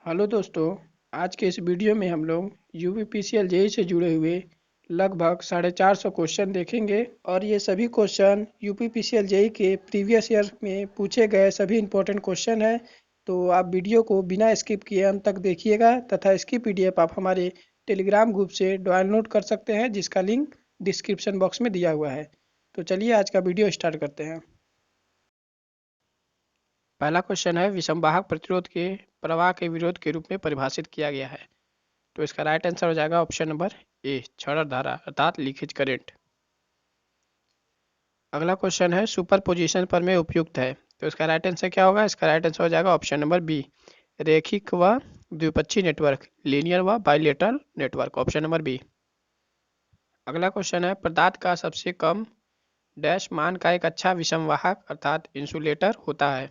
Hello दोस्तों। आज के इस वीडियो में हम लोग यूपीपीसीएल जेई से जुड़े हुए लगभग 450 क्वेश्चन देखेंगे और ये सभी क्वेश्चन यूपीपीसीएल जेई के प्रीवियस ईयर में पूछे गए सभी इंपॉर्टेंट क्वेश्चन हैं। तो आप वीडियो को बिना स्किप किए अंत तक देखिएगा तथा इसकी पीडीएफ आप हमारे टेलीग्राम ग्रुप से डाउनलोड कर सकते हैं, जिसका लिंक डिस्क्रिप्शन बॉक्स में दिया हुआ है। तो चलिए आज का वीडियो स्टार्ट करते हैं। पहला क्वेश्चन है, विषमवाहक प्रतिरोध के प्रवाह के विरोध के रूप में परिभाषित किया गया है। तो इसका राइट आंसर हो जाएगा ऑप्शन नंबर ए, क्षणिक धारा अर्थात लीकेज करंट। अगला क्वेश्चन है, सुपरपोजिशन प्रमेय उपयुक्त है। तो इसका राइट आंसर क्या होगा? इसका राइट आंसर हो जाएगा ऑप्शन नंबर बी, रैखिक व द्विपक्षीय नेटवर्क, लीनियर व bilateral network, option number B. अगला क्वेश्चन है, पदार्थ का सबसे कम डैश मान का एक अच्छा विषमवाहक अर्थात इंसुलेटर होता है।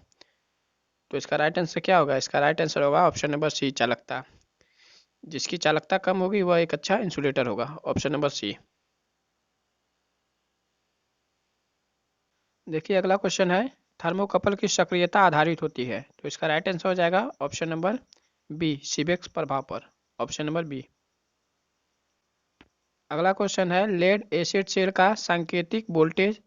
तो इसका राइट आंसर क्या होगा? इसका राइट आंसर होगा ऑप्शन नंबर सी, चालकता। जिसकी चालकता कम होगी वह एक अच्छा इंसुलेटर होगा, ऑप्शन नंबर सी। देखिए अगला क्वेश्चन है, थर्मोकपल की सक्रियता आधारित होती है। तो इसका राइट आंसर हो जाएगा ऑप्शन नंबर बी, सीबेक्स प्रभाव पर, ऑप्शन नंबर बी। अगला क्वेश्चन है, लेड एसिड सेल का सांकेतिक वोल्टेज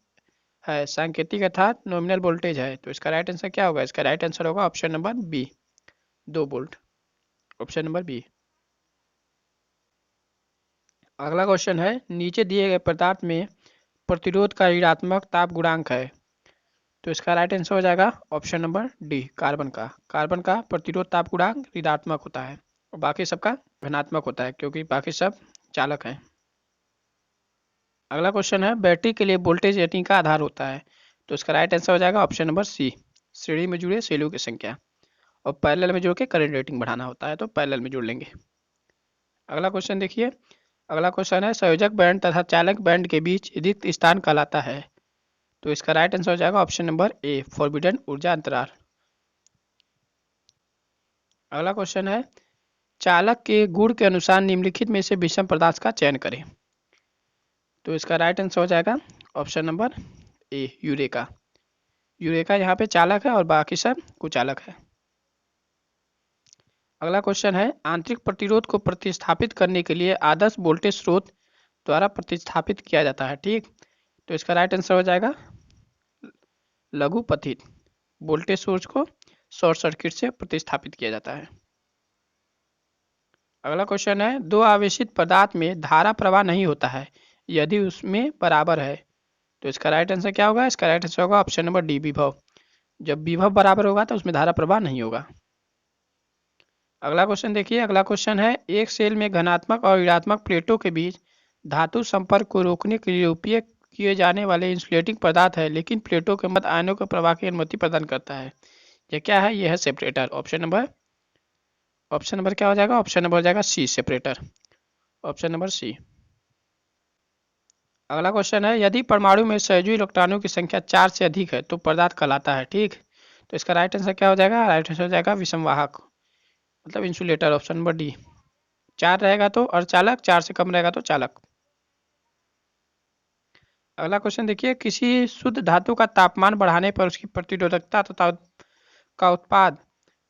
है, सांकेतिक अर्थात नॉमिनल वोल्टेज है। तो इसका राइट आंसर क्या होगा? इसका राइट आंसर होगा option number B, 2 volt, option number B. अगला क्वेश्चन है, नीचे दिए गए पदार्थ में प्रतिरोध का ऋणात्मक ताप गुणांक है। तो इसका राइट आंसर हो जाएगा ऑप्शन नंबर डी, कार्बन का। कार्बन का प्रतिरोध ताप गुणांक ऋणात्मक होता है और बाकी सबका धनात्मक होता है, क्योंकि बाकी सब चालक हैं। अगला क्वेश्चन है, बैटरी के लिए वोल्टेज रेटिंग का आधार होता है। तो इसका राइट आंसर हो जाएगा ऑप्शन नंबर सी, श्रेणी में जुड़े सेलों की संख्या, और पैरेलल में जोड़ के करंट रेटिंग बढ़ाना होता है, तो पैरेलल में जोड़ लेंगे। अगला क्वेश्चन देखिए, अगला क्वेश्चन है, संयोजक बैंड तथा चालक बैंड के बीच रिक्त स्थान कहलाता है। तो इसका राइट आंसर हो जाएगा ऑप्शन नंबर ए, फॉरबिडन ऊर्जा अंतराल। अगला क्वेश्चन है, चालक के गुण के अनुसार निम्नलिखित में से विषम पदार्थ का चयन करें। तो इसका राइट आंसर हो जाएगा ऑप्शन नंबर ए, यूरेका। यूरेका यहाँ पे चालक है और बाकी सब कुचालक है। अगला क्वेश्चन है, आंतरिक प्रतिरोध को प्रतिस्थापित करने के लिए आदर्श वोल्टेज स्रोत द्वारा प्रतिस्थापित किया जाता है, ठीक। तो इसका राइट आंसर हो जाएगा लघु पथित वोल्टेज सोर्स को शॉर्ट सर्किट से प्रतिस्थापित किया जाता है। अगला क्वेश्चन है, दो आवेशित पदार्थ में धारा प्रवाह नहीं होता है यदि उसमें बराबर है। तो इसका राइट आंसर क्या होगा? इसका राइट आंसर होगा ऑप्शन नंबर डी, विभव। जब विभव बराबर होगा तो उसमें धारा प्रवाह नहीं होगा। अगला क्वेश्चन देखिए, अगला क्वेश्चन है, एक सेल में धनात्मक और ऋणात्मक प्लेटों के बीच धातु संपर्क को रोकने के लिए उपयोग किए जाने वाले इंसुलेटिंग पदार्थ है, लेकिन प्लेटों के मध्य आयनों के प्रवाह की अनुमति प्रदान करता है। यह क्या है? यह है सेपरेटर। ऑप्शन नंबर क्या हो जाएगा? ऑप्शन नंबर हो जाएगा सी, सेपरेटर, ऑप्शन नंबर सी। अगला क्वेश्चन है, यदि परमाणु में संयोजी इलेक्ट्रॉनों की संख्या 4 से अधिक है तो पदार्थ कहलाता है, ठीक। तो इसका राइट आंसर क्या हो जाएगा? राइट आंसर हो जाएगा विषमवाहक, मतलब इंसुलेटर, ऑप्शन नंबर डी। 4 रहेगा तो अर्धचालक, 4 से कम रहेगा तो चालक। अगला क्वेश्चन देखिए, किसी शुद्ध धातु का तापमान बढ़ाने पर उसकी प्रतिरोधकता तथा का उत्पाद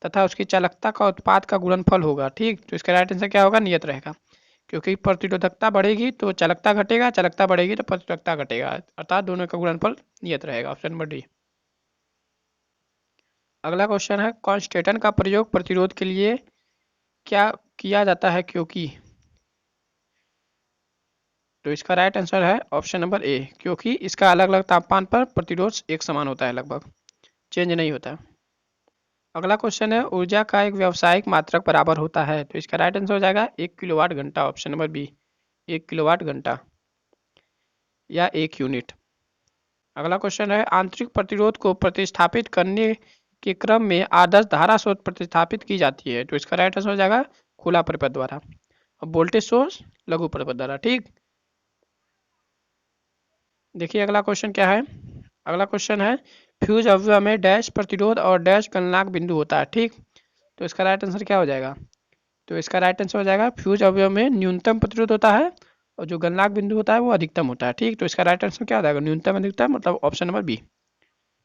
तथा उसकी चालकता का उत्पाद का गुणनफल होगा, ठीक। तो इसका राइट आंसर क्या होगा? नियत रहेगा, क्योंकि प्रतिरोधकता बढ़ेगी तो चालकता घटेगा, चालकता बढ़ेगी तो प्रतिरोधकता घटेगा, अर्थात दोनों का गुणनफल नियत रहेगा, ऑप्शन नंबर डी। अगला क्वेश्चन है, कॉन्स्टेंट का प्रयोग प्रतिरोध के लिए क्या किया जाता है, क्योंकि। तो इसका राइट आंसर है ऑप्शन नंबर ए, क्योंकि इसका अलग अलग तापमान पर प्रतिरोध एक समान होता है, लगभग चेंज नहीं होता। अगला क्वेश्चन है, ऊर्जा का एक व्यावसायिक मात्रक बराबर होता है। तो इसका राइट आंसर हो जाएगा 1 किलोवाट घंटा, ऑप्शन नंबर बी, 1 किलोवाट घंटा या 1 यूनिट। अगला क्वेश्चन है, आंतरिक प्रतिरोध को प्रतिस्थापित करने के क्रम में आदर्श धारा स्रोत प्रतिस्थापित की जाती है। तो इसका राइट आंसर हो जाएगा खुला परिपथ द्वारा, और वोल्टेज सोर्स लघु परिपथ द्वारा, ठीक। देखिए अगला क्वेश्चन क्या है, अगला क्वेश्चन है, फ्यूज अवयव में डैश प्रतिरोध और डैश गलनांक बिंदु होता है, ठीक। तो इसका राइट आंसर क्या हो जाएगा? तो इसका राइट आंसर हो जाएगा, फ्यूज अवयव में न्यूनतम प्रतिरोध होता है और जो गलनांक बिंदु होता है वो अधिकतम होता है, ठीक। तो इसका राइट आंसर क्या हो जाएगा? न्यूनतम अधिकतम, मतलब ऑप्शन नंबर बी,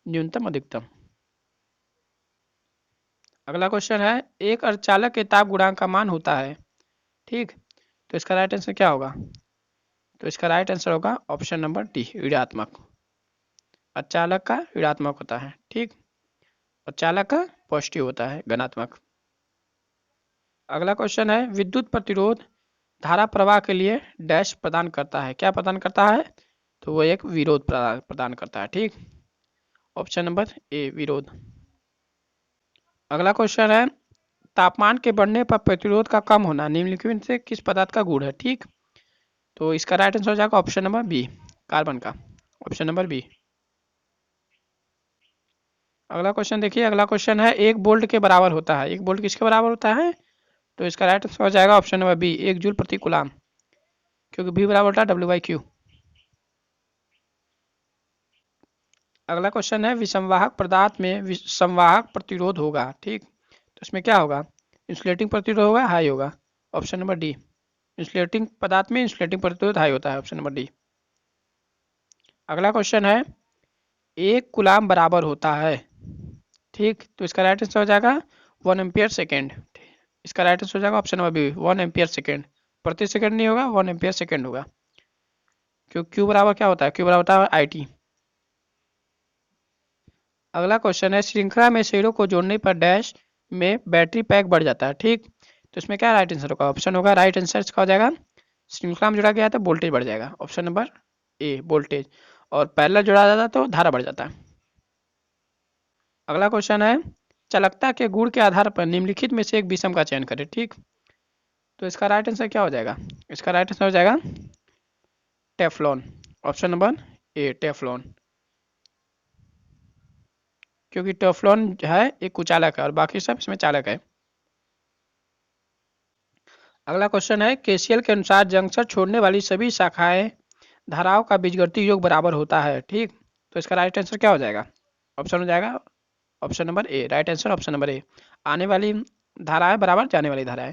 न्यूनतम अधिकतम। अगला क्वेश्चन है एक अर्धचालक के ताप गुणांक का मान होता है, ठीक। तो इसका राइट आंसर क्या होगा? तो इसका राइट आंसर होगा ऑप्शन नंबर डी, ऋणात्मक। अर्धचालक का ऋणात्मक होता है, ठीक, और चालक का पॉजिटिव होता है, धनात्मक। अगला क्वेश्चन है विद्युत प्रतिरोध धारा प्रवाह के लिए डैश प्रदान करता है, क्या प्रदान करता है? तो वो एक विरोध प्रदान करता है, ठीक। ऑप्शन नंबर ए, विरोध। अगला क्वेश्चन है तापमान के बढ़ने पर प्रतिरोध का कम होना निम्नलिखित में से किस पदार्थ का गुण है, ठीक। तो इसका राइट आंसर हो जाएगा ऑप्शन नंबर बी, कार्बन का, ऑप्शन नंबर बी। अगला क्वेश्चन देखिए, अगला क्वेश्चन है एक वोल्ट के बराबर होता है, एक वोल्ट किसके बराबर होता है? तो इसका राइट आंसर हो जाएगा ऑप्शन नंबर बी, 1 जूल प्रति कूलाम, क्योंकि भी बराबर होता है W/Q। अगला क्वेश्चन है विसंवाहक पदार्थ में संवाहक प्रतिरोध होगा, ठीक। तो इसमें क्या होगा? इंसुलेटिंग प्रतिरोध होगा, हाई होगा, ऑप्शन नंबर डी। इंसुलेटिंग पदार्थ में इंसुलेटिंग प्रतिरोध हाई होता है, ऑप्शन नंबर डी। अगला क्वेश्चन है एक कूलाम बराबर होता है, ठीक। तो इसका राइट आंसर हो जाएगा 1 एम्पियर सेकेंड। इसका राइट आंसर हो जाएगा option number B, 1 ampere second. प्रति सेकंड नहीं होगा, 1 एम्पियर सेकेंड होगा, क्योंकि क्यू बराबर क्या होता है? क्यू बराबर होता है IT। अगला क्वेश्चन है श्रृंखला में शेयरों को जोड़ने पर डैश में बैटरी पैक बढ़ जाता है, ठीक। तो इसमें क्या राइट आंसर होगा? ऑप्शन होगा राइट आंसर इसका हो जाएगा श्रृंखला में जोड़ा गया तो वोल्टेज बढ़ जाएगा, ऑप्शन नंबर ए, वोल्टेज। और पैरेलल जोड़ा जाता तो धारा बढ़ जाता है। अगला क्वेश्चन है चालकता के गुण के आधार पर निम्नलिखित में से एक विषम का चयन करें, ठीक। तो इसका राइट आंसर क्या हो जाएगा? इसका राइट आंसर हो जाएगा टेफ्लॉन, ऑप्शन नंबर ए, टेफ्लॉन। क्योंकि टेफ्लॉन है एक कुचालक है और बाकी सब इसमें चालक है। अगला क्वेश्चन है केसीएल के अनुसार जंक्शन छोड़ने वाली सभी शाखाएं धाराओं का बीजगणितीय योग बराबर होता है, ठीक। तो इसका राइट आंसर क्या हो जाएगा? ऑप्शन हो जाएगा ऑप्शन नंबर ए, राइट आंसर ऑप्शन नंबर ए, आने वाली धाराएं बराबर जाने वाली धाराएं।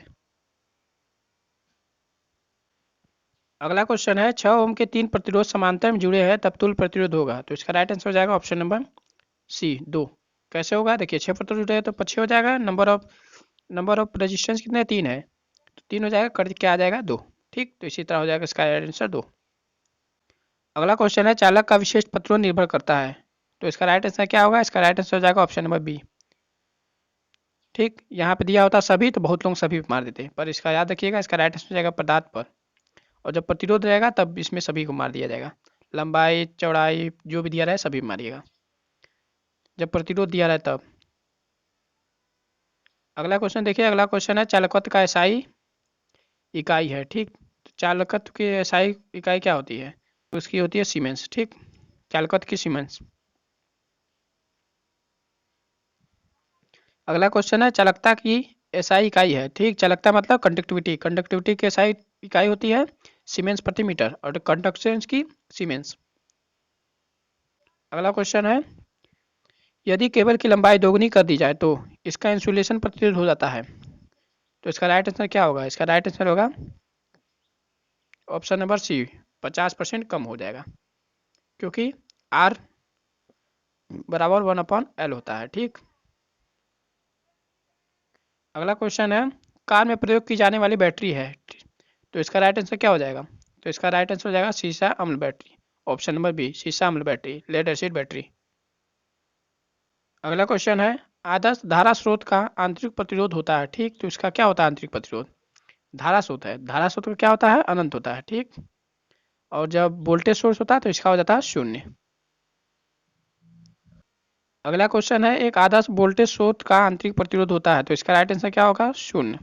अगला क्वेश्चन है 6 ओम के 3 प्रतिरोध समांतर में जुड़े हैं तब तुल्य प्रतिरोध होगा। तो इसका राइट आंसर हो जाएगा ऑप्शन नंबर सी, 2। कैसे होगा? देखिए 6 प्रतिरोध जुड़े हैं तो 6 हो जाएगा, नंबर ऑफ रेजिस्टेंस कितने? 3 है, तो 3 हो जाएगा, कर क्या आ जाएगा? 2, ठीक। तो इसी तरह हो जाएगा इसका राइट आंसर 2। अगला क्वेश्चन है चालक का विशेष प्रतिरोध निर्भर करता है। तो इसका राइट आंसर क्या होगा? इसका राइट आंसर हो जाएगा ऑप्शन नंबर बी, ठीक। यहाँ पे दिया होता सभी तो बहुत लोग सभी मार देते हैं, पर इसका याद रखिएगा इसका राइट आंसर हो जाएगा पदार्थ पर, और जब प्रतिरोध रहेगा तब इसमें सभी को मार दिया जाएगा। लंबाई चौड़ाई जो भी दिया रहे सभी मारिएगा, जब प्रतिरोध दिया रहे तब। अगला क्वेश्चन देखिए, अगला क्वेश्चन है चालकत्व का SI इकाई है, ठीक। तो चालकत्व की SI इकाई क्या होती है? तो उसकी होती है सीमेंस, ठीक। चालकत्व की सीमेंस। अगला क्वेश्चन है चालकता की SI इकाई है, ठीक। चालकता मतलब कंडक्टिविटी, कंडक्टिविटी की SI इकाई होती है सीमेंस प्रति मीटर, और कंडक्टेंस की सीमेंस। अगला क्वेश्चन है यदि केबल की लंबाई दोगुनी कर दी जाए तो इसका इंसुलेशन प्रतिरोध हो जाता है। तो इसका राइट आंसर क्या होगा? इसका राइट आंसर होगा ऑप्शन नंबर सी, 50% कम हो जाएगा, क्योंकि R बराबर 1/L होता है, ठीक। अगला क्वेश्चन है कार में प्रयोग की जाने वाली बैटरी है, तो इसका राइट आंसर क्या हो जाएगा? तो इसका राइट आंसर हो जाएगा सीसा अम्ल बैटरी, ऑप्शन नंबर बी, सीसा अम्ल बैटरी, लेड एसिड बैटरी। अगला क्वेश्चन है आदर्श धारा स्रोत का आंतरिक प्रतिरोध होता है, ठीक। तो इसका क्या होता है आंतरिक प्रतिरोध? धारा स्रोत है, धारा स्रोत का क्या होता है? अनंत होता है, ठीक। और जब वोल्टेज सोर्स होता है तो इसका हो जाता है 0। अगला क्वेश्चन है एक आदर्श वोल्टेज स्रोत का आंतरिक प्रतिरोध होता है, तो इसका राइट आंसर क्या होगा? 0।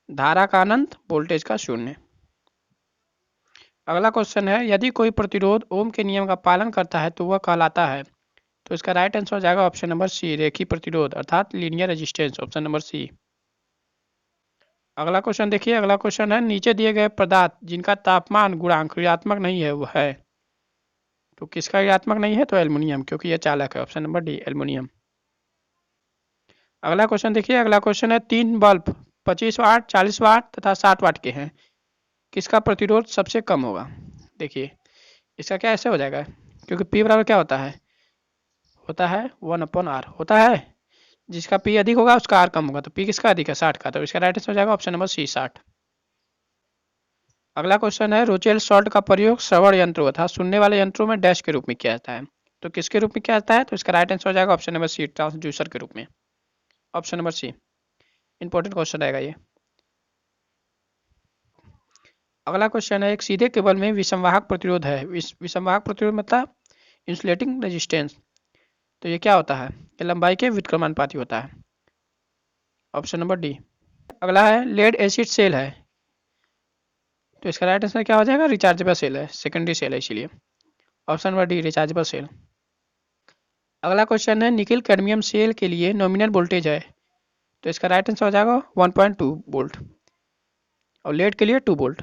धारा का अनंत, वोल्टेज का 0। अगला क्वेश्चन है यदि कोई प्रतिरोध ओम के नियम का पालन करता है तो वह कहलाता है। तो इसका राइट आंसर हो जाएगा ऑप्शन नंबर सी, रेखीय प्रतिरोध अर्थात linear resistance, option number C. अगला क्वेश्चन देखिए, अगला क्वेश्चन है नीचे दिए गए पदार्थ जिनका तापमान गुणांक ऋणात्मक नहीं है वह है। तो किसका ऋणात्मक नहीं है? तो एल्युमिनियम, क्योंकि यह चालक है, ऑप्शन नंबर डी, एल्युमिनियम। अगला क्वेश्चन देखिए, अगला क्वेश्चन है 3 बल्ब 25 वाट, 40 वाट तथा 60 वाट के हैं, किसका प्रतिरोध सबसे कम होगा? देखिए इसका क्या ऐसे हो जाएगा, क्योंकि P बराबर क्या होता है 1/R होता है, जिसका पी अधिक होगा उसका आर कम होगा, तो पी किसका अधिक है 60 का, तो इसका राइट आंसर हो जाएगा ऑप्शन नंबर सी 60। अगला क्वेश्चन है रोचेल सॉल्ट का प्रयोग श्रवण यंत्रों तथा सुनने वाले यंत्रों में डैश के रूप में किया जाता है, तो किसके रूप में किया जाता है, तो इसका राइट आंसर हो जाएगा ऑप्शन नंबर सी ट्रांसड्यूसर के रूप में, option number C. Important question रहेगा ये। अगला क्वेश्चन है एक सीधे केबल में विसंवाहक प्रतिरोध है, विसंवाहक प्रतिरोध मतलब इंसुलेटिंग रेजिस्टेंस, तो ये क्या होता है, ये लंबाई के व्युत्क्रमानुपाती होता है, ऑप्शन नंबर डी। अगला है लेड एसिड सेल है, तो इसका राइट आंसर क्या हो जाएगा, रिचार्जेबल सेल है, सेकेंडरी सेल है इसीलिए, option number D rechargeable cell. अगला क्वेश्चन है निकिल कैडमियम सेल के लिए नॉमिनल वोल्टेज है, तो इसका राइट आंसर हो जाएगा 1.2 वोल्ट और लेड के लिए 2 वोल्ट।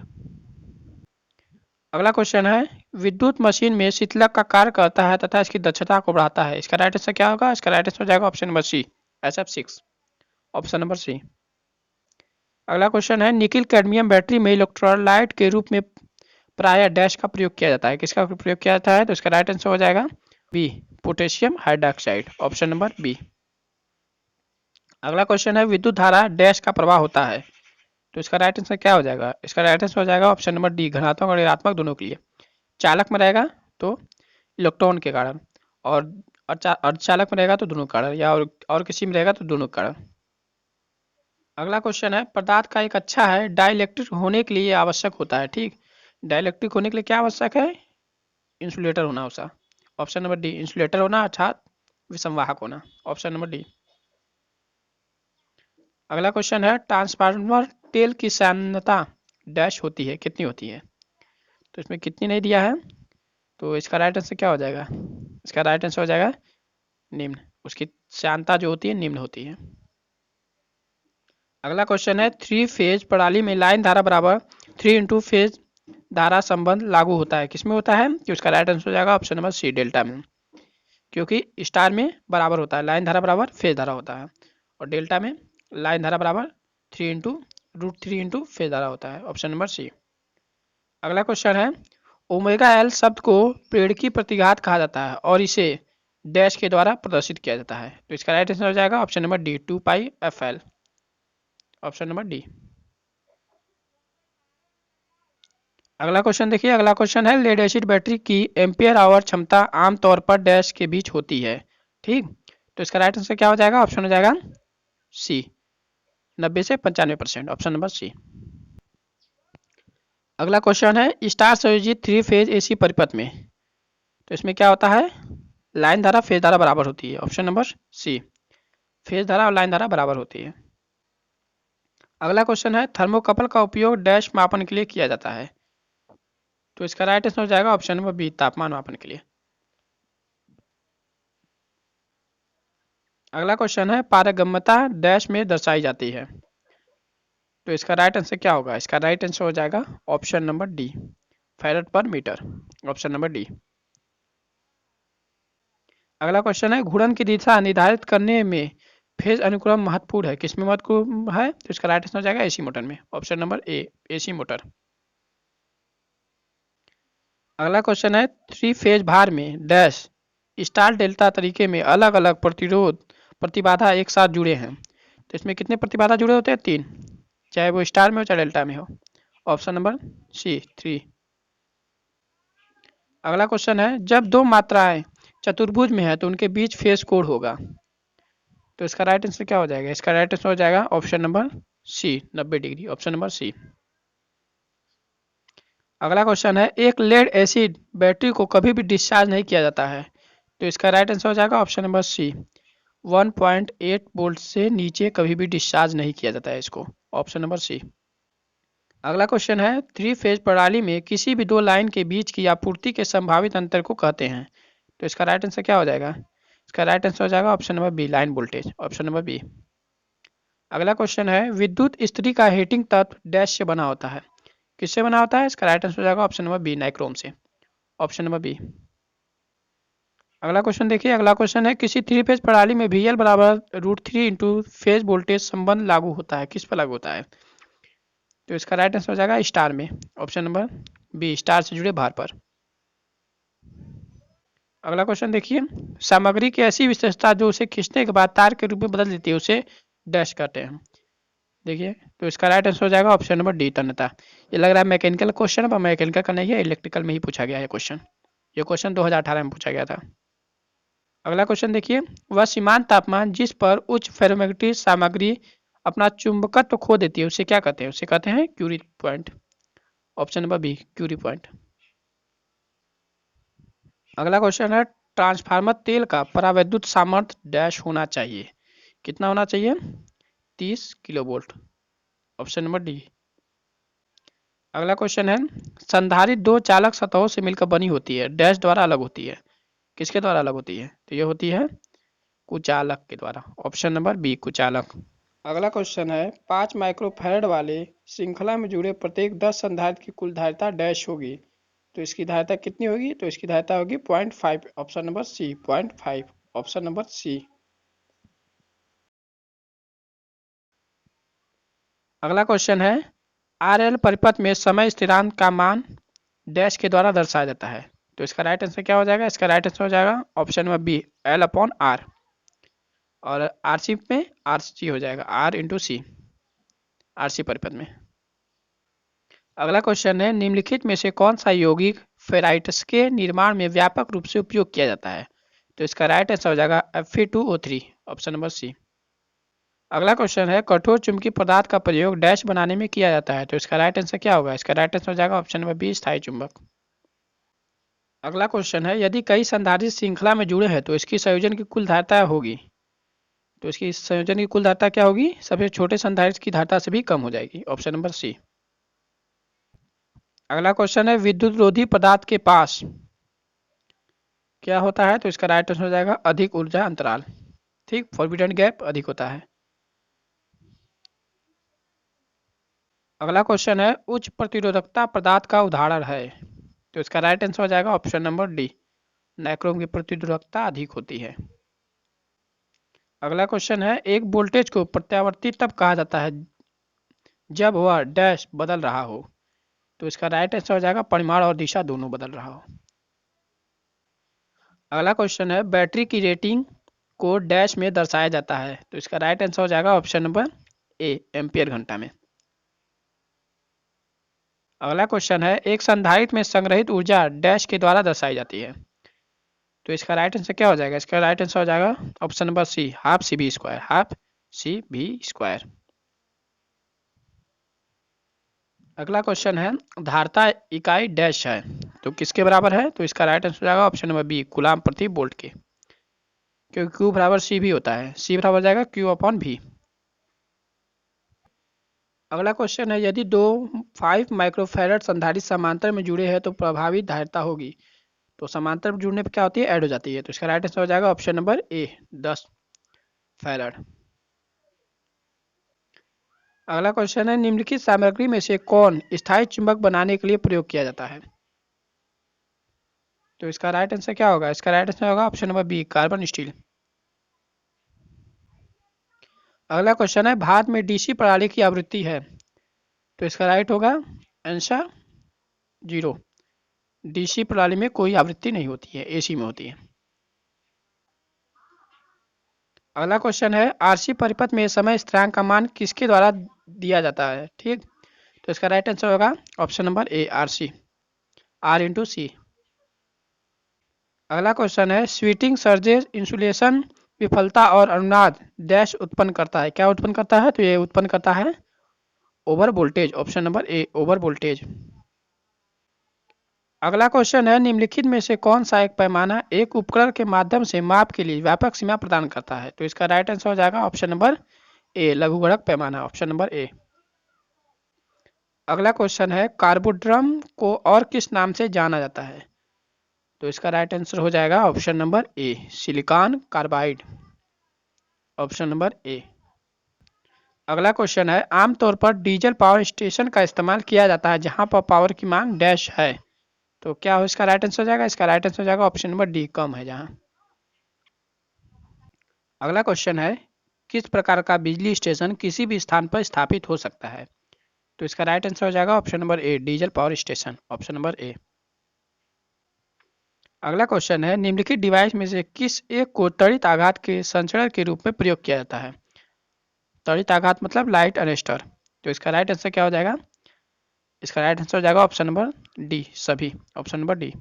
अगला क्वेश्चन है विद्युत मशीन में शीतलक का कार्य करता है तथा इसकी दक्षता को बढ़ाता है, इसका राइट आंसर क्या होगा, इसका राइट आंसर हो जाएगा option number C SF6, option number C. अगला क्वेश्चन है निकिल कैडमियम बैटरी में इलेक्ट्रोलाइट के रूप में प्रायः डैश का प्रयोग किया जाता है, किसका प्रयोग किया जाता है, तो इसका राइट आंसर हो जाएगा B potassium hydroxide, option number B. अगला क्वेश्चन है विद्युत धारा डैश का प्रवाह होता है, तो इसका राइट आंसर क्या हो जाएगा, इसका राइट आंसर हो जाएगा ऑप्शन नंबर डी धनात्मक और ऋणात्मक दोनों के लिए। चालक में रहेगा तो इलेक्ट्रॉन के कारण, और अर्धचालक में रहेगा तो दोनों कारण, या और किसी में रहेगा तो दोनों कारण। अगला क्वेश्चन है पदार्थ का एक अच्छा है डाइलेक्ट्रिक होने के लिए आवश्यक होता है, ठीक, डाइलेक्ट्रिक होने के लिए क्या आवश्यक है, इंसुलेटर होना उसका, ऑप्शन नंबर डी इंसुलेटर होना अर्थात विसंवाहक होना, ऑप्शन नंबर डी। अगला क्वेश्चन है ट्रांसफार्मर टेल की सान्यता डैश होती है, कितनी होती है, तो इसमें कितनी नहीं दिया है, तो इसका राइट आंसर क्या हो जाएगा, इसका राइट आंसर हो जाएगा निम्न, उसकी श्यानता जो होती है निम्न होती है। अगला क्वेश्चन है 3 फेज प्रणाली में लाइन धारा बराबर 3 इंटू फेज धारा संबंध लागू होता है, किसमें होता है, कि उसका राइट आंसर हो जाएगा ऑप्शन नंबर सी डेल्टा में, क्योंकि स्टार में बराबर होता है लाइन धारा बराबर फेज धारा होता है, और डेल्टा में लाइन धारा बराबर 3 इंटू फेज धारा होता है, ऑप्शन नंबर सी। अगला क्वेश्चन है ओमेगा एल शब्द को प्रेरकी प्रतिघात कहा जाता है और इसे डैश के द्वारा प्रदर्शित किया जाता है, तो इसका राइट आंसर हो जाएगा option number D 2πfl, option number D. अगला क्वेश्चन देखिए, अगला क्वेश्चन है लेड एसिड बैटरी की एम्पियर आवर क्षमता आमतौर पर डैश के बीच होती है, ठीक, तो इसका राइट आंसर क्या हो जाएगा, ऑप्शन हो जाएगा सी 90 से 95%, ऑप्शन नंबर सी। अगला क्वेश्चन है स्टार संयोजित 3 फेज AC परिपथ में, तो इसमें क्या होता है, लाइन धारा फेज धारा बराबर होती है, ऑप्शन नंबर सी फेज धारा और लाइन धारा बराबर होती है। अगला क्वेश्चन है थर्मोकपल का उपयोग डैश मापन के लिए किया जाता है, तो इसका राइट आंसर हो जाएगा ऑप्शन नंबर बी तापमान मापन के लिए। अगला क्वेश्चन है पारगम्यता डैश में दर्शाई जाती है, तो इसका राइट आंसर क्या होगा, इसका राइट आंसर हो जाएगा ऑप्शन नंबर डी फैरेड पर मीटर, ऑप्शन नंबर डी। अगला क्वेश्चन है घूर्णन की दिशा निर्धारित करने में फेज अनुक्रम महत्वपूर्ण है, किसमें महत्वपूर्ण है, तो इसका राइट आंसर हो जाएगा AC मोटर में, ऑप्शन नंबर ए AC मोटर। अगला क्वेश्चन है 3 फेज भार में डैश स्टार डेल्टा तरीके में अलग अलग प्रतिबाधा एक साथ जुड़े हैं, तो इसमें कितने प्रतिबाधा जुड़े होते हैं, 3, चाहे वो स्टार में हो चाहे डेल्टा में हो, ऑप्शन नंबर सी 3। अगला क्वेश्चन है जब दो मात्राएं चतुर्भुज में है तो उनके बीच फेज कोण होगा, तो इसका राइट आंसर क्या हो जाएगा, इसका राइट आंसर हो जाएगा option number C 90 degree, option number C. अगला क्वेश्चन है एक लेड एसिड बैटरी को कभी भी डिस्चार्ज नहीं किया जाता है, तो इसका राइट आंसर हो जाएगा ऑप्शन नंबर सी 1.8 वोल्ट से नीचे कभी भी डिस्चार्ज नहीं किया जाता है इसको, ऑप्शन नंबर सी। अगला क्वेश्चन है 3 फेज प्रणाली में किसी भी दो लाइन के बीच की आपूर्ति के संभावित अंतर को कहते हैं, तो इसका राइट आंसर क्या हो जाएगा, इसका राइट आंसर हो जाएगा option number B line voltage, option number B. अगला क्वेश्चन है विद्युत इस्त्री का हीटिंग तत्व डैश से बना होता है, किससे बना होता है, इसका राइट आंसर हो जाएगा ऑप्शन नंबर बी नाइक्रोम से, ऑप्शन नंबर बी। अगला क्वेश्चन देखिए, अगला क्वेश्चन है किसी 3 फेज प्रणाली में VL बराबर √3 इंटू फेज वोल्टेज संबंध लागू होता है, किस पर लागू होता है, तो इसका राइट आंसर हो जाएगा स्टार में, ऑप्शन नंबर बी स्टार से जुड़े भार पर। अगला क्वेश्चन देखिए, सामग्री की ऐसी विशेषता जो उसे खींचने के बाद तार के रूप में बदल देती है उसे डैश कहते हैं। देखिए, तो इसका राइट आंसर हो जाएगा ऑप्शन नंबर डी, तन्यता। ये लग रहा है मैकेनिकल क्वेश्चन है, पर मैकेनिकल का नहीं है, इलेक्ट्रिकल में ही पूछा गया है क्वेश्चन। ये क्वेश्चन 2018 में पूछा गया था। अगला क्वेश्चन देखिए, वह सीमांत तापमान जिस पर उच्च फेरोमैग्नेटिक सामग्री अपना चुंबकत्व खो देती है उसे क्या कहते हैं? उसे कहते हैं Curie point. Option number B, Curie point. अगला क्वेश्चन है, ट्रांसफार्मर तेल का परावैद्युत सामर्थ्य डैश होना चाहिए। कितना होना चाहिए? 30 किलोवोल्ट। Option number D. अगला क्वेश्चन है, संधारित्र दो चालक सतहों से मिलकर बनी होती है, डैश द्वारा अलग होती है। किसके द्वारा अलग होती है? तो ये होती है कुचालक के द्वारा। ऑप्शन नंबर बी, कुचालक। अगला क्वेश्चन है, 5 माइक्रोफैरड वाले श्रृंखला में जुड़े प्रत्येक 10 संधारित्र की कुल धारिता डैश होगी। तो इसकी धारिता कितनी होगी? तो इसकी धारिता होगी 0.5। Option number C, 0.5। Option number C. अगला क्वेश्चन है, आर एल परिपथ में समय स्थिरांक का मान डैश के द्वारा दर्शाया जाता है। तो इसका राइट आंसर क्या हो जाएगा? इसका राइट आंसर हो जाएगा option number B, L upon R. और आर सी में आर सी हो जाएगा, R into C, R C परिपथ में। अगला क्वेश्चन है, निम्नलिखित में से कौन सा यौगिक फेराइट्स के निर्माण में व्यापक रूप से उपयोग किया जाता है? तो इसका राइट आंसर हो जाएगा Fe2O3। Option number C. अगला क्वेश्चन है, कठोर चुंबकीय पदार्थ का प्रयोग डैश बनाने में किया जाता है। तो इसका राइट आंसर क्या होगा? इसका राइट आंसर हो जाएगा ऑप्शन नंबर बी, स्थायी चुंबक। अगला क्वेश्चन है, यदि कई संधारित्र श्रृंखला में जुड़े हैं तो इसकी संयोजन की कुल धारिता होगी। तो इसकी संयोजन की कुल धारिता क्या होगी? सबसे छोटे संधारित्र की धारिता से भी कम हो जाएगी। Option number C. अगला क्वेश्चन है, विद्युत रोधी पदार्थ के पास क्या होता है? तो इसका राइट आंसर हो जाएगा अधिक ऊर्जा अंतराल। ठीक, फॉरबिडन गैप अधिक होता है। अगला क्वेश्चन है, उच्च प्रतिरोधकता पदार्थ का उदाहरण है। तो इसका राइट आंसर हो जाएगा ऑप्शन नंबर डी, नाइक्रोम की प्रतिरोधकता अधिक होती है। अगला क्वेश्चन है, एक वोल्टेज को प्रत्यावर्ती तब कहा जाता है जब वह डैश बदल रहा हो। तो इसका राइट आंसर हो जाएगा परिमाण और दिशा दोनों बदल रहा हो। अगला क्वेश्चन है, बैटरी की रेटिंग को डैश में दर्शाया जाता है। तो इसका राइट आंसर हो जाएगा ऑप्शन नंबर ए, एम्पियर घंटा में। अगला क्वेश्चन है, एक संधारित्र में संग्रहित ऊर्जा डैश के द्वारा दर्शाई जाती है। तो इसका राइट आंसर क्या हो जाएगा? इसका राइट आंसर हो जाएगा option number C, half C B square, half C B square. अगला क्वेश्चन है, धारिता इकाई डैश है तो किसके बराबर है? तो इसका राइट आंसर हो जाएगा ऑप्शन नंबर बी, कूलाम प्रति वोल्ट के, क्योंकि क्यू बराबर सी भी होता है, सी बराबर जाएगा क्यू अपॉन भी। अगला क्वेश्चन है, यदि दो 5 माइक्रोफैरड संधारित्र समांतर में जुड़े हैं तो प्रभावित धारिता होगी। तो समांतर में जुड़ने पर क्या होती है? ऐड हो जाती है। तो इसका राइट आंसर हो जाएगा ऑप्शन नंबर ए, 10 फैरड। अगला क्वेश्चन है, निम्नलिखित सामग्री में से कौन स्थायी चुंबक बनाने के लिए प्रयोग किया जाता है? तो इसका राइट आंसर क्या होगा? इसका राइट आंसर होगा option number B, carbon steel. अगला क्वेश्चन है, भारत में डीसी प्रणाली की आवृत्ति है। तो इसका राइट होगा आंसर 0। डीसी प्रणाली में कोई आवृत्ति नहीं होती है, एसी में होती है। अगला क्वेश्चन है, आरसी परिपथ में समय स्थिरांक का मान किसके द्वारा दिया जाता है? ठीक, तो इसका राइट आंसर होगा option number A, R C, R into C. अगला क्वेश्चन है, स्वीटिंग सर्जेस इंसुलेशन विफलता और अनुनाद डैश उत्पन्न करता है। क्या उत्पन्न करता है? तो ये उत्पन्न करता है ओवर वोल्टेज। ऑप्शन नंबर ए, ओवर वोल्टेज। अगला क्वेश्चन है, निम्नलिखित में से कौन सा एक पैमाना एक उपकरण के माध्यम से माप के लिए व्यापक सीमा प्रदान करता है? तो इसका राइट आंसर हो जाएगा ऑप्शन नंबर ए, लघुगणक पैमाना। Option number A. अगला क्वेश्चन है, कार्बोड्रम को और किस नाम से जाना जाता है? तो इसका राइट आंसर हो जाएगा option number A, silicon carbide. Option number A. अगला क्वेश्चन है, आमतौर पर डीजल पावर स्टेशन का इस्तेमाल किया जाता है जहां पर पावर की मांग डैश है। तो क्या हो इसका राइट आंसर हो जाएगा? इसका राइट आंसर हो जाएगा ऑप्शन नंबर डी, कम है जहां। अगला क्वेश्चन है, किस प्रकार का बिजली स्टेशन किसी भी स्थान पर स्थापित हो सकता है? तो इसका राइट आंसर हो जाएगा option number A, diesel power station. Option number A. अगला क्वेश्चन है, निम्नलिखित डिवाइस में से किस एक को त्वरित आघात के संचरण के रूप में प्रयोग किया जाता है? त्वरित आघात मतलब लाइट अरेस्टर। तो इसका राइट आंसर क्या हो जाएगा? इसका राइट आंसर हो जाएगा ऑप्शन नंबर डी, सभी। Option number D.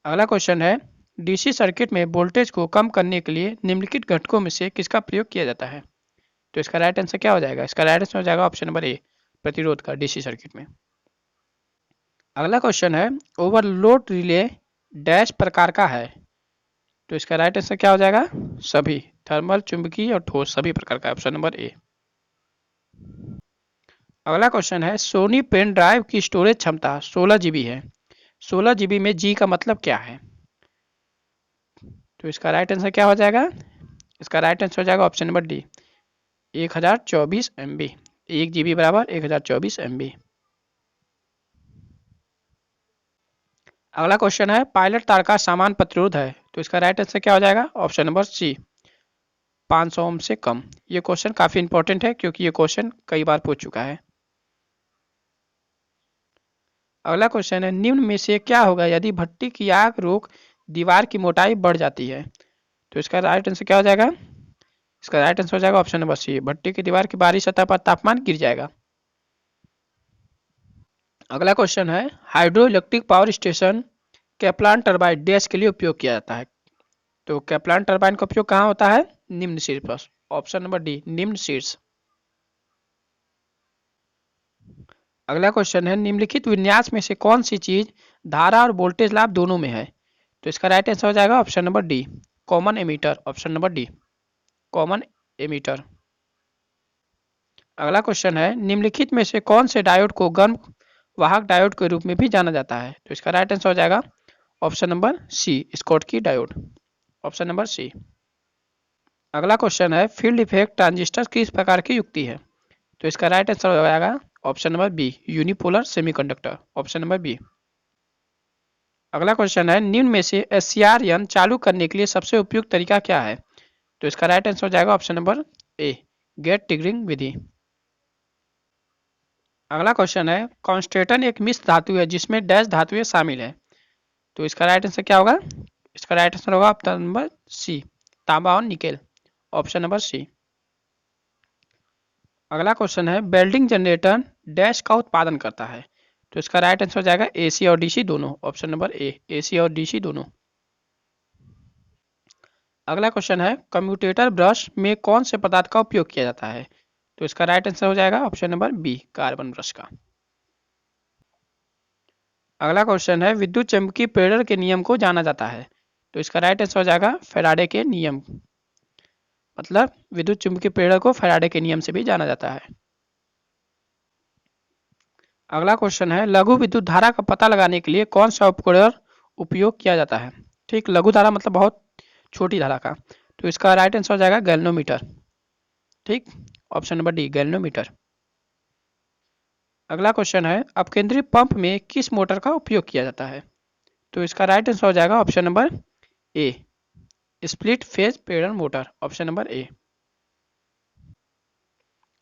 अगला क्वेश्चन है, डीसी सर्किट में वोल्टेज को कम करने के लिए निम्नलिखित घटकों में से किसका प्रयोग किया जाता है? तो इसका राइट आंसर क्या हो जाएगा? इसका राइट आंसर हो जाएगा ऑप्शन नंबर ए, प्रतिरोध का, डीसी सर्किट में। अगला क्वेश्चन है, ओवरलोड रिले डैश प्रकार का है? तो इसका राइट आंसर क्या हो जाएगा? सभी, थर्मल, चुंबकीय और ठोस, सभी प्रकार का, ऑप्शन नंबर ए। अगला क्वेश्चन है, सोनी पेन ड्राइव की स्टोरेज क्षमता 16 जीबी है। 16 जीबी में जी का मतलब क्या है? तो इसका राइट आंसर क्या हो जाएगा? इसका राइट आंसर हो जाएगा option number D, 1024 MB। 1 GB बराबर 1024 MB। अगला क्वेश्चन है, पायलट तार का समान प्रतिरोध है। तो इसका राइट आंसर क्या हो जाएगा? ऑप्शन नंबर सी, 500 ओम से कम। ये क्वेश्चन काफी इंपॉर्टेंट है क्योंकि ये क्वेश्चन कई बार पूछ चुका है। अगला क्वेश्चन है, निम्न में से क्या होगा यदि भट्टी की आग रोक दीवार की मोटाई बढ़ जाती है? तो इसका राइट आंसर क्या हो जाएगा? इसका राइट आंसर हो जाएगा ऑप्शन नंबर सी, भट्टी की दीवार की बाहरी सतह पर तापमान गिर जाएगा। अगला क्वेश्चन है, hydro electric power station Kaplan turbine dash के लिए उपयोग किया जाता है। तो कैप्लान टरबाइन का उपयोग कहाँ होता है? निम्न शीर्ष पर, ऑप्शन नंबर डी, निम्न शीर्ष। अगला क्वेश्चन है, निम्नलिखित विन्यास में से कौन सी चीज धारा और वोल्टेज लाभ दोनों में है? तो इसका राइट आंसर हो जाएगा option number D, common ammeter, option number D, common ammeter. अगला क्वेश्चन है, निम्नलिखित में से कौन से डायोड को गर्म वाहक डायोड के रूप में भी जाना जाता है? तो इसका राइट आंसर हो जाएगा option number C, Schottky diode, option number C. अगला क्वेश्चन है, फील्ड इफेक्ट ट्रांजिस्टर किस प्रकार की युक्ति है? तो इसका राइट आंसर हो जाएगा option number B, unipolar semiconductor, option number B. अगला क्वेश्चन है, निम्न में से एससीआर यंत्र चालू करने के लिए सबसे उपयुक्त तरीका क्या है? तो इसका राइट आंसर हो जाएगा option number A, gate triggering विधि। अगला क्वेश्चन है, कॉन्स्टेंटन एक मिश्र धातु है जिसमें डैश धातुएं शामिल है। तो इसका राइट आंसर क्या होगा? इसका राइट आंसर होगा ऑप्शन नंबर सी, तांबा और निकेल, ऑप्शन नंबर सी। अगला क्वेश्चन है, वेल्डिंग जनरेटर डैश का उत्पादन करता है। तो इसका राइट आंसर हो जाएगा एसी और डीसी दोनों, ऑप्शन नंबर ए, एसी और डीसी दोनों। अगला क्वेश्चन है, कम्यूटेटर ब्रश में कौन से पदार्थ का उपयोग किया जाता है? तो इसका राइट आंसर हो जाएगा option number B, carbon brush का। अगला क्वेश्चन है, विद्युत चुम्बकीय प्रेरण के नियम को जाना जाता है। तो इसका राइट आंसर हो जाएगा फैराडे के नियम, मतलब विद्युत चुम्बकीय प्रेरण को फैराडे के नियम से भी जाना जाता है। अगला क्वेश्चन है, लघु विद्युत धारा का पता लगाने के लिए कौन सा उपकरण उपयोग किया जाता है? ठीक, लघु धारा मतलब बहुत छोटी धारा का। तो इसका राइट आंसर हो जाएगा गैल्वेनोमीटर, ठीक, ऑप्शन नंबर डी, गैल्वेनोमीटर। अगला क्वेश्चन है, अपकेंद्री पंप में किस मोटर का उपयोग किया जाता है? तो इसका राइट आंसर हो जाएगा ऑप्शन नंबर ए, स्प्लिट फेज प्रेरण मोटर, ऑप्शन नंबर ए।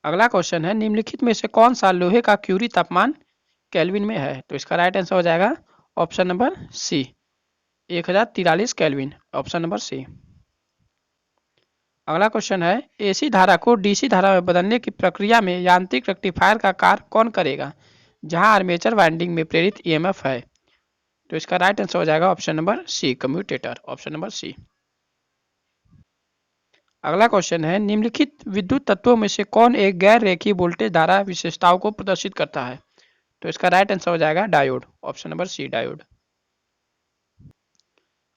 अगला क्वेश्चन है, निम्नलिखित में से कौन सा लोहे का क्यूरी तापमान केल्विन में है? तो इसका राइट आंसर हो जाएगा option number C, 1043 kelvin, option number C. अगला क्वेश्चन है, एसी धारा को डीसी धारा में बदलने की प्रक्रिया में यांत्रिक रेक्टिफायर का कार्य कौन करेगा जहां आर्मेचर वाइंडिंग में प्रेरित ईएमएफ है? तो इसका राइट आंसर हो जाएगा option number C, commutator, option number C. अगला क्वेश्चन है, निम्नलिखित विद्युत तत्वों में से कौन एक गैर रेखीय वोल्टेज धारा विशेषताओं को प्रदर्शित करता है? तो इसका राइट आंसर हो जाएगा diode, option number C, diode.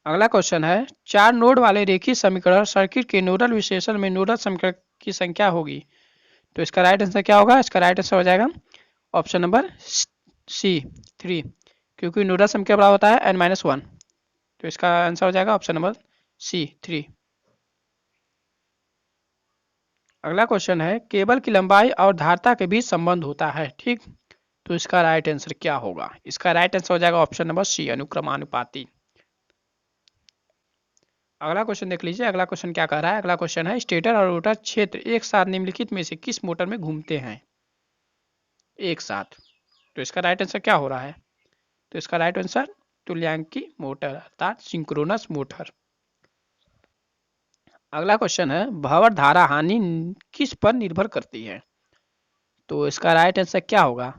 अगला क्वेश्चन है, चार नोड वाले रेखीय समीकरण सर्किट के नोडल विश्लेषण में नोडल समीकरण की संख्या होगी। तो इसका राइट आंसर क्या होगा? इसका राइट आंसर हो जाएगा ऑप्शन नंबर सी, 3, क्योंकि नोडल समीकरण बराबर होता है n-1। तो इसका आंसर हो जाएगा ऑप्शन नंबर सी, 3। अगला क्वेश्चन है, केबल की लंबाई और धारिता के बीच संबंध होता है, ठीक। तो इसका राइट आंसर क्या होगा? इसका राइट आंसर हो जाएगा ऑप्शन नंबर सी, अनुक्रमानुपाती। अगला क्वेश्चन देख लीजिए। अगला क्वेश्चन क्या कह रहा है? अगला क्वेश्चन है, स्टेटर और रोटर क्षेत्र एक साथ निम्नलिखित में से किस मोटर में घूमते हैं एक साथ? तो इसका राइट आंसर क्या हो रहा है? तो इसका राइट आंसर तुल्यांकी मोटर अर्थात सिंक्रोनस मोटर। अगला क्वेश्चन है भंवर धारा हानि किस पर निर्भर करती है? तो इसका राइट आंसर क्या होगा?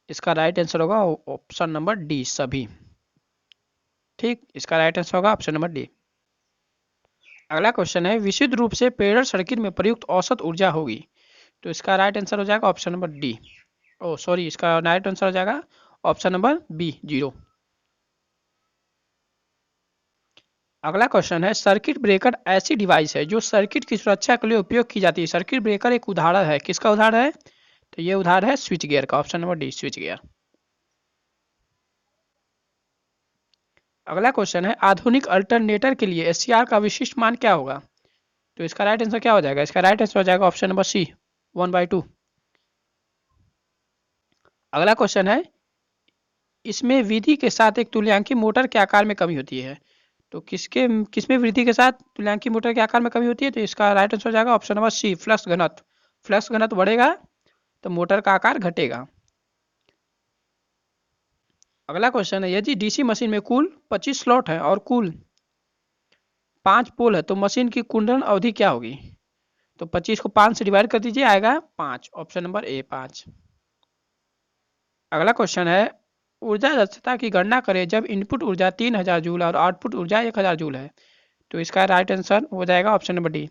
इसका राइट आंसर होगा ऑप्शन नंबर डी, सभी। ठीक, इसका राइट आंसर होगा ऑप्शन नंबर डी। अगला क्वेश्चन है विशुद्ध रूप से प्रेरण सर्किट में प्रयुक्त औसत ऊर्जा होगी। तो इसका राइट आंसर हो जाएगा ऑप्शन नंबर डी। ओ सॉरी, इसका राइट आंसर हो जाएगा ऑप्शन नंबर बी, 0। अगला क्वेश्चन है सर्किट ब्रेकर ऐसी डिवाइस है जो सर्किट की सुरक्षा के लिए उपयोग की जाती है। सर्किट ब्रेकर एक उदाहरण है, किसका उदाहरण है? तो ये उदाहरण है स्विच गियर का, option number D, switch gear. अगला क्वेश्चन है आधुनिक अल्टरनेटर के लिए एससीआर का विशिष्ट मान क्या होगा? तो इसका राइट आंसर क्या हो जाएगा? इसका राइट आंसर हो जाएगा ऑप्शन नंबर सी, 1/2। अगला क्वेश्चन है इसमें विधि के साथ एक तुल्यांकी मोटर के आकार में कमी होती है। तो किसमें वृद्धि के साथ तुल्यांकी मोटर के आकार में कमी होती है? तो इसका राइट आंसर हो जाएगा ऑप्शन नंबर सी, फ्लक्स घनत्व। फ्लक्स घनत्व बढ़ेगा तो मोटर का आकार घटेगा। अगला क्वेश्चन है यदि डीसी मशीन में कुल 25 स्लॉट है और कुल 5 पोल है तो मशीन की कुंडलन अवधि क्या होगी? तो 25 को 5 से डिवाइड कर दीजिए, आएगा 5, ऑप्शन नंबर ए, 5। अगला क्वेश्चन है ऊर्जा दक्षता की गणना करें जब इनपुट ऊर्जा 3000 जूल और आउटपुट ऊर्जा 1000 जूल है। तो इसका राइट आंसर हो जाएगा ऑप्शन नंबर डी।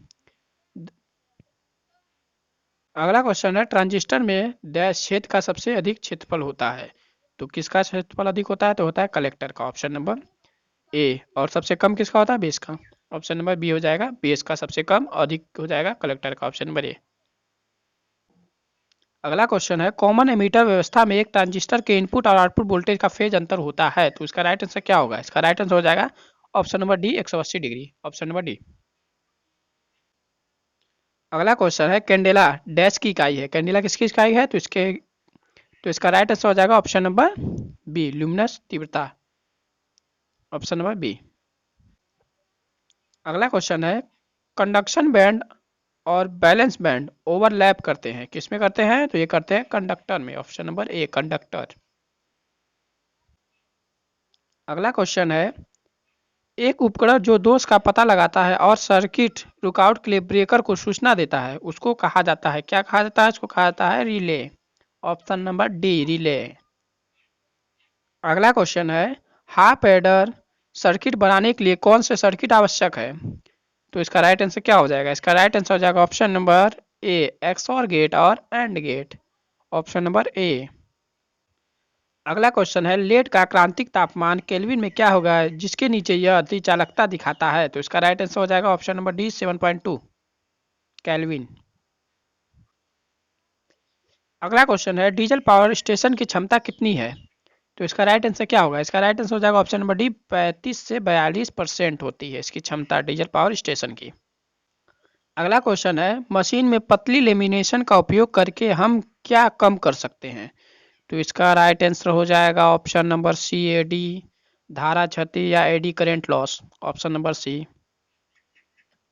अगला क्वेश्चन है ट्रांजिस्टर में डैश छेद का सबसे अधिक क्षेत्रफल होता है। तो किसका क्षेत्रफल अधिक होता है? तो होता है कलेक्टर का, ऑप्शन नंबर ए। और सबसे कम किसका होता है? बेस का, ऑप्शन नंबर बी हो जाएगा। बेस का सबसे कम, अधिक हो जाएगा कलेक्टर का, ऑप्शन नंबर ए। अगला क्वेश्चन है कॉमन एमीटर व्यवस्था में एक ट्रांजिस्टर के इनपुट और आउटपुट वोल्टेज का फेज अंतर होता है। तो इसका राइट आंसर क्या होगा? इसका राइट आंसर हो जाएगा option number D, 180 degree, option number D. अगला क्वेश्चन है कैंडेला डैश की इकाई है। कैंडेला किसकी इकाई है? तो इसका राइट आंसर हो जाएगा ऑप्शन नंबर बी, ल्यूमिनस तीव्रता, ऑप्शन नंबर बी। अगला क्वेश्चन है कंडक्शन बैंड और बैलेंस बैंड ओवरलैप करते हैं, किसमें करते हैं? तो ये करते हैं कंडक्टर में, ऑप्शन नंबर ए, कंडक्टर। अगला क्वेश्चन है एक उपकरण जो दोष का पता लगाता है और सर्किट रुकावट के लिए ब्रेकर को सूचना देता है उसको कहा जाता है, क्या कहा जाता है? इसको कहा जाता है relay, option number D, relay. अगला क्वेश्चन है हाफ एडर सर्किट बनाने के लिए कौन से सर्किट आवश्यक है? तो इसका राइट आंसर क्या हो जाएगा? इसका राइट आंसर हो जाएगा option number A, XOR gate और and gate, option number A. अगला क्वेश्चन है लेड का क्रांतिक तापमान केल्विन में क्या होगा जिसके नीचे यह अतिचालकता दिखाता है? तो इसका राइट आंसर हो जाएगा ऑप्शन नंबर डी, 7.2 केल्विन। अगला क्वेश्चन है डीजल पावर स्टेशन की क्षमता कितनी है? तो इसका राइट आंसर क्या होगा? इसका राइट आंसर हो जाएगा ऑप्शन नंबर डी, 35 से 42% होती है इसकी क्षमता डीजल पावर स्टेशन की। अगला क्वेश्चन है मशीन में पतली लेमिनेशन का उपयोग करके हम क्या कम कर सकते हैं? तो इसका राइट आंसर हो जाएगा ऑप्शन नंबर सी, एडी धारा क्षति या eddy current loss, option number C.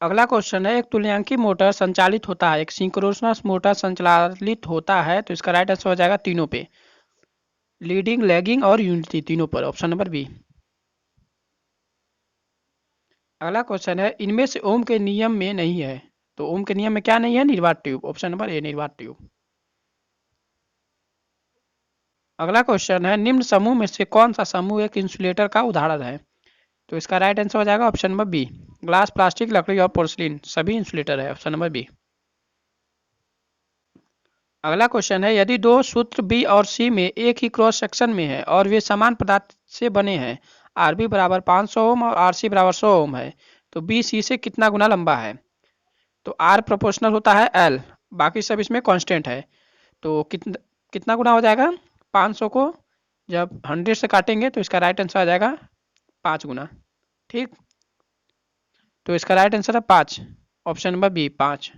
अगला क्वेश्चन है एक तुल्यांकी मोटर संचालित होता है, एक सिंक्रोनस मोटर संचालित होता है। तो इसका राइट आंसर हो जाएगा तीनों पे, लीडिंग, लैगिंग और यूनिटी, तीनों पर, ऑप्शन नंबर बी। अगला क्वेश्चन है इनमें से ओम के नियम में नहीं है। तो ओम के नियम में क्या नहीं है? निर्वात ट्यूब, ऑप्शन नंबर ए, निर्वात ट्यूब। अगला क्वेश्चन है निम्न समूह में से कौन सा समूह एक इंसुलेटर का उदाहरण है? तो इसका राइट आंसर हो जाएगा option number B, glass, plastic, लकड़ी और पोर्सिलीन सभी इंसुलेटर है, ऑप्शन नंबर बी। अगला क्वेश्चन है यदि दो सूत्र बी और सी में एक ही क्रॉस सेक्शन में है और वे समान पदार्थ से बने हैं, आर बी बराबर 500 ओम और आर सी बराबर 100 ओम है, तो बी सी से कितना गुना लंबा है? तो आर प्रोपोर्शनल होता है एल, बाकी सब इसमें कांस्टेंट है। तो कितना गुना हो जाएगा? 500 को जब 100 से काटेंगे तो इसका राइट आंसर आ जाएगा 5 गुना। ठीक, तो इसका राइट आंसर है 5, ऑप्शन नंबर बी, 5।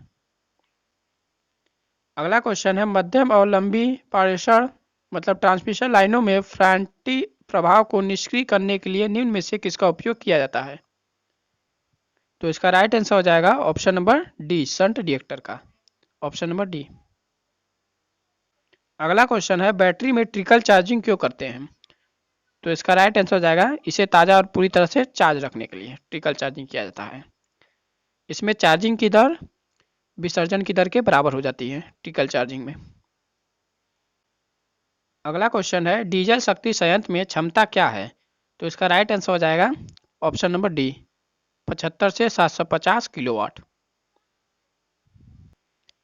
अगला क्वेश्चन है मध्यम और लंबी पारेषण मतलब ट्रांसमिशन लाइनों में फ्रंटी प्रभाव को निष्क्रिय करने के लिए निम्न में से किसका उपयोग किया जाता है? तो इसका राइट आंसर हो जाएगा option number D, shunt reactor का, ऑप्शन नंबर डी। अगला क्वेश्चन है बैटरी में ट्रिकल चार्जिंग क्यों करते हैं? तो इसका राइट आंसर हो जाएगा इसे ताज़ा और पूरी तरह से चार्ज रखने के लिए ट्रिकल चार्जिंग किया जाता है। इसमें चार्जिंग की दर विसर्जन की दर के बराबर हो जाती है ट्रिकल चार्जिंग में। अगला क्वेश्चन है डीजल शक्ति संयंत्र में क्षमता क्या है? तो इसका राइट आंसर हो जाएगा ऑप्शन नंबर डी 75 से 750 किलोवाट।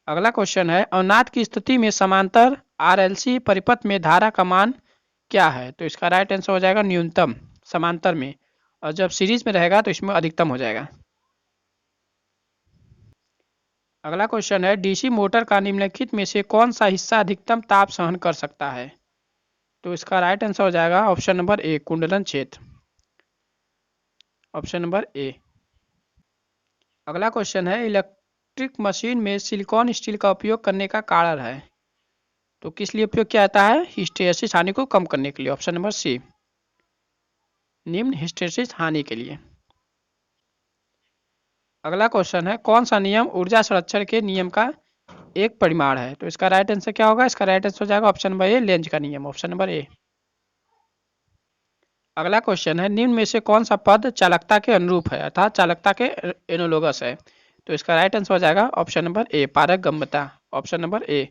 अगला क्वेश्चन है अवनाद की स्थिति में समांतर आरएलसी परिपथ में धारा का मान क्या है? तो इसका राइट आंसर हो जाएगा न्यूनतम समांतर में, और जब सीरीज में रहेगा तो इसमें अधिकतम हो जाएगा। अगला क्वेश्चन है डीसी मोटर का निम्नलिखित में से कौन सा हिस्सा अधिकतम ताप सहन कर सकता है? तो इसका राइट आंसर हो जाएगा ऑप्शन नंबर ए कुंडलन क्षेत्र, ऑप्शन नंबर ए। अगला क्वेश्चन है इलेक्ट्रिक मशीन में सिलिकॉन स्टील का उपयोग करने का कारण है? तो किस लिए उपयोग किया जाता है? हिस्टैरिसीस हानि को कम करने के लिए, ऑप्शन नंबर सी निम्न हिस्टैरिसीस हानि के लिए। अगला क्वेश्चन है कौन सा नियम ऊर्जा संरक्षण के नियम का एक परिमाण है? तो इसका राइट आंसर क्या होगा? इसका राइट आंसर हो जाएगा ऑप्शन नंबर ए लेंज का नियम, ऑप्शन नंबर ए। अगला क्वेश्चन है निम्न में से कौन सा पद चालकता के अनुरूप है अर्थात चालकता के एनोलोगस है? तो इसका राइट आंसर हो जाएगा ऑप्शन नंबर ए पारगम्यता, ऑप्शन नंबर ए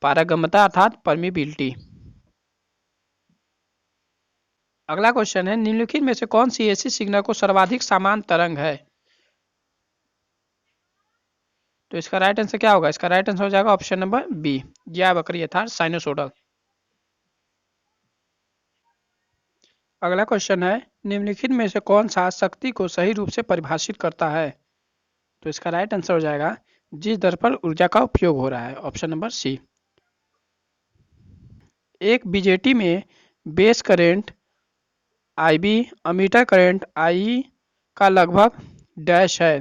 पारगम्यता अर्थात परमिबिलिटी। अगला क्वेश्चन है निम्नलिखित में से कौन सी ऐसी सिग्नल को सर्वाधिक समान तरंग है? तो इसका राइट आंसर क्या होगा? इसका राइट आंसर हो जाएगा ऑप्शन नंबर बी ज्या वक्री अर्थात साइनोसोडल। अगला क्वेश्चन है निम्नलिखित में से कौन सा शक्ति को सही रूप से परिभाषित करता है? तो इसका राइट आंसर हो जाएगा जिस दर पर ऊर्जा का उपयोग हो रहा है, ऑप्शन नंबर सी। एक बीजेटी में base current IB ammeter current IE का लगभग डैश है।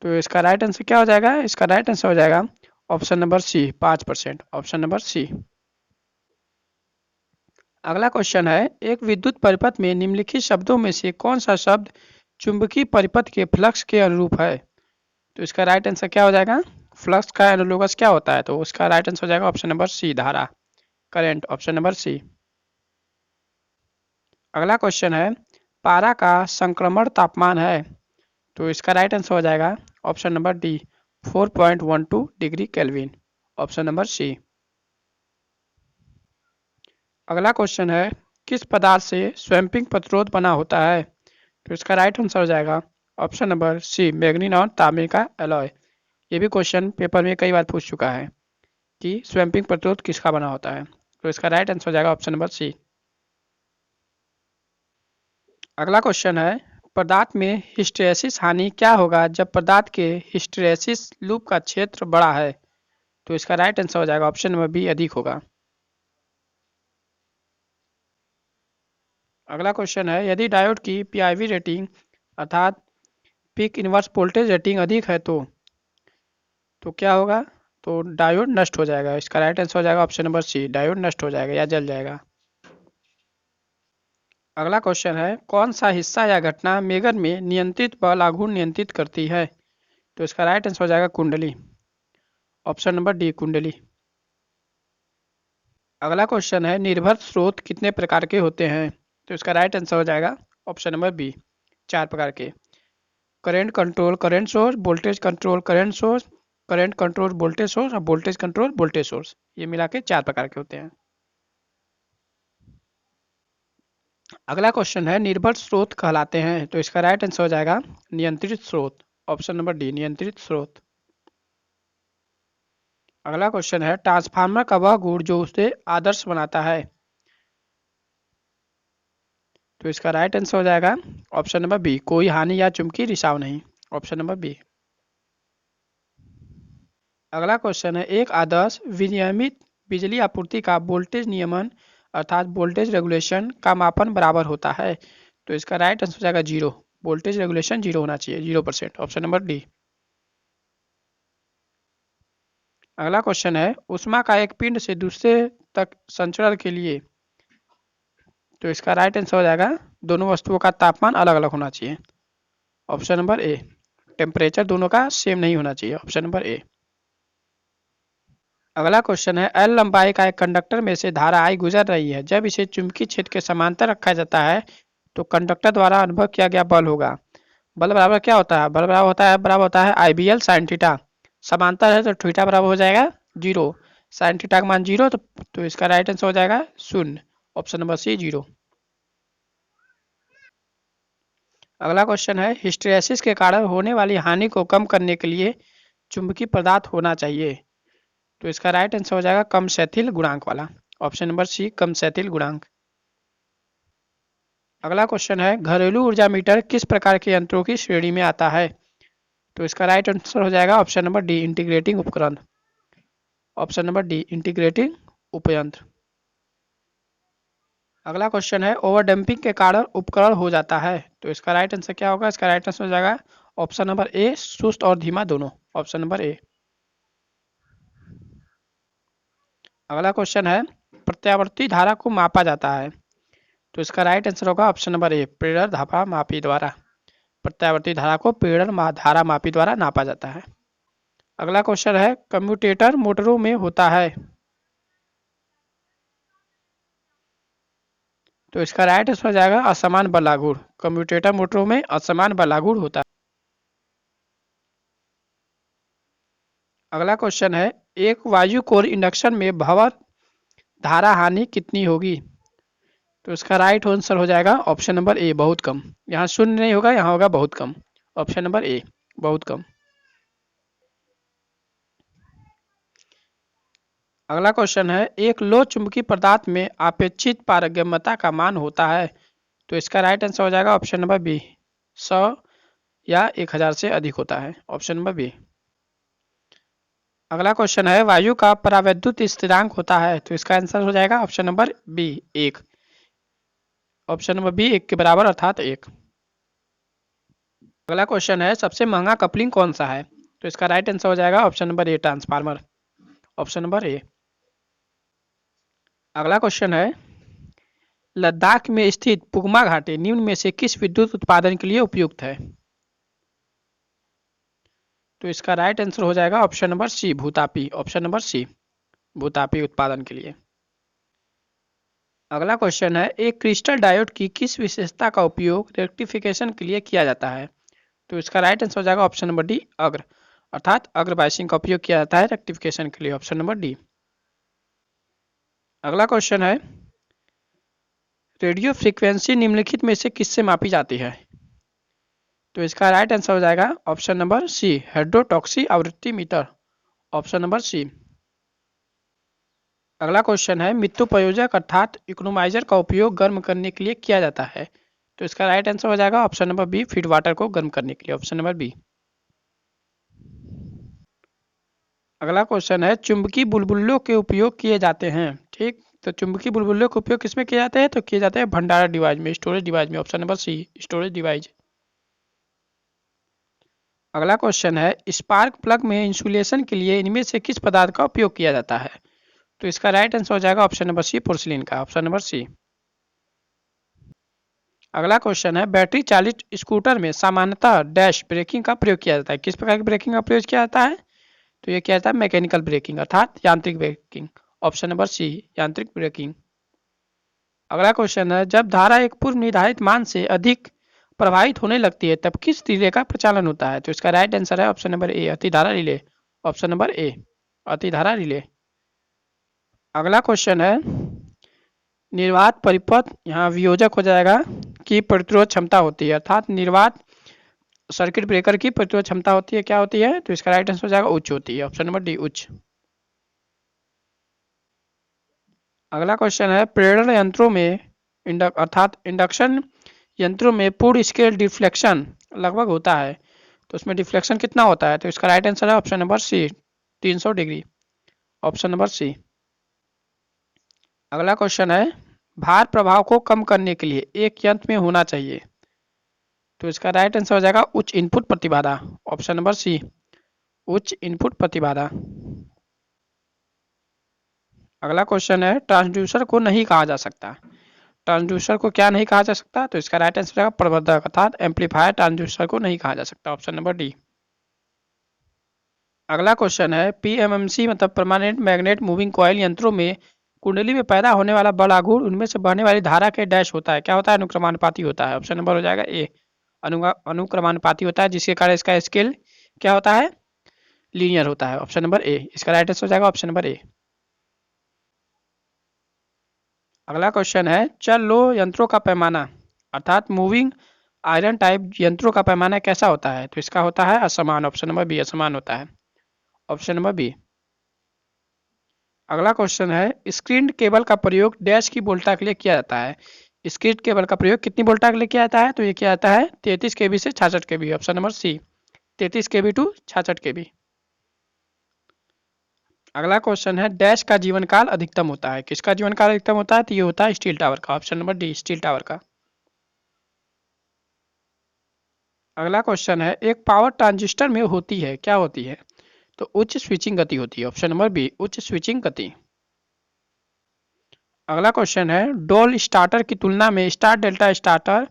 तो इसका राइट आंसर क्या हो जाएगा? इसका राइट आंसर हो जाएगा option number C 5%, option number C. अगला क्वेश्चन है एक विद्युत परिपथ में निम्नलिखित शब्दों में से कौन सा शब्द चुंबकीय परिपथ के फ्लक्स के अनुरूप है? तो इसका राइट आंसर क्या हो जाएगा? फ्लक्स का एनालोगस क्या होता है? तो उसका राइट आंसर हो जाएगा ऑप्शन नंबर सी धारा करंट, ऑप्शन नंबर सी। अगला क्वेश्चन है पारा का संक्रमण तापमान है? तो इसका राइट आंसर हो जाएगा option number D 4.12 degree kelvin, option number C. अगला क्वेश्चन है किस पदार्थ से स्वैम्पिंग प्रतिरोध बना होता है? तो इसका राइट आंसर हो जाएगा ऑप्शन नंबर सी मैग्नीन और तांबे का एलॉय। ये भी क्वेश्चन पेपर में कई बार पूछ चुका है कि स्वैम्पिंग प्रतिरोध किसका बना होता है। तो इसका राइट आंसर हो जाएगा ऑप्शन नंबर सी। अगला क्वेश्चन है पदार्थ में हिस्टैरिसीस हानि क्या होगा जब पदार्थ के हिस्टैरिसीस लूप का क्षेत्र बड़ा है? तो इसका राइट आंसर हो जाएगा ऑप्शन नंबर बी अधिक होगा। अगला क्वेश्चन है यदि डायोड की पीआईवी रेटिंग अर्थात पीक इनवर्स वोल्टेज रेटिंग अधिक है तो क्या होगा? तो डायोड नष्ट हो जाएगा। इसका राइट आंसर हो जाएगा ऑप्शन नंबर सी डायोड नष्ट हो जाएगा या जल जाएगा। अगला क्वेश्चन है कौन सा हिस्सा या घटना मेगर में नियंत्रित बल आघूर्ण नियंत्रित करती है? तो इसका राइट आंसर हो जाएगा कुंडली, ऑप्शन नंबर डी कुंडली। अगला क्वेश्चन है निर्भर स्रोत कितने प्रकार के होते हैं? तो इसका राइट आंसर हो जाएगा ऑप्शन नंबर बी 4 प्रकार के। Current control current source, voltage control current source, current control voltage source और वोल्टेज कंट्रोल वोल्टेज सोर्स, ये मिला के 4 प्रकार के होते हैं। अगला क्वेश्चन है निर्भर स्रोत कहलाते हैं? तो इसका राइट आंसर हो जाएगा नियंत्रित स्रोत, ऑप्शन नंबर डी नियंत्रित स्रोत। अगला क्वेश्चन है ट्रांसफार्मर का वह गुण जो उसे आदर्श बनाता है? तो इसका राइट आंसर हो जाएगा ऑप्शन नंबर बी कोई हानि या चुंबकीय रिसाव नहीं, ऑप्शन नंबर बी। अगला क्वेश्चन है एक आदर्श विनियमित बिजली आपूर्ति का वोल्टेज नियमन अर्थात वोल्टेज रेगुलेशन का मापन बराबर होता है? तो इसका राइट आंसर हो जाएगा 0, वोल्टेज रेगुलेशन 0 होना चाहिए 0%, ऑप्शन नंबर डी। अगला क्वेश्चन है उष्मा का एक पिंड से दूसरे तक संचरण के लिए? तो इसका राइट आंसर हो जाएगा दोनों वस्तुओं का तापमान अलग अलग होना चाहिए, ऑप्शन नंबर ए। टेम्परेचर दोनों का सेम नहीं होना चाहिए, ऑप्शन नंबर ए। अगला क्वेश्चन है, एल लंबाई का एक कंडक्टर में से धारा आई गुजर रही है। जब इसे चुंबकीय क्षेत्र के समांतर रखा जाता है तो कंडक्टर द्वारा अनुभव किया गया बल होगा। बल बराबर क्या होता है? बल बराबर होता है आई बी एल साइन थीटा। समांतर है तो थीटा बराबर हो जाएगा 0। साइन थीटा का मान 0, तो इसका राइट आंसर हो जाएगा 0। Option number C 0। अगला क्वेश्चन है, हिस्टेरेसिस के कारण होने वाली हानि को कम करने के लिए चुंबकीय पदार्थ होना चाहिए। तो इसका राइट आंसर हो जाएगा कम शैथिल गुणांक वाला। ऑप्शन नंबर सी कम शैथिल गुणांक। अगला क्वेश्चन है, घरेलू ऊर्जा मीटर किस प्रकार के यंत्रों की श्रेणी में आता है? तो इसका राइट आंसर हो जाएगा ऑप्शन नंबर डी इंटीग्रेटिंग उपकरण। ऑप्शन नंबर डी इंटीग्रेटिंग उपयंत्र। अगला क्वेश्चन है, ओवरडैम्पिंग के कारण उपकरण हो जाता है। तो इसका राइट आंसर क्या होगा? इसका राइट आंसर हो जाएगा ऑप्शन नंबर ए सुस्त और धीमा दोनों। Option number A. अगला क्वेश्चन है, प्रत्यावर्ती धारा को मापा जाता है। तो इसका राइट आंसर होगा ऑप्शन नंबर ए प्रेरण धारा मापी द्वारा। प्रत्यावर्ती धारा को प्रेरण धारा मापी द्वारा नापा जाता है। अगला क्वेश्चन है, कम्यूटेटर मोटरों में होता है। तो इसका राइट आंसर हो जाएगा असमान बलागुण। कम्यूटेटर मोटरों में असमान बलागुण होता है। अगला क्वेश्चन है, एक वायु कोर इंडक्शन में भंवर धारा हानि कितनी होगी? तो इसका राइट आंसर हो जाएगा ऑप्शन नंबर ए बहुत कम। यहाँ शून्य नहीं होगा, यहाँ होगा बहुत कम। ऑप्शन नंबर ए बहुत कम। अगला क्वेश्चन है, एक लो चुंबकीय पदार्थ में अपेक्षित पारगम्यता का मान होता है। तो इसका राइट आंसर हो जाएगा ऑप्शन नंबर बी 100 या 1000 से अधिक होता है। Option number B. अगला क्वेश्चन है, वायु का परावैद्युत स्थिरांक होता है। तो इसका आंसर हो जाएगा option number B 1। Option number B 1 के बराबर अर्थात 1। अगला क्वेश्चन है, सबसे महंगा कपलिंग कौन सा है? तो इसका राइट आंसर हो जाएगा option number a transformer. Option number A. अगला क्वेश्चन है, लद्दाख में स्थित पुगमा घाटी निम्न में से किस विद्युत उत्पादन के लिए उपयुक्त है? तो इसका राइट आंसर हो जाएगा ऑप्शन नंबर सी भूतापी। ऑप्शन नंबर सी भूतापी उत्पादन के लिए। अगला क्वेश्चन है, एक क्रिस्टल डायोड की किस विशेषता का उपयोग रेक्टिफिकेशन के लिए किया जाता है? तो इसका राइट आंसर हो जाएगा ऑप्शन नंबर डी अग्र, अर्थात अग्र बायसिंग का उपयोग किया जाता है रेक्टिफिकेशन के लिए। Option number D. अगला क्वेश्चन है, रेडियो फ्रीक्वेंसी निम्नलिखित में से किससे मापी जाती है? तो इसका राइट आंसर हो जाएगा ऑप्शन नंबर सी हेड्रोटॉक्सी आवृत्ति मीटर। Option number C. अगला क्वेश्चन है, मित्तोपयोजक अर्थात इकोनोमाइजर का उपयोग गर्म करने के लिए किया जाता है। तो इसका राइट आंसर हो जाएगा option number B feed water को गर्म करने के लिए। Option number B. अगला क्वेश्चन है, चुंबकीय बुलबुलों के उपयोग किए जाते हैं। ठीक, तो चुंबकीय बुलबुलों का उपयोग किसमें किए जाते हैं? तो किए जाते हैं भंडारण डिवाइस में, स्टोरेज डिवाइस में। Option number C storage device. अगला क्वेश्चन है, स्पार्क प्लग में इंसुलेशन के लिए इनमें से किस पदार्थ का उपयोग किया जाता है? तो इसका राइट आंसर हो जाएगा ऑप्शन नंबर सी पोर्सिलिन का। Option number C. अगला क्वेश्चन है, बैटरी चालित स्कूटर में सामान्यतः डैश ब्रेकिंग का प्रयोग किया जाता है। किस प्रकार की ब्रेकिंग का प्रयोग किया जाता है? तो ये क्या जाता है मैकेनिकल ब्रेकिंग अर्थात यांत्रिक ब्रेकिंग। ऑप्शन नंबर सी यांत्रिक ब्रेकिंग। अगला क्वेश्चन है, जब धारा एक पूर्व निर्धारित मान से अधिक प्रवाहित होने लगती है तब किस रिले का प्रचालन होता है? तो इसका राइट आंसर है ऑप्शन नंबर ए अतिधारा रिले। ऑप्शन नंबर ए अतिधारा रिले। अगला क्वेश्चन है, निर्वात परिपथ यहाँ वियोजक हो जाएगा की प्रतिरोध क्षमता होती है, अर्थात निर्वात सर्किट ब्रेकर की प्रतिरोध क्षमता होती है क्या होती है? तो इसका राइट आंसर हो जाएगा उच्च होती है। ऑप्शन नंबर डी उच्च। अगला क्वेश्चन है, प्रेरण यंत्रों में अर्थात इंडक्शन यंत्रों में पूर्ण स्केल डिफ्लेक्शन लगभग होता है। तो उसमें डिफ्लेक्शन कितना होता है? तो इसका राइट आंसर है option number C 300 degree. Option number C. अगला क्वेश्चन है, भार प्रभाव को कम करने के लिए एक यंत्र में होना चाहिए। तो इसका राइट आंसर हो जाएगा उच्च इनपुट प्रतिबाधा। ऑप्शन नंबर सी उच्च इनपुट प्रतिबाधा। अगला क्वेश्चन है, ट्रांसड्यूसर को नहीं कहा जा सकता। ट्रांसड्यूसर को क्या नहीं कहा जा सकता? तो इसका राइट आंसर है प्रवर्धक अर्थात एम्पलीफायर ट्रांसड्यूसर को नहीं कहा जा सकता। Option number D. अगला क्वेश्चन है पीएमएमसी मतलब परमानेंट मैग्नेट मूविंग कॉइल यंत्रों में कुंडली में पैदा होने वाला बल आघूर्ण उनमें से बहने वाली धारा के डैश होता है, क्या होता है? अनुक्रमानुपाती होता है। ऑप्शन नंबर हो जाएगा ए, अनुक्रमानुपाती होता है, जिसके कारण इसका स्केल क्या होता है? लीनियर होता है। ऑप्शन नंबर ए इसका राइट आंसर हो जाएगा, ऑप्शन नंबर ए। अगला क्वेश्चन है चल लो यंत्रों का पैमाना अर्थात मूविंग आयरन टाइप यंत्रों का पैमाना कैसा होता है? तो इसका होता है असमान। ऑप्शन नंबर बी असमान होता है, ऑप्शन नंबर बी। अगला क्वेश्चन है स्क्रीन केबल का प्रयोग डैश की वोल्टा के लिए किया जाता है। स्क्रीन केबल का प्रयोग कितनी वोल्टा के लिए किया जाता है? तो ये किया जाता है 33 केबी से 66 KB. Option number C 33 KB to 66 KB. अगला क्वेश्चन है डैश का जीवन काल अधिकतम होता है, किसका जीवन काल अधिकतम होता है? तो ये होता है स्टील टावर का। Option number D steel tower का। अगला क्वेश्चन है एक पावर ट्रांजिस्टर में होती है, क्या होती है? तो उच्च स्विचिंग गति होती है। ऑप्शन नंबर बी उच्च स्विचिंग गति। अगला क्वेश्चन है डोल स्टार्टर की तुलना में स्टार डेल्टा स्टार्टर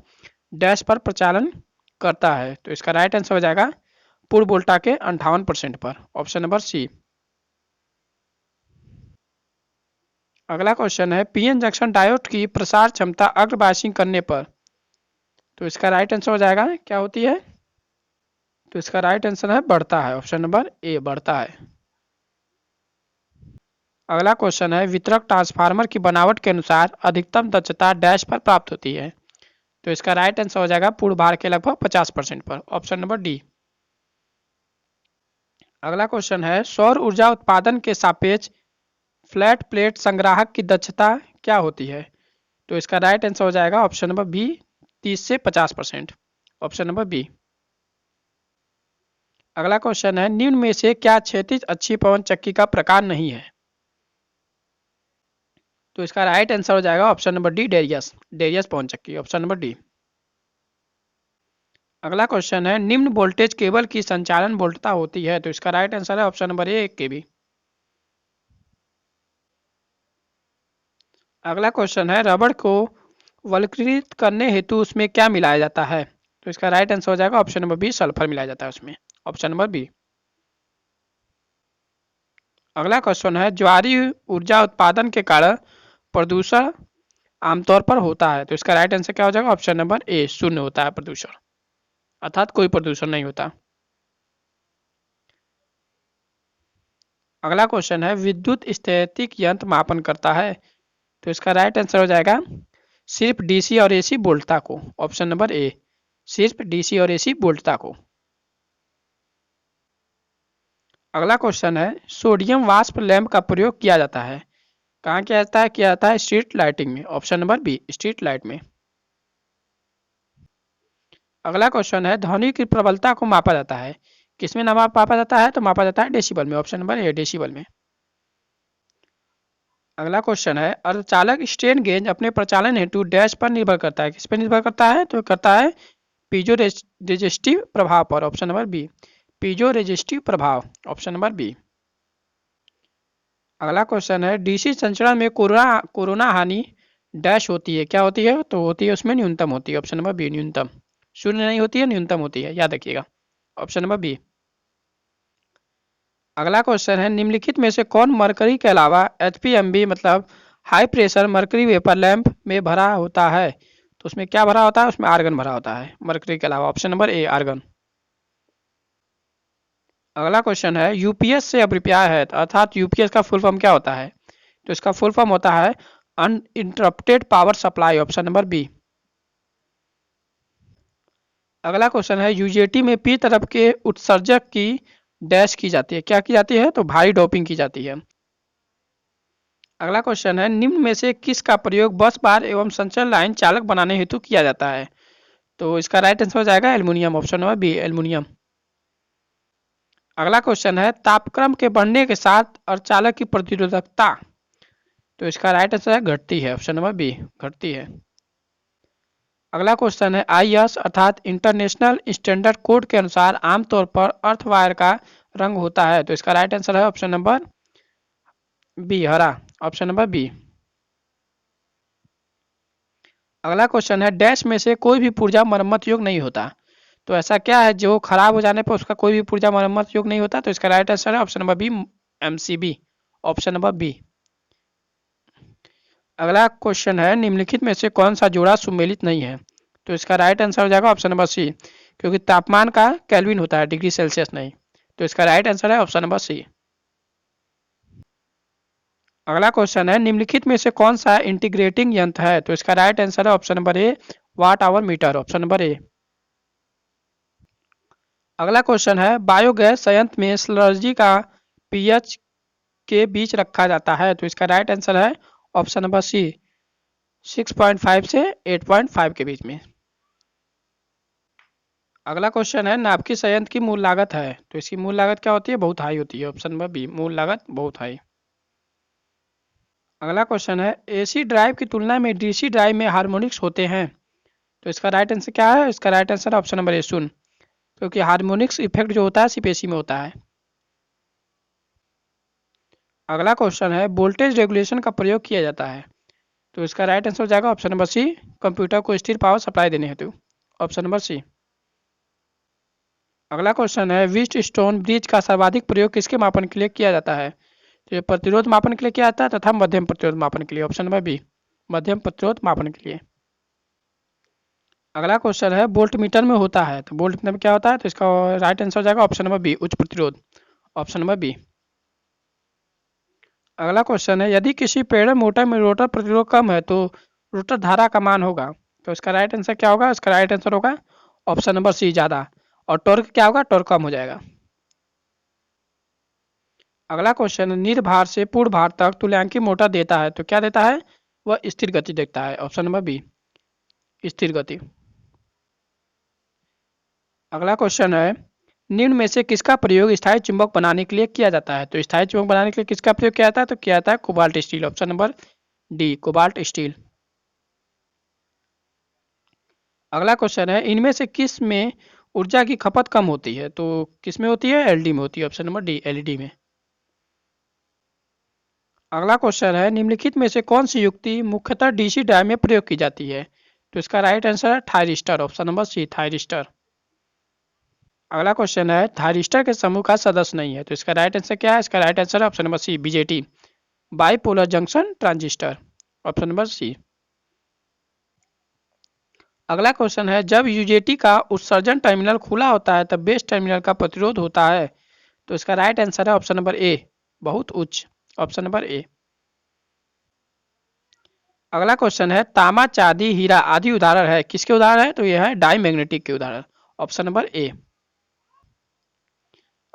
डैश पर प्रचालन करता है, तो इसका राइट आंसर हो जाएगा पूर्ण वोल्टा के 58% पर। Option number C. अगला क्वेश्चन है पीएन जंक्शन डायोड की प्रसार क्षमता अग्र बायसिंग करने पर, तो इसका राइट आंसर हो जाएगा क्या होती है? तो इसका राइट आंसर है बढ़ता है। ऑप्शन नंबर ए बढ़ता है। अगला क्वेश्चन है वितरक ट्रांसफार्मर की बनावट के अनुसार अधिकतम दक्षता डैश पर प्राप्त होती है, तो इसका राइट आंसर हो जाएगा पूर्ण भार के लगभग 50% पर। Option number D. अगला क्वेश्चन है सौर ऊर्जा उत्पादन के सापेक्ष फ्लैट प्लेट संग्राहक की दक्षता क्या होती है? तो इसका राइट आंसर हो जाएगा ऑप्शन नंबर बी 30 से 50%। Option number B. अगला क्वेश्चन है निम्न में से क्या क्षैतिज अच्छी पवन चक्की का प्रकार नहीं है? तो इसका राइट आंसर हो जाएगा option number D Darrieus Darrieus पवन चक्की। Option number D. अगला क्वेश्चन है निम्न वोल्टेज केबल की संचालन वोल्टता होती है, तो इसका राइट आंसर है ऑप्शन नंबर ए 1 केबी। अगला क्वेश्चन है रबड़ को वल्कनीकृत करने हेतु उसमें क्या मिलाया जाता है? तो इसका राइट आंसर हो जाएगा ऑप्शन नंबर बी सल्फर मिलाया जाता है उसमें। Option number B. अगला क्वेश्चन है ज्वारी ऊर्जा उत्पादन के कारण प्रदूषण आमतौर पर होता है, तो इसका राइट आंसर क्या हो जाएगा? ऑप्शन नंबर ए शून्य होता है प्रदूषण, अर्थात कोई प्रदूषण नहीं होता। अगला क्वेश्चन है विद्युत स्थैतिक यंत्र मापन करता है, तो इसका राइट आंसर हो जाएगा सिर्फ डीसी और एसी वोल्टता को। ऑप्शन नंबर ए सिर्फ डीसी और एसी वोल्टता को। अगला क्वेश्चन है सोडियम वाष्प लैंप का प्रयोग किया जाता है, कहाँ किया जाता है? किया जाता है स्ट्रीट लाइटिंग में। Option number B street light में। अगला क्वेश्चन है ध्वनि की प्रबलता को मापा जाता है, किसमें मापा जाता है? तो मापा जाता है डेसिबल में। ऑप्शन नंबर ए डेसिबल में। अगला क्वेश्चन है अर्धचालक स्ट्रेन गेज अपने प्रचालन हेतु डैश पर निर्भर करता है, किस पर निर्भर करता है? तो करता है पीजो रेजिस्टिव प्रभाव पर। Option number B piezo resistive प्रभाव। Option number B. अगला क्वेश्चन है डीसी संचरण में कोरोना हानि डैश होती है, क्या होती है? तो होती है उसमें न्यूनतम होती है। ऑप्शन नंबर बी न्यूनतम, शून्य नहीं होती है, न्यूनतम होती है, याद रखिएगा। Option number B. अगला क्वेश्चन है निम्नलिखित में से कौन मरकरी के अलावा एचपीएमबी मतलब high pressure mercury vapour lamp में भरा होता है? तो उसमें क्या भरा होता है? उसमें आर्गन भरा होता है मरकरी के अलावा। Option number A argon. अगला क्वेश्चन है यूपीएस से अभिप्राय है अर्थात यूपीएस का फुल फॉर्म क्या होता है? तो इसका फुल फॉर्म होता है uninterrupted power supply. Option number B. अगला क्वेश्चन है यूजेटी में पी तरफ के उत्सर्जक की डैश की जाती है, क्या की जाती है? तो भारी डोपिंग की जाती है। अगला क्वेश्चन है निम्न में से किसका प्रयोग बस बार एवं संचरण लाइन चालक बनाने हेतु किया जाता है? तो इसका राइट आंसर हो जाएगा aluminium. Option number B aluminium. अगला क्वेश्चन है तापक्रम के बढ़ने के साथ अर्धचालक की प्रतिरोधकता, तो इसका राइट आंसर है घटती है। ऑप्शन नंबर बी घटती है। अगला क्वेश्चन है आईएस अर्थात इंटरनेशनल स्टैंडर्ड कोड के अनुसार आमतौर पर अर्थ वायर का रंग होता है, तो इसका राइट आंसर है ऑप्शन नंबर बी हरा। Option number B. अगला क्वेश्चन है डैश में से कोई भी पुर्जा मरम्मत योग्य नहीं होता, तो ऐसा क्या है जो खराब हो जाने पर उसका कोई भी पुर्जा मरम्मत योग्य नहीं होता? तो इसका राइट आंसर है option number B, MCB, option number B. अगला क्वेश्चन है निम्नलिखित में से कौन सा जोड़ा सुमेलित नहीं है? तो इसका राइट आंसर हो जाएगा ऑप्शन नंबर सी, क्योंकि तापमान का केल्विन होता है, डिग्री सेल्सियस नहीं। तो इसका राइट आंसर है ऑप्शन नंबर सी। अगला क्वेश्चन है निम्नलिखित में से कौन सा इंटीग्रेटिंग यंत्र है? तो इसका राइट आंसर है option number A, watt hour meter, option number A. अगला क्वेश्चन है बायोगैस संयंत्र में स्लर्जी का पीएच के बीच रखा जाता है? तो इसका राइट आंसर है ऑप्शन नंबर सी, 6.5 से 8.5 के बीच में। अगला क्वेश्चन है नाभिकीय संयंत्र की मूल लागत है? तो इसकी मूल लागत क्या होती है? बहुत हाई होती है, ऑप्शन नंबर बी, मूल लागत बहुत हाई। अगला क्वेश्चन है एसी ड्राइव की तुलना में डीसी ड्राइव में हार्मोनिक्स होते हैं? तो इसका राइट आंसर क्या है? इसका राइट आंसर है ऑप्शन नंबर ए, शून्य, क्योंकि हार्मोनिक्स इफेक्ट जो होता है सिर्फ एसी में होता है। अगला क्वेश्चन है वोल्टेज रेगुलेशन का प्रयोग किया जाता है? तो इसका राइट आंसर हो जाएगा ऑप्शन नंबर सी, कंप्यूटर को स्थिर पावर सप्लाई देने हेतु, ऑप्शन नंबर सी। अगला क्वेश्चन है विस्ट स्टोन ब्रिज का सर्वाधिक प्रयोग किसके मापन के लिए किया जाता है? तो ये प्रतिरोध मापन के लिए किया जाता है तथा मध्यम प्रतिरोध मापन के लिए, ऑप्शन नंबर बी, मध्यम प्रतिरोध मापन के लिए। अगला क्वेश्चन है वोल्ट मीटर में होता है? तो वोल्ट मीटर में क्या होता है? तो इसका राइट आंसर हो जाएगा ऑप्शन नंबर बी, उच्च प्रतिरोध, ऑप्शन नंबर बी। अगला क्वेश्चन है यदि किसी प्रेरण मोटर में रोटर प्रतिरोध कम है तो रोटर धारा का मान होगा? तो इसका राइट आंसर क्या होगा? इसका राइट आंसर होगा ऑप्शन नंबर सी, ज्यादा, और टॉर्क क्या होगा? टॉर्क कम हो जाएगा। अगला क्वेश्चन निर्भार से पूर्ण भार तक तुल्यांकी मोटर देता है? तो क्या देता है? वह स्थिर गति देता है, ऑप्शन नंबर बी, स्थिर गति। अगला क्वेश्चन है निम्न में से किसका प्रयोग स्थायी चुंबक बनाने के लिए किया जाता है? तो स्थायी चुंबक बनाने के लिए किसका प्रयोग किया जाता है? तो किया जाता है cobalt steel, option number D, cobalt steel. अगला क्वेश्चन है इनमें से किस में ऊर्जा की खपत कम होती है? तो किस में होती है? एलडी में होती है, ऑप्शन नंबर डी, एलईडी में। अगला क्वेश्चन है निम्नलिखित में से कौन सी युक्ति मुख्यतः डीसी ड्राइव में प्रयोग की जाती है? तो इसका राइट आंसर है thyristor, option number C, thyristor. अगला क्वेश्चन है थायरिस्टर के समूह का सदस्य नहीं है? तो इसका राइट आंसर क्या है? इसका राइट आंसर है option number C, BJT, bipolar junction transistor, option number C. अगला क्वेश्चन है जब यूजेटी का उत्सर्जन टर्मिनल खुला होता है तब बेस टर्मिनल का प्रतिरोध होता है? तो इसका राइट आंसर है ऑप्शन नंबर ए, बहुत उच्च, ऑप्शन नंबर ए। अगला क्वेश्चन है तांबा, चांदी, हीरा आदि उदाहरण है, किसके उदाहरण है? तो यह है डाईमैग्नेटिक के उदाहरण, ऑप्शन नंबर ए।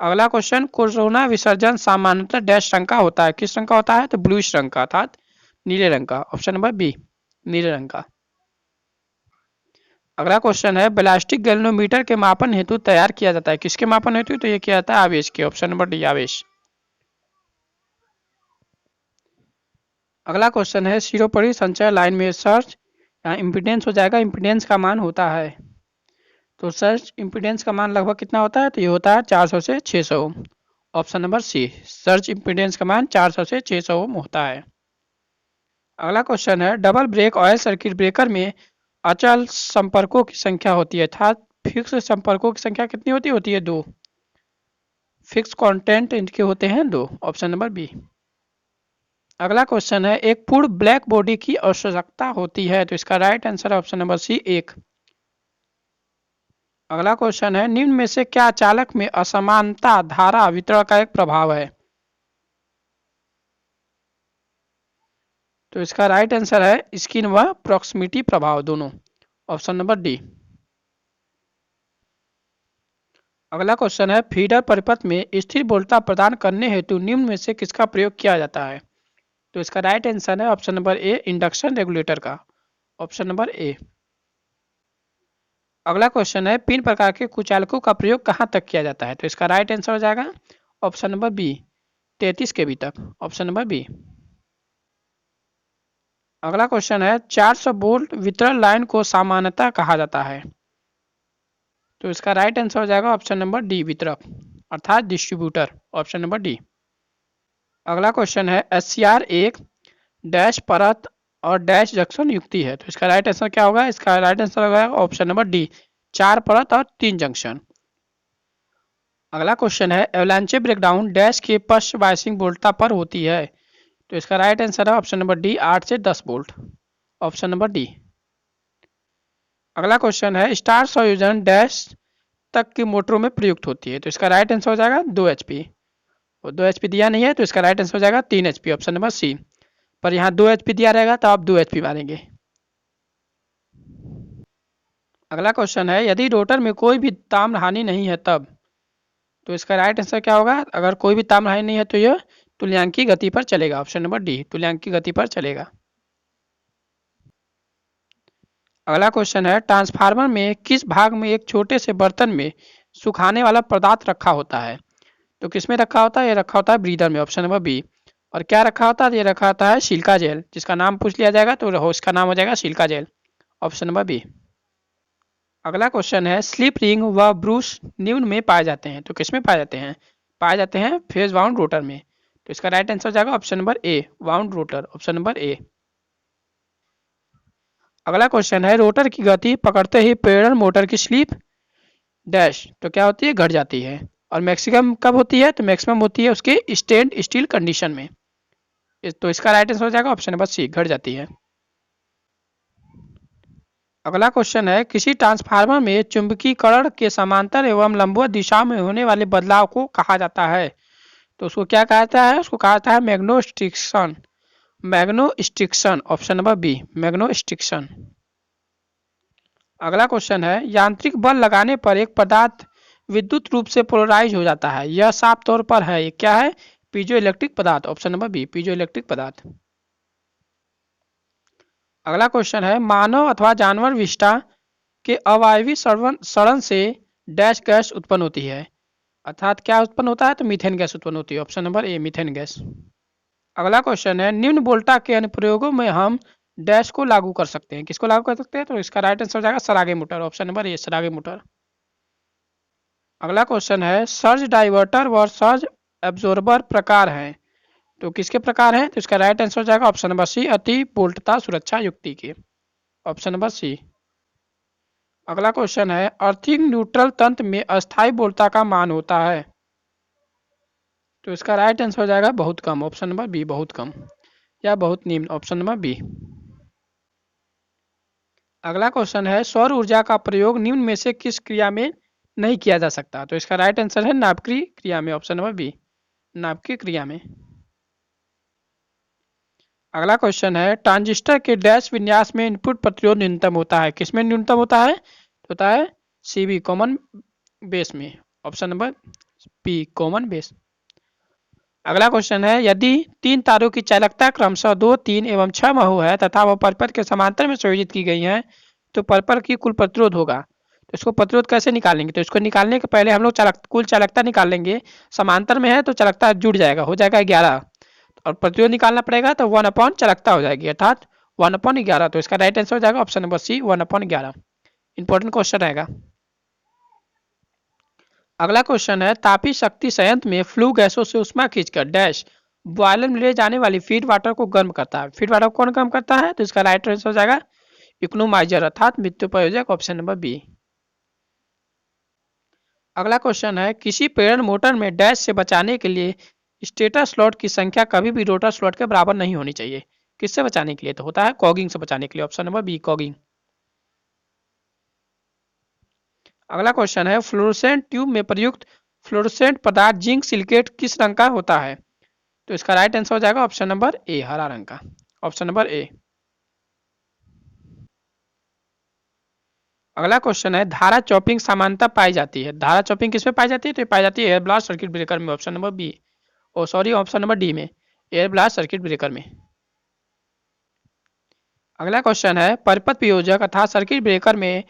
अगला क्वेश्चन कोरोना विसर्जन सामान्यतः डैश रंग का होता है, किस रंग का होता है? तो ब्लूइश रंग का, अर्थात नीले रंग का, ऑप्शन नंबर बी, नीले रंग का। अगला क्वेश्चन है बैलिस्टिक गैल्वेनोमीटर के मापन हेतु तैयार किया जाता है, किसके मापन हेतु? तो ये किया जाता है आवेश के, ऑप्शन नंबर डी, आवेश। अगला क्वेश्चन है सिरोपरि संचय लाइन में सर्च यहाँ इम्पीडेंस हो जाएगा, इम्पीडेंस का मान होता है? तो सर्च इम्पीडेंस का मान लगभग कितना होता है? तो ये होता है 400 से 600 ohm, option number C, surge impedance का मान 400 से 600 ओम होता है। अगला क्वेश्चन है double brake oil circuit breaker में अचल संपर्कों की संख्या होती है, अर्थात फिक्स संपर्कों की संख्या कितनी होती है? दो, फिक्स कंटेंट इनके होते हैं दो, ऑप्शन नंबर बी। अगला क्वेश्चन है एक पूर्ण ब्लैक बॉडी की आवश्यकता होती है? तो इसका राइट आंसर है ऑप्शन नंबर सी, एक। अगला क्वेश्चन है निम्न में से क्या चालक में असमानता धारा वितरण का एक प्रभाव है? तो इसका राइट आंसर है स्किन व प्रॉक्सिमिटी प्रभाव, दोनों, ऑप्शन नंबर डी। अगला क्वेश्चन है फीडर परिपथ में स्थिर वोल्टता प्रदान करने हेतु निम्न में से किसका प्रयोग किया जाता है? तो इसका राइट आंसर है ऑप्शन नंबर ए, इंडक्शन रेगुलेटर का, ऑप्शन नंबर ए। अगला क्वेश्चन है पिन प्रकार के कुचालकों का प्रयोग कहाँ तक किया जाता है? तो इसका राइट आंसर हो जाएगा ऑप्शन नंबर बी, 33 केबी तक, ऑप्शन नंबर बी। अगला क्वेश्चन है 400 वोल्ट वितरण लाइन को सामान्यतः कहा जाता है? तो इसका राइट आंसर हो जाएगा ऑप्शन नंबर डी, वितरक, अर्थात डिस्ट्रीब्यूटर, ऑप्शन नंबर डी। अगला क्वेश्चन है एससीआर एक डैश परत और डैश जंक्शन युक्ति है, तो इसका राइट आंसर क्या होगा? इसका राइट आंसर होगा ऑप्शन नंबर डी, 4 परत और 3 जंक्शन। अगला क्वेश्चन है एवलांचे ब्रेकडाउन डैश के पश्च बायसिंग वोल्टता पर होती है। तो इसका राइट आंसर है ऑप्शन नंबर डी 8 से 10 वोल्ट, ऑप्शन नंबर डी। अगला क्वेश्चन है स्टार संयोजन डैश तक की मोटरों में प्रयुक्त होती है। तो इसका राइट आंसर हो जाएगा 2 HP, और 2 HP दिया नहीं है तो इसका राइट आंसर हो जाएगा 3 HP, ऑप्शन नंबर सी। पर यहाँ 2 HP दिया रहेगा तो आप 2 HP मारेंगे। अगला क्वेश्चन है यदि रोटर में कोई भी ताम्र हानि नहीं है तब। तो इसका राइट आंसर क्या होगा? अगर कोई भी ताम्र हानि नहीं है तो यह तुल्यांकी गति पर चलेगा, ऑप्शन नंबर डी तुल्यांकी गति पर चलेगा। अगला क्वेश्चन है ट्रांसफार्मर में किस भाग में एक छोटे से बर्तन में सुखाने वाला पदार्थ रखा होता है। तो किसमें रखा होता है? ये रखा होता है ब्रीदर में, ऑप्शन नंबर बी। और क्या रखा होता है? ये रखा होता है सिलिका जेल, जिसका नाम पूछ लिया जाएगा तो इसका नाम हो जाएगा silica gel, option number B. अगला क्वेश्चन है स्लिप रिंग व ब्रूस निम्न में पाए जाते हैं। तो किसमें पाए जाते हैं? पाए जाते हैं फेज वाउंड रोटर में। तो इसका राइट आंसर हो जाएगा option number A wound rotor, option number A. अगला क्वेश्चन है रोटर की गति पकड़ते ही प्रेरण मोटर की स्लिप डैश तो क्या होती है? घट जाती है। और मैक्सिमम कब होती है? तो मैक्सिमम होती है उसके स्टैंड स्टिल कंडीशन में। तो इसका राइट आंसर हो जाएगा ऑप्शन नंबर सी घट जाती है। अगला क्वेश्चन है किसी ट्रांसफार्मर में चुंबकीकरण के समांतर एवं लंबवत दिशा में होने वाले बदलाव को कहा जाता है। तो उसको क्या कहता है? उसको कहा जाता है magnetostriction, magnetostriction, option number B magnetostriction. अगला क्वेश्चन है यांत्रिक बल लगाने पर एक पदार्थ विद्युत रूप से पोलराइज हो जाता है, यह साफ तौर पर है, ये क्या है? पीजो इलेक्ट्रिक पदार्थ, option number B piezo electric पदार्थ। अगला क्वेश्चन है मानव अथवा जानवर विष्ठा के अवायवीय सड़न से डैश गैस उत्पन्न होती है, अर्थात क्या उत्पन्न होता है? तो मीथेन गैस उत्पन्न होती है, ऑप्शन नंबर ए मीथेन गैस। अगला क्वेश्चन है निम्न वोल्टा के अनुप्रयोगों में हम डैश को लागू कर सकते हैं, किसको लागू कर सकते हैं? तो इसका राइट आंसर हो जाएगा सरागे मोटर, ऑप्शन नंबर ए सरागे मोटर। अगला क्वेश्चन है सर्ज डाइवर्टर व सर्ज एब्जॉर्बर प्रकार हैं, तो किसके प्रकार हैं? तो इसका राइट आंसर हो जाएगा ऑप्शन नंबर सी अति वोल्टता सुरक्षा युक्ति के, ऑप्शन नंबर सी। अगला क्वेश्चन है अर्थिंग न्यूट्रल तंत्र में अस्थायी वोल्टता का मान होता है, तो इसका राइट आंसर हो जाएगा बहुत कम, ऑप्शन नंबर बी बहुत कम या बहुत निम्न, ऑप्शन नंबर बी। अगला क्वेश्चन है सौर ऊर्जा का प्रयोग निम्न में से किस क्रिया में नहीं किया जा सकता। तो इसका राइट आंसर है नाभिकीय क्रिया में, ऑप्शन नंबर बी नाभिकीय क्रिया में। अगला क्वेश्चन है ट्रांजिस्टर के डैश विन्यास में इनपुट प्रतिरोध न्यूनतम होता है, किसमें न्यूनतम होता है? तो होता है सीबी कॉमन बेस में, option number B common base. अगला क्वेश्चन है यदि 3 तारों की चालकता क्रमशः 2, 3 एवं 6 महो है तथा वह परस्पर के समांतर में संयोजित की गई है तो परस्पर की कुल प्रतिरोध होगा। तो इसको प्रतिरोध कैसे निकालेंगे? तो इसको निकालने के पहले हम लोग कुल चालकता निकाल लेंगे। समांतर में है तो चालकता जुड़ जाएगा, हो जाएगा 11, और प्रतिरोध निकालना पड़ेगा तो 1 चालकता हो जाएगी, अर्थात 1/11। तो इसका राइट आंसर हो जाएगा option number C 1/11। Important question रहेगा। अगला क्वेश्चन है तापीय शक्ति संयंत्र में फ्लू गैसों से उष्मा खींचकर डैश बॉयलर में ले जाने वाली फीड वाटर को गर्म करता है, फीड वाटर को कौन गर्म करता है? तो इसका राइट आंसर हो जाएगा इकोनोमाइजर, अर्थात मृत्यु प्रयोजक, ऑप्शन नंबर बी। अगला क्वेश्चन है किसी प्रेरण मोटर में डैश से बचाने के लिए स्टेटर स्लॉट की संख्या कभी भी रोटर स्लॉट के बराबर नहीं होनी चाहिए, किससे बचाने के लिए? तो होता है कॉगिंग से बचाने के लिए, ऑप्शन नंबर बी कॉगिंग। अगला क्वेश्चन है फ्लोरोसेंट ट्यूब में प्रयुक्त फ्लोरोसेंट पदार्थ जिंक सिलिकेट किस रंग का होता है? तो इसका राइट आंसर हो जाएगा ऑप्शन नंबर ए हरा रंग का, ऑप्शन नंबर ए। अगला क्वेश्चन है धारा चॉपिंग समानता पाई जाती है, धारा चॉपिंग किसमें पाई जाती है? तो पाई जाती है एयर ब्लास्ट सर्किट ब्रेकर में, option number B oh sorry option number D में एयर ब्लास्ट सर्किट ब्रेकर में। अगला क्वेश्चन है परिपथ वियोजक अर्थात सर्किट ब्रेकर में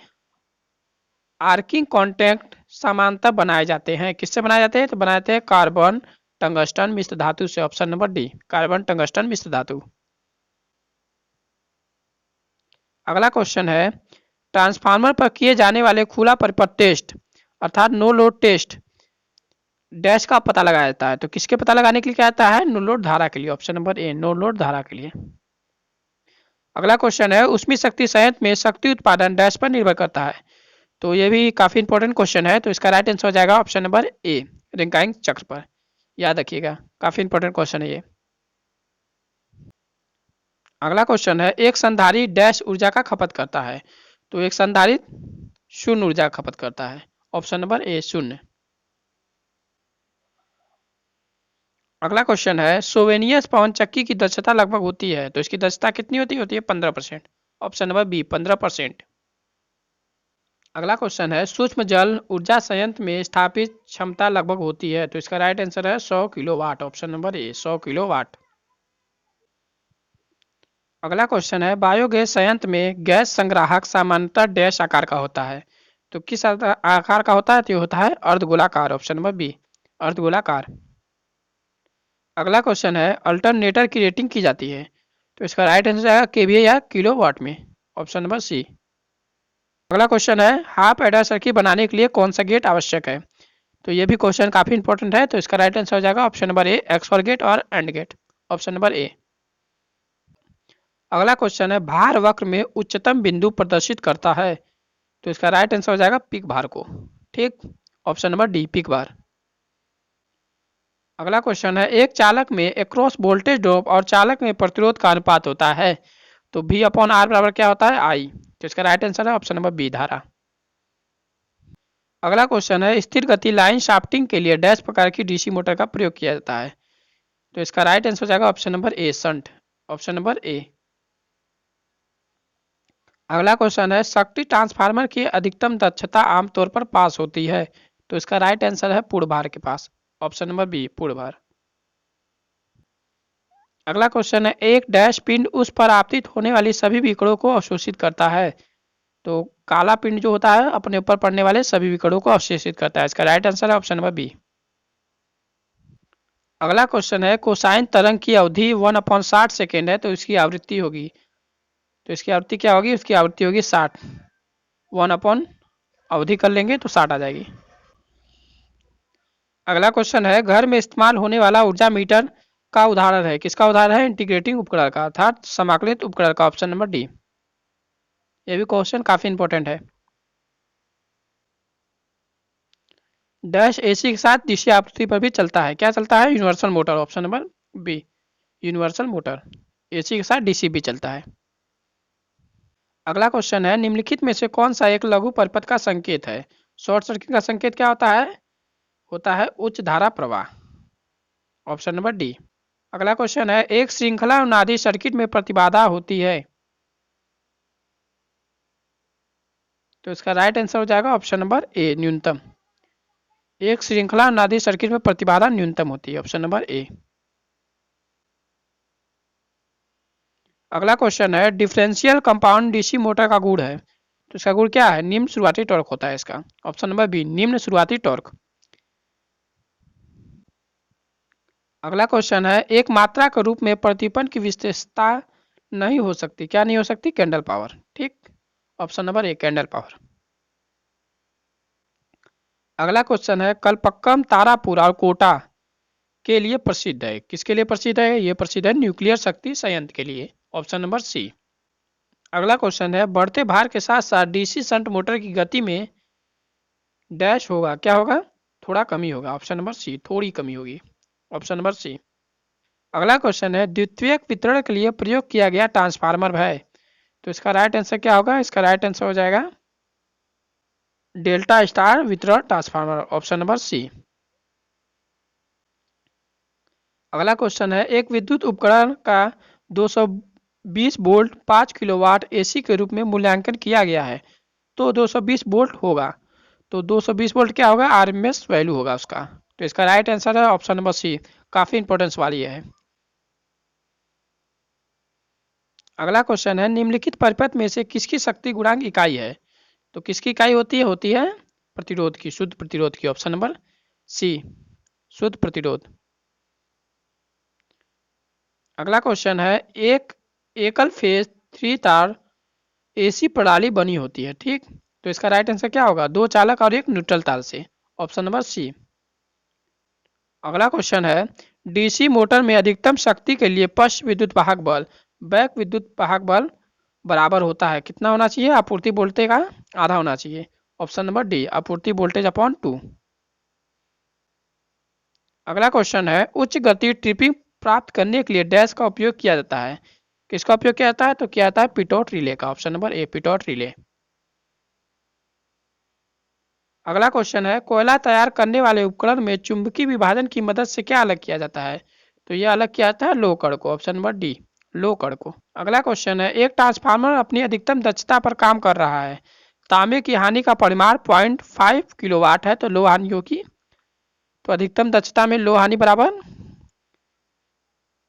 आर्किंग कॉन्टैक्ट समानता बनाए जाते हैं, किससे बनाए जाते हैं? तो बनाए जाते हैं कार्बन टंगस्टन मिश्र धातु से, option number D carbon tungsten मिश्र धातु। अगला क्वेश्चन है ट्रांसफार्मर पर किए जाने वाले खुला परिपथ टेस्ट अर्थात नो लोड टेस्ट डैश का पता लगाया जाता है, तो किसके पता लगाने के लिए क्या आता है? नो लोड धारा के लिए, option number A no load धारा के लिए। अगला क्वेश्चन है उष्मी शक्ति संयंत्र में शक्ति उत्पादन डैश पर निर्भर करता है, तो ये भी काफ़ी इंपॉर्टेंट क्वेश्चन है, तो इसका राइट आंसर हो जाएगा ऑप्शन नंबर ए, रैंकाइंग चक्र पर। याद रखिएगा, काफ़ी इंपॉर्टेंट क्वेश्चन है ये। अगला क्वेश्चन है, एक संधारित्र डैश ऊर्जा का खपत करता है। तो एक संधारित्र शून्य ऊर्जा का खपत करता है, ऑप्शन नंबर ए शून्य। अगला क्वेश्चन है, सोवेनियस पवन चक्की की दक्षता लगभग होती है, तो इसकी दक्षता कितनी होती है 15%, ऑप्शन नंबर बी 15%। अगला क्वेश्चन है, सूक्ष्म जल ऊर्जा संयंत्र में स्थापित क्षमता लगभग होती है, तो इसका राइट आंसर है 100 किलोवाट, ऑप्शन नंबर ए 100 किलोवाट। अगला क्वेश्चन है, बायोगैस संयंत्र में गैस संग्राहक सामान्यतः डैश आकार का होता है। तो किस आकार का होता है, तो ये होता है अर्धगोलाकार, ऑप्शन नंबर बी अर्धगोलाकार। अगला क्वेश्चन है, अल्टरनेटर की रेटिंग की जाती है, तो इसका राइट आंसर आएगा केवीए या किलोवाट में, ऑप्शन नंबर सी। अगला क्वेश्चन है, हाफ एडर सर्किट बनाने के लिए कौन सा गेट आवश्यक है। तो ये भी क्वेश्चन काफी इंपॉर्टेंट है, तो इसका राइट आंसर हो जाएगा option number A XOR gate और and gate, option number A. अगला क्वेश्चन है, भार वक्र में उच्चतम बिंदु प्रदर्शित करता है, तो इसका राइट आंसर हो जाएगा पीक भार को, ठीक, ऑप्शन नंबर डी पीक भार। अगला क्वेश्चन है, एक चालक में एक्रॉस वोल्टेज ड्रॉप और चालक में प्रतिरोध का अनुपात होता है, तो V अपॉन आर बराबर क्या होता है आई, तो इसका राइट आंसर है ऑप्शन नंबर बी धारा। अगला क्वेश्चन है, स्थिर गति लाइन शाफ्टिंग के लिए डैश प्रकार की डीसी मोटर का प्रयोग किया जाता है, तो इसका राइट आंसर हो जाएगा option number A shunt, option number A. अगला क्वेश्चन है, शक्ति ट्रांसफार्मर की अधिकतम दक्षता आमतौर पर पास होती है, तो इसका राइट आंसर है पूर्ण भार के पास, ऑप्शन नंबर बी पूर्ण भार। अगला क्वेश्चन है, एक डैश पिंड उस पर आपतित होने वाली सभी विकिरणों को अवशोषित करता है, तो काला पिंड जो होता है अपने ऊपर पड़ने वाले सभी विकिरणों को अवशोषित करता है, इसका राइट आंसर है ऑप्शन नंबर बी। अगला क्वेश्चन है, कोसाइन तरंग की अवधि 1/60 सेकेंड है, तो इसकी आवृत्ति होगी, तो इसकी आवृत्ति क्या होगी, उसकी आवृत्ति होगी 60, 1 अवधि कर लेंगे तो 60 आ जाएगी। अगला क्वेश्चन है, घर में इस्तेमाल होने वाला ऊर्जा मीटर का उदाहरण है, किसका उदाहरण है, इंटीग्रेटिंग उपकरण का अर्थात समाकलित उपकरण का, ऑप्शन नंबर डी। ये भी क्वेश्चन काफी इंपॉर्टेंट है। डैश एसी के साथ डीसी आवृत्ति पर भी चलता है, क्या चलता है, universal motor, option number B universal motor, AC के साथ डीसी भी चलता है। अगला क्वेश्चन है, निम्नलिखित में से कौन सा एक लघु परिपथ का संकेत है। शॉर्ट सर्किट का संकेत क्या होता है उच्च धारा प्रवाह, ऑप्शन नंबर डी। अगला क्वेश्चन है, एक श्रृंखला अनुनादी सर्किट में प्रतिबाधा होती है, तो इसका राइट आंसर हो जाएगा ऑप्शन नंबर ए न्यूनतम। एक श्रृंखला अनुनादी सर्किट में प्रतिबाधा न्यूनतम होती है, ऑप्शन नंबर ए। अगला क्वेश्चन है, डिफरेंशियल कंपाउंड डीसी मोटर का गुण है, तो इसका गुण क्या है, निम्न शुरुआती टॉर्क होता है इसका, ऑप्शन नंबर बी निम्न शुरुआती टॉर्क। अगला क्वेश्चन है, एक मात्रा के रूप में प्रतिपन्न की विशेषता नहीं हो सकती, क्या नहीं हो सकती, कैंडल पावर, ठीक, option number a candle power. अगला क्वेश्चन है, कलपक्कम तारापुर और कोटा के लिए प्रसिद्ध है, किसके लिए प्रसिद्ध है, ये प्रसिद्ध है न्यूक्लियर शक्ति संयंत्र के लिए, ऑप्शन नंबर सी। अगला क्वेश्चन है, बढ़ते भार के साथ साथ डीसी शंट मोटर की गति में डैश होगा, क्या होगा, थोड़ा कमी होगा, ऑप्शन नंबर सी थोड़ी कमी होगी, ऑप्शन नंबर सी। अगला क्वेश्चन है, द्वितीयक वितरण के लिए प्रयोग किया गया ट्रांसफार्मर है, तो इसका राइट आंसर क्या होगा, इसका राइट आंसर हो जाएगा डेल्टा स्टार वितरण ट्रांसफार्मर, ऑप्शन नंबर सी। अगला क्वेश्चन है, एक विद्युत उपकरण का 220 वोल्ट 5 किलोवाट एसी के रूप में मूल्यांकन किया गया है, तो 220 वोल्ट होगा, तो 220 वोल्ट क्या होगा, आरएमएस वैल्यू होगा उसका, तो इसका राइट आंसर है ऑप्शन नंबर सी, काफी इंपॉर्टेंस वाली है। अगला क्वेश्चन है, निम्नलिखित परिपथ में से किसकी शक्ति गुणांक इकाई है, तो किसकी इकाई होती है प्रतिरोध की, शुद्ध प्रतिरोध की, ऑप्शन नंबर सी शुद्ध प्रतिरोध। अगला क्वेश्चन है, एक एकल फेज 3 तार एसी प्रणाली बनी होती है, ठीक, तो इसका राइट आंसर क्या होगा, 2 चालक और एक न्यूट्रल तार से, ऑप्शन नंबर सी। अगला क्वेश्चन है, डीसी मोटर में अधिकतम शक्ति के लिए पश्च विद्युत वाहक बल बैक विद्युत वाहक बल बराबर होता है, कितना होना चाहिए, आपूर्ति वोल्टेज का आधा होना चाहिए, ऑप्शन नंबर डी, आपूर्ति वोल्टेज अपॉन 2। अगला क्वेश्चन है, उच्च गति ट्रिपिंग प्राप्त करने के लिए डैश का उपयोग किया जाता है। किसका उपयोग किया जाता है? तो किया जाता है पिटोट रिले का। ऑप्शन नंबर ए, पिटोट रिले। अगला क्वेश्चन है, कोयला तैयार करने वाले उपकरण में चुंबकीय विभाजन की मदद से क्या अलग किया जाता है? तो यह अलग किया जाता है लो कण को। ऑप्शन नंबर डी, लो कण को। अगला क्वेश्चन है, एक ट्रांसफार्मर अपनी अधिकतम दक्षता पर काम कर रहा है। तांबे की हानि का परिमाण 0.5 किलोवाट है, तो लो हानि होगी। तो अधिकतम दक्षता में लो हानि बराबर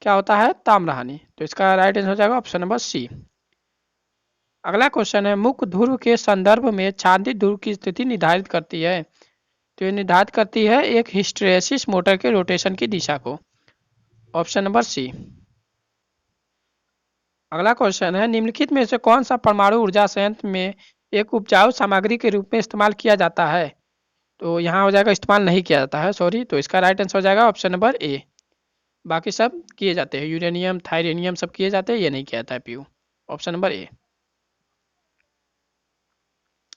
क्या होता है? ताम्र हानि। तो इसका राइट आंसर हो जाएगा ऑप्शन नंबर सी। अगला क्वेश्चन है, मुख्य ध्रुव के संदर्भ में क्षैतिज ध्रुव की स्थिति निर्धारित करती है। तो ये निर्धारित करती है एक हिस्टैरिसीस मोटर के रोटेशन की दिशा को। Option number C. अगला क्वेश्चन है, निम्नलिखित में से कौन सा परमाणु ऊर्जा संयंत्र में एक उपजाऊ सामग्री के रूप में इस्तेमाल किया जाता है? तो यहाँ हो जाएगा इस्तेमाल नहीं किया जाता है, सॉरी। तो इसका राइट आंसर हो जाएगा ऑप्शन नंबर ए। बाकी सब किए जाते हैं, यूरेनियम थायरेनियम सब किए जाते हैं, ये नहीं किया जाता है पीयू। Option number A.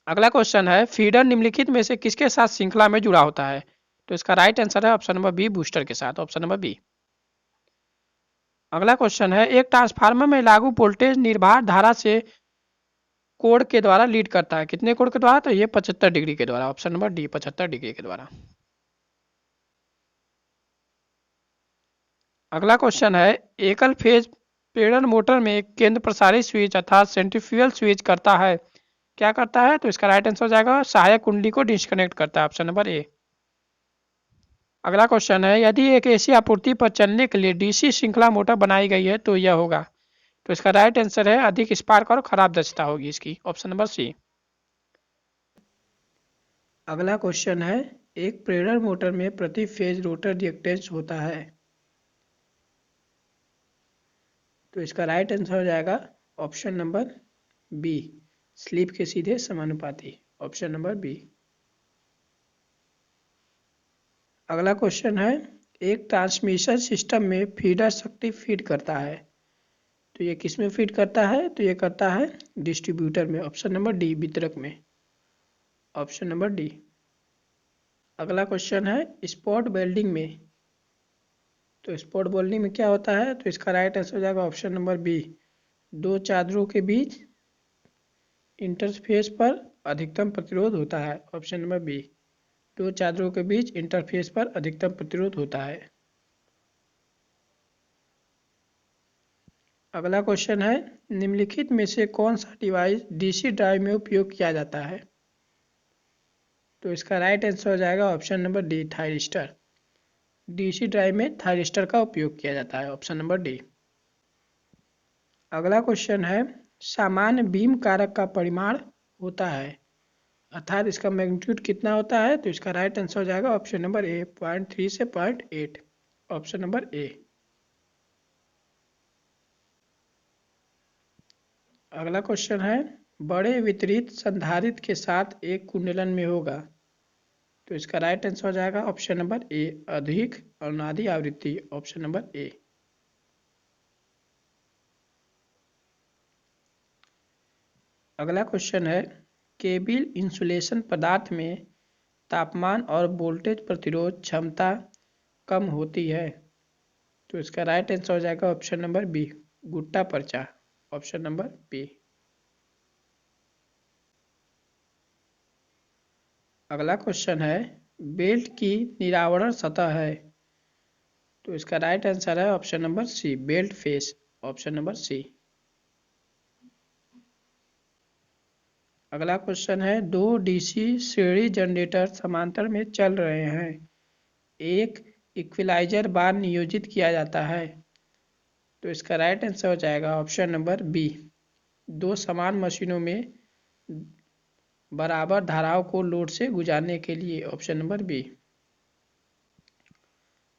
अगला क्वेश्चन है, फीडर निम्नलिखित में से किसके साथ श्रृंखला में जुड़ा होता है? तो इसका राइट आंसर है ऑप्शन नंबर बी, बूस्टर के साथ। Option number B. अगला क्वेश्चन है, एक ट्रांसफार्मर में लागू वोल्टेज निर्भर धारा से कोण के द्वारा लीड करता है। कितने कोण के द्वारा? तो ये 75 डिग्री के द्वारा। ऑप्शन नंबर डी, 75 डिग्री के द्वारा। अगला क्वेश्चन है, एकल फेज प्रेरण मोटर में केंद्र प्रसारी स्विच अर्थात सेंट्रीफ्यूगल स्विच करता है। क्या करता है? तो इसका राइट आंसर हो जाएगा सहायक कुंडली को डिस्कनेक्ट करता है। Option number A. अगला क्वेश्चन है, यदि एक एसी आपूर्ति पर चलने के लिए डीसी श्रृंखला मोटर बनाई गई है तो यह होगा। तो इसका राइट आंसर है अधिक स्पार्क और खराब दक्षता होगी इसकी। Option number C. अगला क्वेश्चन है, एक प्रेरण मोटर में प्रति फेज रोटर रिएक्टेंस होता है। तो इसका राइट आंसर हो जाएगा ऑप्शन नंबर बी, स्लिप के सीधे समानुपाती। Option number B. अगला क्वेश्चन है, एक ट्रांसमिशन सिस्टम में फीडर शक्ति फीड करता है। तो ये किस में फीड करता है? तो ये करता है डिस्ट्रीब्यूटर में। ऑप्शन नंबर डी, वितरक में। Option number D. अगला क्वेश्चन है, स्पॉट वेल्डिंग में। तो स्पॉट वेल्डिंग में क्या होता है? तो इसका राइट आंसर हो जाएगा ऑप्शन नंबर बी, दो चादरों के बीच इंटरफेस पर अधिकतम प्रतिरोध होता है। ऑप्शन नंबर बी, दो चादरों के बीच इंटरफेस पर अधिकतम प्रतिरोध होता है। अगला क्वेश्चन है, निम्नलिखित में से कौन सा डिवाइस डीसी ड्राइव में उपयोग किया जाता है? तो इसका राइट आंसर हो जाएगा option number D, thyristor. DC drive में थायरिस्टर का उपयोग किया जाता है। Option number D. अगला क्वेश्चन है, सामान्य बीम कारक का परिमाण होता है अर्थात इसका मैग्नीट्यूड कितना होता है? तो इसका राइट आंसर हो जाएगा ऑप्शन नंबर ए, 0.3 से 0.8। Option number A. अगला क्वेश्चन है, बड़े वितरित संधारित्र के साथ एक कुंडलन में होगा। तो इसका राइट आंसर हो जाएगा ऑप्शन नंबर ए, अधिक अनुनादी आवृत्ति। Option number A. अगला क्वेश्चन है, केबिल इंसुलेशन पदार्थ में तापमान और वोल्टेज प्रतिरोध क्षमता कम होती है। तो इसका राइट आंसर हो जाएगा option number B, gutta percha. Option number B. अगला क्वेश्चन है, बेल्ट की निरावरण सतह है। तो इसका राइट आंसर है option number C, belt face. Option number C. अगला क्वेश्चन है, दो डीसी श्रेणी जनरेटर समांतर में चल रहे हैं। एक इक्विलाइजर बार नियोजित किया जाता है। तो इसका राइट आंसर हो जाएगा ऑप्शन नंबर बी, दो समान मशीनों में बराबर धाराओं को लोड से गुजारने के लिए। Option number B.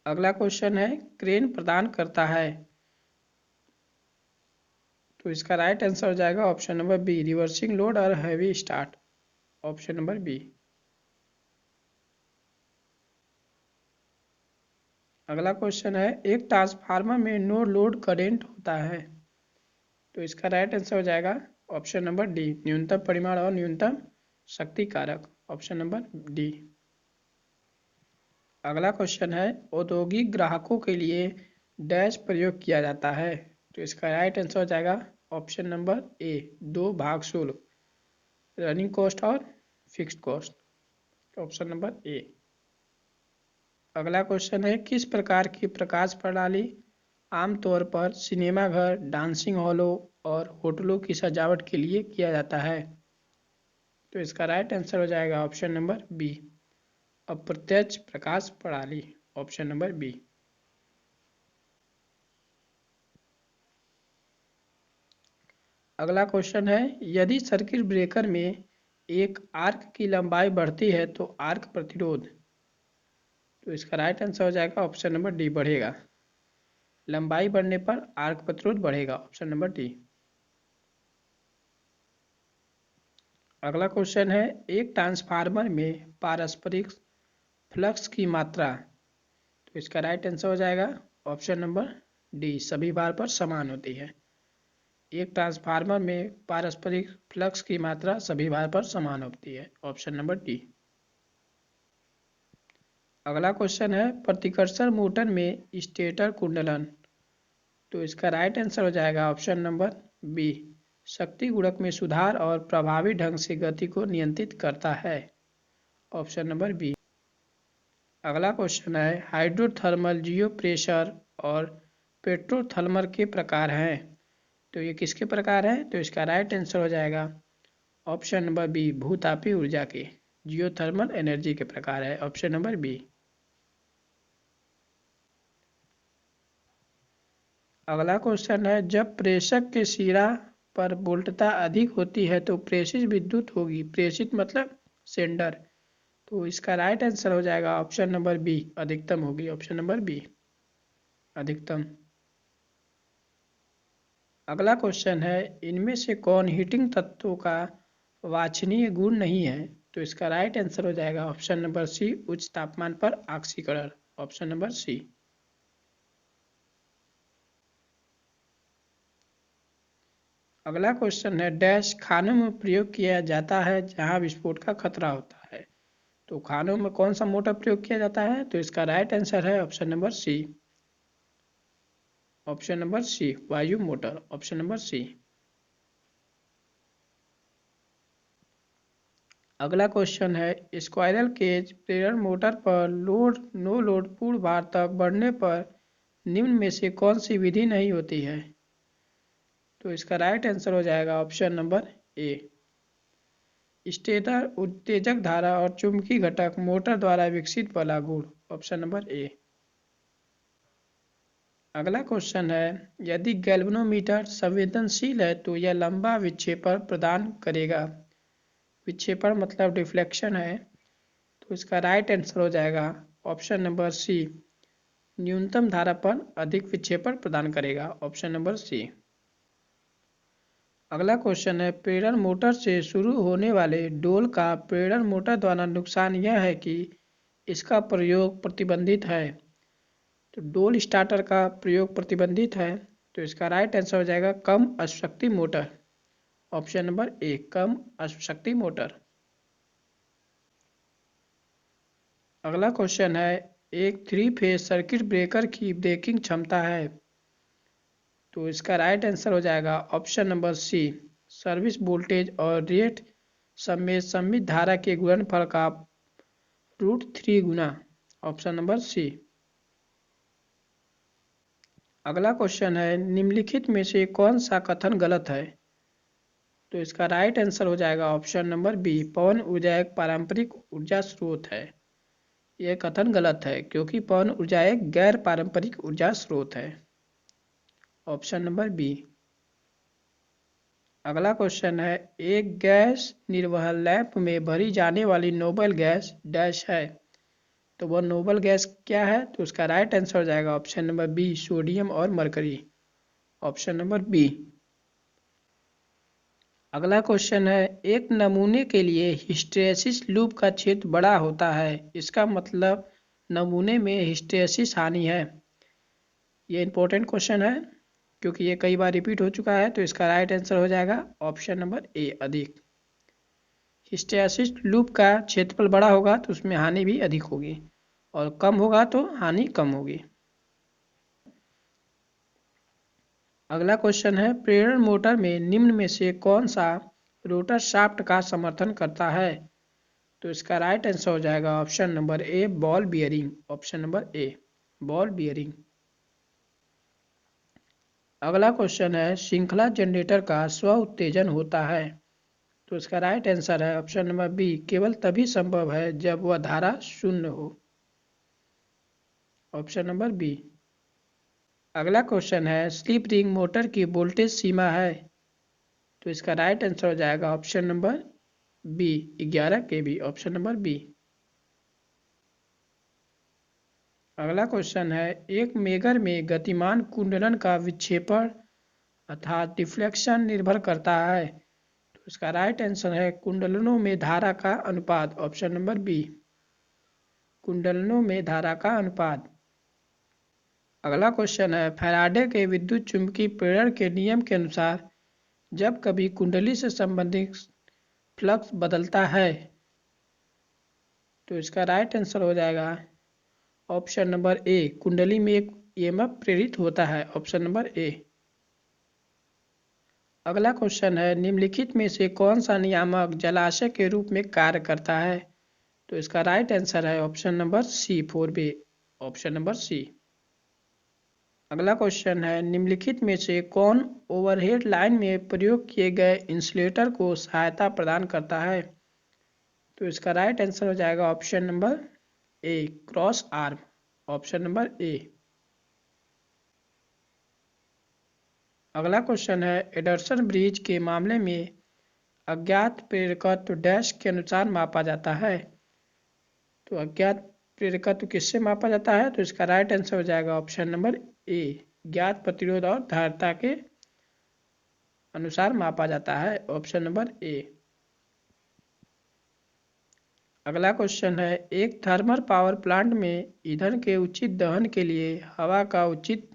अगला क्वेश्चन है, क्रेन प्रदान करता है। तो इसका राइट आंसर हो जाएगा option number B, reversing load और heavy start. Option number B. अगला क्वेश्चन है, एक ट्रांसफार्मर में नो लोड करंट होता है। तो इसका राइट आंसर हो जाएगा ऑप्शन नंबर डी, न्यूनतम परिमाण और न्यूनतम शक्ति कारक, ऑप्शन नंबर डी। अगला क्वेश्चन है औद्योगिक ग्राहकों के लिए डैश प्रयोग किया जाता है, तो इसका राइट आंसर हो जाएगा ऑप्शन नंबर ए, 2 भाग शुल्क, रनिंग कॉस्ट और fixed cost, option number A. अगला क्वेश्चन है किस प्रकार की प्रकाश प्रणाली आमतौर पर सिनेमाघर, डांसिंग हॉलों और होटलों की सजावट के लिए किया जाता है, तो इसका राइट आंसर हो जाएगा ऑप्शन नंबर बी, अप्रत्यक्ष प्रकाश प्रणाली, ऑप्शन नंबर बी। अगला क्वेश्चन है यदि सर्किट ब्रेकर में एक आर्क की लंबाई बढ़ती है तो आर्क प्रतिरोध, तो इसका राइट आंसर हो जाएगा ऑप्शन नंबर डी, बढ़ेगा। लंबाई बढ़ने पर आर्क प्रतिरोध बढ़ेगा, ऑप्शन नंबर डी। अगला क्वेश्चन है एक ट्रांसफार्मर में पारस्परिक फ्लक्स की मात्रा, तो इसका राइट आंसर हो जाएगा ऑप्शन नंबर डी, सभी बार पर समान होती है। एक ट्रांसफार्मर में पारस्परिक फ्लक्स की मात्रा सभी भार पर समान होती है, ऑप्शन नंबर डी। अगला क्वेश्चन है प्रतिकर्षण मोटर में स्टेटर कुंडलन, तो इसका राइट आंसर हो जाएगा ऑप्शन नंबर बी, शक्ति गुणक में सुधार और प्रभावी ढंग से गति को नियंत्रित करता है, ऑप्शन नंबर बी। अगला क्वेश्चन है हाइड्रोथर्मल जियो प्रेशर और पेट्रोथर्मल के प्रकार हैं, तो ये किसके प्रकार है, तो इसका राइट आंसर हो जाएगा ऑप्शन नंबर बी, भूतापीय ऊर्जा के जियोथर्मल एनर्जी के प्रकार है, ऑप्शन नंबर बी। अगला क्वेश्चन है जब प्रेषक के सिरा पर वोल्टता अधिक होती है तो प्रेषित विद्युत होगी, प्रेषित मतलब सेंडर, तो इसका राइट आंसर हो जाएगा ऑप्शन नंबर बी, अधिकतम होगी, ऑप्शन नंबर बी, अधिकतम। अगला क्वेश्चन है इनमें से कौन हीटिंग तत्वों का वांछनीय गुण नहीं है, तो इसका राइट आंसर हो जाएगा ऑप्शन नंबर सी, उच्च तापमान पर ऑक्सीकरण, ऑप्शन नंबर सी। अगला क्वेश्चन है डैश खानों में प्रयोग किया जाता है जहां विस्फोट का खतरा होता है, तो खानों में कौन सा मोटर प्रयोग किया जाता है, तो इसका राइट आंसर है option number C, option number C, वायु मोटर, ऑप्शन नंबर सी। अगला क्वेश्चन है स्क्वायरल केज प्रेरण मोटर पर लोड नो लोड पूर्ण भार तक बढ़ने पर निम्न में से कौन सी विधि नहीं होती है, तो इसका राइट आंसर हो जाएगा ऑप्शन नंबर ए, स्टेटर उत्तेजक धारा और चुंबकीय घटक मोटर द्वारा विकसित वाला गुण, ऑप्शन नंबर ए। अगला क्वेश्चन है यदि गैल्वेनोमीटर संवेदनशील है तो यह लंबा विक्षेपण प्रदान करेगा, विक्षेपण मतलब डिफ्लेक्शन है, तो इसका राइट आंसर हो जाएगा ऑप्शन नंबर सी, न्यूनतम धारा पर अधिक विक्षेपण प्रदान करेगा, ऑप्शन नंबर सी। अगला क्वेश्चन है प्रेरण मोटर से शुरू होने वाले डोल का प्रेरण मोटर द्वारा नुकसान यह है कि इसका प्रयोग प्रतिबंधित है, तो डोल स्टार्टर का प्रयोग प्रतिबंधित है, तो इसका राइट आंसर हो जाएगा कम अश्वशक्ति मोटर, ऑप्शन नंबर ए, कम अश्वशक्ति मोटर। अगला क्वेश्चन है एक 3 फेज सर्किट ब्रेकर की ब्रेकिंग क्षमता है, तो इसका राइट आंसर हो जाएगा option number C, service voltage और रेट समेत सममित धारा के गुणनफल का √3 गुना, ऑप्शन नंबर सी। अगला क्वेश्चन है निम्नलिखित में से कौन सा कथन गलत है, तो इसका राइट आंसर हो जाएगा ऑप्शन नंबर बी, पवन ऊर्जा एक पारंपरिक ऊर्जा स्रोत है। यह कथन गलत है क्योंकि पवन ऊर्जा एक गैर पारंपरिक ऊर्जा स्रोत है, ऑप्शन नंबर बी। अगला क्वेश्चन है एक गैस निर्वहन लैंप में भरी जाने वाली नोबल गैस डैश है, तो वह नोबल गैस क्या है, तो उसका राइट आंसर हो जाएगा ऑप्शन नंबर बी, सोडियम और मरकरी, ऑप्शन नंबर बी। अगला क्वेश्चन है एक नमूने के लिए हिस्टैरिसीस लूप का क्षेत्र बड़ा होता है, इसका मतलब नमूने में हिस्टैरिसीस हानि है। ये इंपॉर्टेंट क्वेश्चन है क्योंकि ये कई बार रिपीट हो चुका है, तो इसका राइट आंसर हो जाएगा ऑप्शन नंबर ए, अधिक। हिस्टैसिस लूप का क्षेत्रफल बड़ा होगा तो उसमें हानि भी अधिक होगी और कम होगा तो हानि कम होगी। अगला क्वेश्चन है प्रेरण मोटर में निम्न में से कौन सा रोटर शाफ्ट का समर्थन करता है? तो इसका राइट आंसर हो जाएगा ऑप्शन नंबर ए बॉल बियरिंग। ऑप्शन नंबर ए बॉल बियरिंग। अगला क्वेश्चन है श्रृंखला जनरेटर का स्व उत्तेजन होता है? तो इसका राइट आंसर है ऑप्शन नंबर बी केवल तभी संभव है जब वह धारा शून्य हो। Option number B. अगला क्वेश्चन है स्लिप रिंग मोटर की वोल्टेज सीमा है? तो इसका राइट आंसर हो जाएगा option number B 11 kV। Option number B. अगला क्वेश्चन है एक मेगर में गतिमान कुंडलन का विक्षेपण अर्थात डिफ्लेक्शन निर्भर करता है? तो इसका राइट आंसर है कुंडलनों में धारा का अनुपात। ऑप्शन नंबर बी कुंडलनों में धारा का अनुपात। अगला क्वेश्चन है फैराडे के विद्युत चुंबकीय प्रेरण के नियम के अनुसार जब कभी कुंडली से संबंधित फ्लक्स बदलता है तो इसका राइट आंसर हो जाएगा ऑप्शन नंबर ए कुंडली में एक ईएमएफ प्रेरित होता है। Option number A. अगला क्वेश्चन है निम्नलिखित में से कौन सा नियामक जलाशय के रूप में कार्य करता है? तो इसका राइट आंसर है option number C 4B। Option number C. अगला क्वेश्चन है निम्नलिखित में से कौन ओवरहेड लाइन में प्रयोग किए गए इंसुलेटर को सहायता प्रदान करता है? तो इसका राइट आंसर हो जाएगा option number A cross arm. Option number A. अगला क्वेश्चन है एडर्सन ब्रिज के मामले में अज्ञात प्रेरकत्व डैश के अनुसार मापा जाता है? तो अज्ञात प्रेरकत्व किससे मापा जाता है? तो इसका राइट आंसर हो जाएगा ऑप्शन नंबर ए ज्ञात प्रतिरोध और धारिता के अनुसार मापा जाता है। Option number A. अगला क्वेश्चन है एक थर्मल पावर प्लांट में ईंधन के उचित दहन के लिए हवा का उचित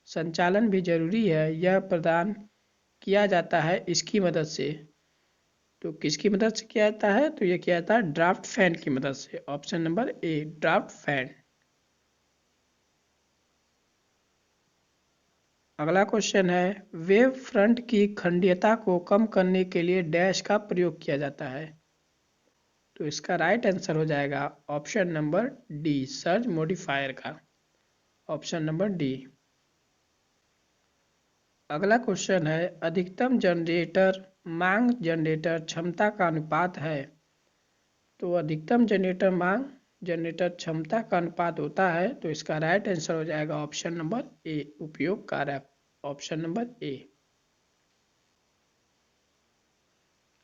संचालन भी जरूरी है। यह प्रदान किया जाता है इसकी मदद से। तो किसकी मदद से किया जाता है? तो यह किया जाता है ड्राफ्ट फैन की मदद से। ऑप्शन नंबर ए ड्राफ्ट फैन। अगला क्वेश्चन है वेव फ्रंट की खंडीयता को कम करने के लिए डैश का प्रयोग किया जाता है? तो इसका राइट आंसर हो जाएगा option number D surge modifier का। Option number D. अगला क्वेश्चन है अधिकतम जनरेटर मांग जनरेटर क्षमता का अनुपात है? तो अधिकतम जनरेटर मांग जनरेटर क्षमता का अनुपात होता है। तो इसका राइट आंसर हो जाएगा ऑप्शन नंबर ए उपयोग कारक। Option number A.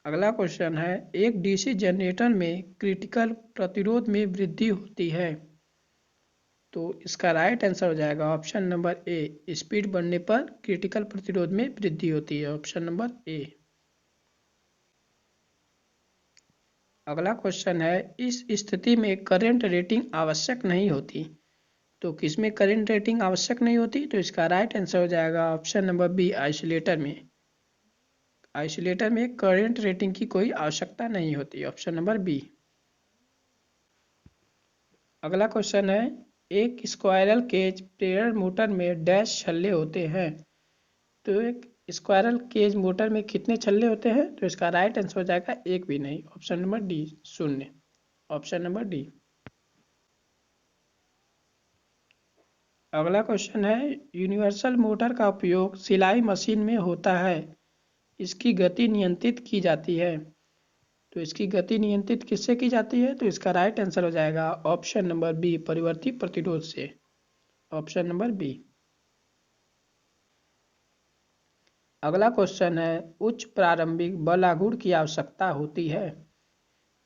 अगला क्वेश्चन है एक डीसी जनरेटर में क्रिटिकल प्रतिरोध में वृद्धि होती है? तो इसका राइट आंसर हो जाएगा ऑप्शन नंबर ए स्पीड बढ़ने पर क्रिटिकल प्रतिरोध में वृद्धि होती है। Option number A. अगला क्वेश्चन है इस स्थिति में करंट रेटिंग आवश्यक नहीं होती? तो किसमें करंट रेटिंग आवश्यक नहीं होती? तो इसका राइट आंसर हो जाएगा ऑप्शन नंबर बी आइसोलेटर में। आइसोलेटर में करंट रेटिंग की कोई आवश्यकता नहीं होती। Option number B. अगला क्वेश्चन है एक स्क्वायरल केज प्रेरण मोटर में डैश छल्ले होते हैं? तो एक स्क्वायरल केज मोटर में कितने छल्ले होते हैं? तो इसका राइट आंसर हो जाएगा एक भी नहीं। Option number D 0। Option number D. अगला क्वेश्चन है यूनिवर्सल मोटर का उपयोग सिलाई मशीन में होता है। इसकी गति नियंत्रित की जाती है। तो इसकी गति नियंत्रित किससे की जाती है? तो इसका राइट आंसर हो जाएगा ऑप्शन नंबर बी परिवर्ती प्रतिरोध से। Option number B. अगला क्वेश्चन है उच्च प्रारंभिक बल आघूर्ण की आवश्यकता होती है?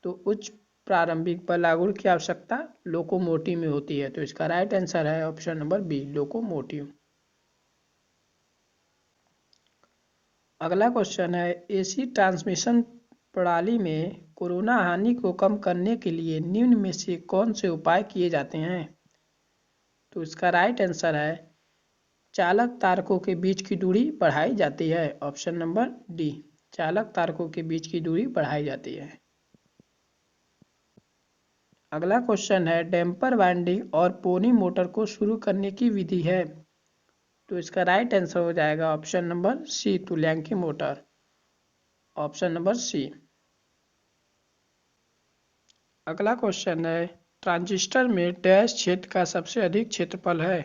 तो उच्च प्रारंभिक बल आघूर्ण की आवश्यकता लोकोमोटिव में होती है। तो इसका राइट आंसर है ऑप्शन नंबर बी लोकोमोटिव। अगला क्वेश्चन है एसी ट्रांसमिशन प्रणाली में कोरोना हानि को कम करने के लिए निम्न में से कौन से उपाय किए जाते हैं? तो इसका राइट आंसर है चालक तारकों के बीच की दूरी बढ़ाई जाती है। ऑप्शन नंबर डी चालक तारकों के बीच की दूरी बढ़ाई जाती है। अगला क्वेश्चन है डैम्पर वाइंडिंग और पोनी मोटर को शुरू करने की विधि है। तो इसका राइट आंसर हो जाएगा ऑप्शन नंबर सी, तुल्यांकी मोटर। Option number C. अगला क्वेश्चन है ट्रांजिस्टर में डैश क्षेत्र का सबसे अधिक क्षेत्रफल है।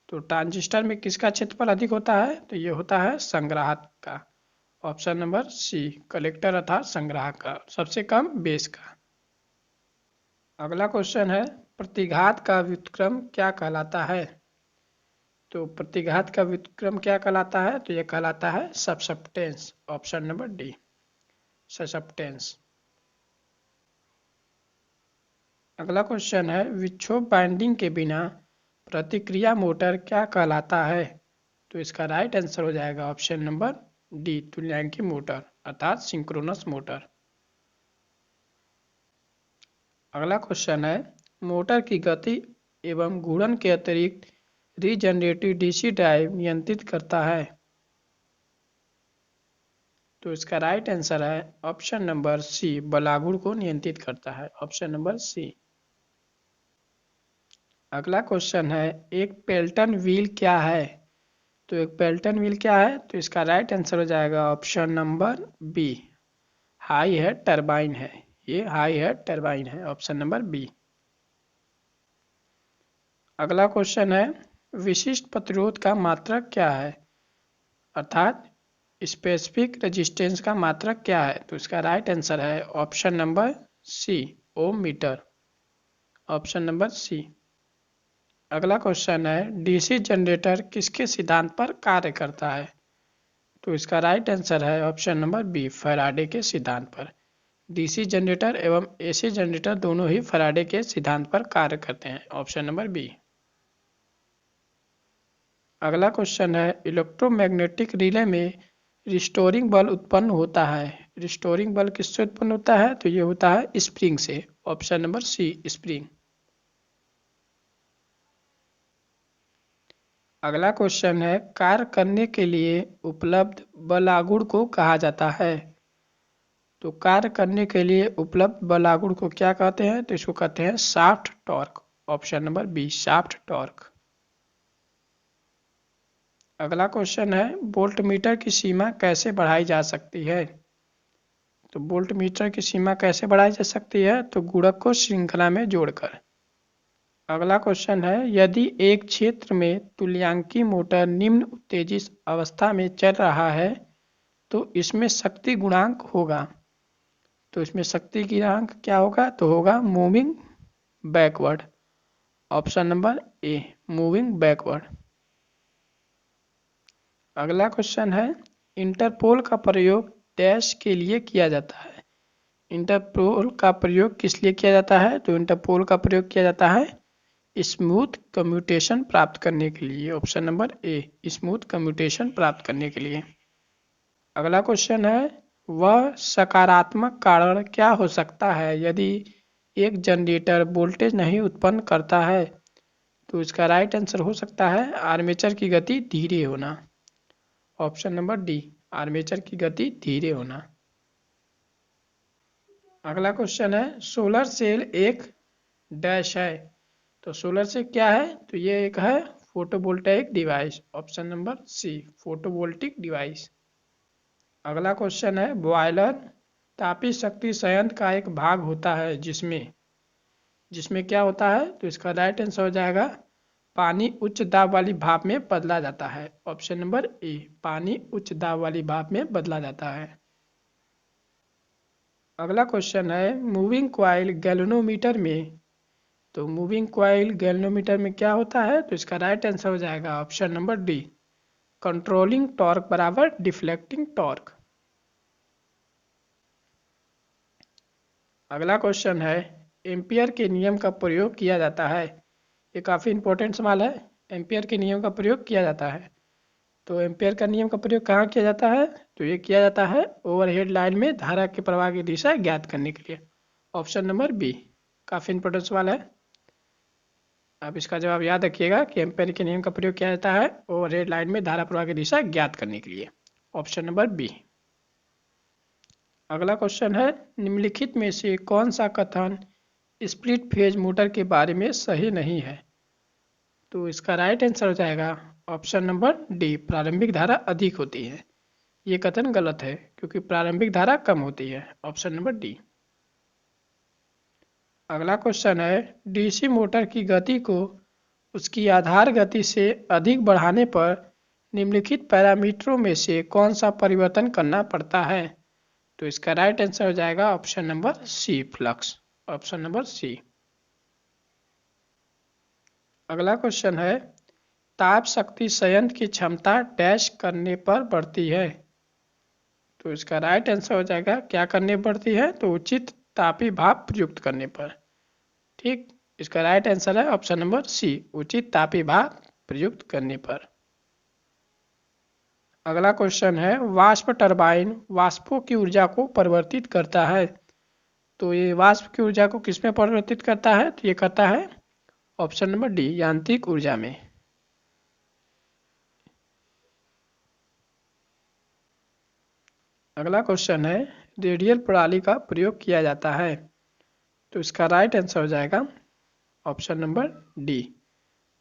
तो ट्रांजिस्टर में किसका क्षेत्रफल अधिक होता है? तो ये होता है संग्राहक का। ऑप्शन नंबर सी, कलेक्टर अर्थात संग्राहक का। सबसे कम बेस का। अगला क्वेश्चन है प्रतिघात का व्युत्क्रम क्या कहलाता है? तो प्रतिघात का व्युत्क्रम क्या कहलाता है? तो यह कहलाता है susceptance. Option number D, susceptance. अगला क्वेश्चन है विक्षोभ बाइंडिंग के बिना प्रतिक्रिया मोटर क्या कहलाता है? तो इसका राइट आंसर हो जाएगा ऑप्शन नंबर डी, तुल्यांकी मोटर अर्थात सिंक्रोनस मोटर। अगला क्वेश्चन है मोटर की गति एवं घूर्णन के अतिरिक्त रीजनरेटिव डीसी ड्राइव नियंत्रित करता है। तो इसका राइट आंसर है ऑप्शन नंबर सी, बलागुड़ को नियंत्रित करता है। Option number C. अगला क्वेश्चन है एक पेल्टन व्हील क्या है? तो एक पेल्टन व्हील क्या है? तो इसका राइट आंसर हो जाएगा option number B, high head turbine है। ये हाई हेड टरबाइन है। Option number B. अगला क्वेश्चन है विशिष्ट प्रतिरोध का मात्रक क्या है? अर्थात स्पेसिफिक रेजिस्टेंस का मात्रक क्या है? तो इसका राइट आंसर है option number C, ohm meter. Option number C. अगला क्वेश्चन है डीसी जनरेटर किसके सिद्धांत पर कार्य करता है? तो इसका राइट आंसर है ऑप्शन नंबर बी, फैराडे के सिद्धांत पर। डीसी जनरेटर एवं एसी जनरेटर दोनों ही फैराडे के सिद्धांत पर कार्य करते हैं। Option number B. अगला क्वेश्चन है इलेक्ट्रोमैग्नेटिक रिले में रिस्टोरिंग बल उत्पन्न होता है। रिस्टोरिंग बल किससे उत्पन्न होता है? तो ये होता है स्प्रिंग से। Option number C, spring. अगला क्वेश्चन है कार्य करने के लिए उपलब्ध बलागुड़ को कहा जाता है। तो कार्य करने के लिए उपलब्ध बलागुड़ को क्या कहते हैं? तो इसको कहते हैं shaft torque. Option number B, shaft torque. अगला क्वेश्चन है वोल्ट मीटर की सीमा कैसे बढ़ाई जा सकती है? तो वोल्ट मीटर की सीमा कैसे बढ़ाई जा सकती है? तो गुणक को श्रृंखला में जोड़कर। अगला क्वेश्चन है यदि एक क्षेत्र में तुल्यांकी मोटर निम्न उत्तेजित अवस्था में चल रहा है तो इसमें शक्ति गुणांक होगा। तो इसमें शक्ति गुणांक क्या होगा? तो होगा मूविंग बैकवर्ड। ऑप्शन नंबर ए, मूविंग बैकवर्ड। अगला क्वेश्चन है इंटरपोल का प्रयोग डैश के लिए किया जाता है। इंटरपोल का प्रयोग किस लिए किया जाता है? तो इंटरपोल का प्रयोग किया जाता है स्मूथ कम्यूटेशन प्राप्त करने के लिए। ऑप्शन नंबर ए, स्मूथ कम्यूटेशन प्राप्त करने के लिए। अगला क्वेश्चन है वह सकारात्मक कारण क्या हो सकता है यदि एक जनरेटर वोल्टेज नहीं उत्पन्न करता है? तो इसका राइट आंसर हो सकता है आर्मेचर की गति धीरे होना। ऑप्शन नंबर डी, आर्मेचर की गति धीरे होना। अगला क्वेश्चन है सोलर सेल एक डैश है। तो सोलर से क्या है? तो ये एक है photovoltaic device. Option number C, photovoltaic device. अगला क्वेश्चन है बॉयलर तापीय शक्ति संयंत्र का एक भाग होता है जिसमें जिसमें क्या होता है? तो इसका राइट आंसर हो जाएगा पानी उच्च दाब वाली भाप में बदला जाता है। ऑप्शन नंबर ए, पानी उच्च दाब वाली भाप में बदला जाता है। अगला क्वेश्चन है मूविंग कॉइल गैल्वेनोमीटर में। तो मूविंग कॉइल गैल्वेनोमीटर में क्या होता है? तो इसका राइट आंसर हो जाएगा option number D, controlling torque बराबर डिफ्लेक्टिंग टॉर्क। अगला क्वेश्चन है एम्पियर के नियम का प्रयोग किया जाता है। ये काफ़ी इंपॉर्टेंट सवाल है। एम्पियर के नियम का प्रयोग किया जाता है। तो एम्पियर का नियम का प्रयोग कहाँ किया जाता है? तो ये किया जाता है ओवरहेड लाइन में धारा के प्रवाह की दिशा ज्ञात करने के लिए। ऑप्शन नंबर बी, काफ़ी इंपॉर्टेंट सवाल है। आप इसका जवाब याद रखिएगा कि एम्पियर के नियम का प्रयोग किया जाता है ओवरहेड लाइन में धारा प्रवाह की दिशा ज्ञात करने के लिए। Option number B. अगला क्वेश्चन है निम्नलिखित में से कौन सा कथन स्प्लिट फेज मोटर के बारे में सही नहीं है। तो इसका राइट आंसर हो जाएगा ऑप्शन नंबर डी, प्रारंभिक धारा अधिक होती है। ये कथन गलत है क्योंकि प्रारंभिक धारा कम होती है। Option number D. अगला क्वेश्चन है, डीसी मोटर की गति को उसकी आधार गति से अधिक बढ़ाने पर निम्नलिखित पैरामीटरों में से कौन सा परिवर्तन करना पड़ता है? तो इसका राइट आंसर हो जाएगा option number C, flux. Option number C. अगला क्वेश्चन है, ताप शक्ति संयंत्र की क्षमता डैश करने पर बढ़ती है। तो इसका राइट आंसर हो जाएगा क्या करने बढ़ती है? तो उचित तापीय भाप प्रयुक्त करने पर। ठीक, इसका राइट आंसर है ऑप्शन नंबर सी, उचित तापीय भाप प्रयुक्त करने पर। अगला क्वेश्चन है, वाष्प टरबाइन वाष्पों की ऊर्जा को परिवर्तित करता है। तो ये वाष्प की ऊर्जा को किसमें परिवर्तित करता है? तो ये करता है ऑप्शन नंबर डी, यांत्रिक ऊर्जा में। अगला क्वेश्चन है, रेडियल प्रणाली का प्रयोग किया जाता है। तो इसका राइट आंसर हो जाएगा ऑप्शन नंबर डी,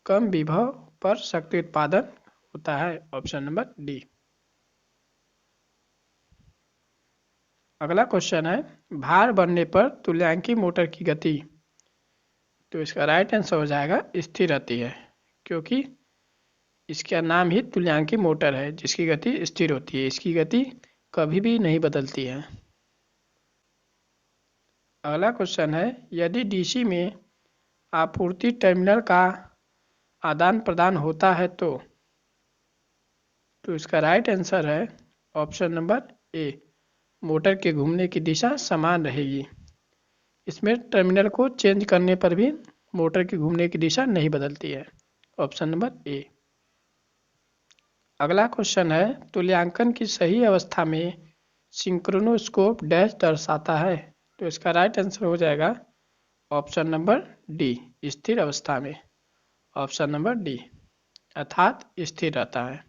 कम विभव पर शक्ति उत्पादन होता है। Option number D. अगला क्वेश्चन है, भार बढ़ने पर तुल्यांकी मोटर की गति। तो इसका राइट आंसर हो जाएगा स्थिर रहती है, क्योंकि इसका नाम ही तुल्यांकी मोटर है जिसकी गति स्थिर होती है। इसकी गति कभी भी नहीं बदलती है। अगला क्वेश्चन है, यदि डीसी में आपूर्ति टर्मिनल का आदान प्रदान होता है तो इसका राइट आंसर है ऑप्शन नंबर ए, मोटर के घूमने की दिशा समान रहेगी। इसमें टर्मिनल को चेंज करने पर भी मोटर की घूमने की दिशा नहीं बदलती है। Option number A. अगला क्वेश्चन है, तुल्यांकन की सही अवस्था में सिंक्रोनोस्कोप डैश दर्शाता है। तो इसका राइट आंसर हो जाएगा ऑप्शन नंबर डी, स्थिर अवस्था में। ऑप्शन नंबर डी, अर्थात स्थिर रहता है।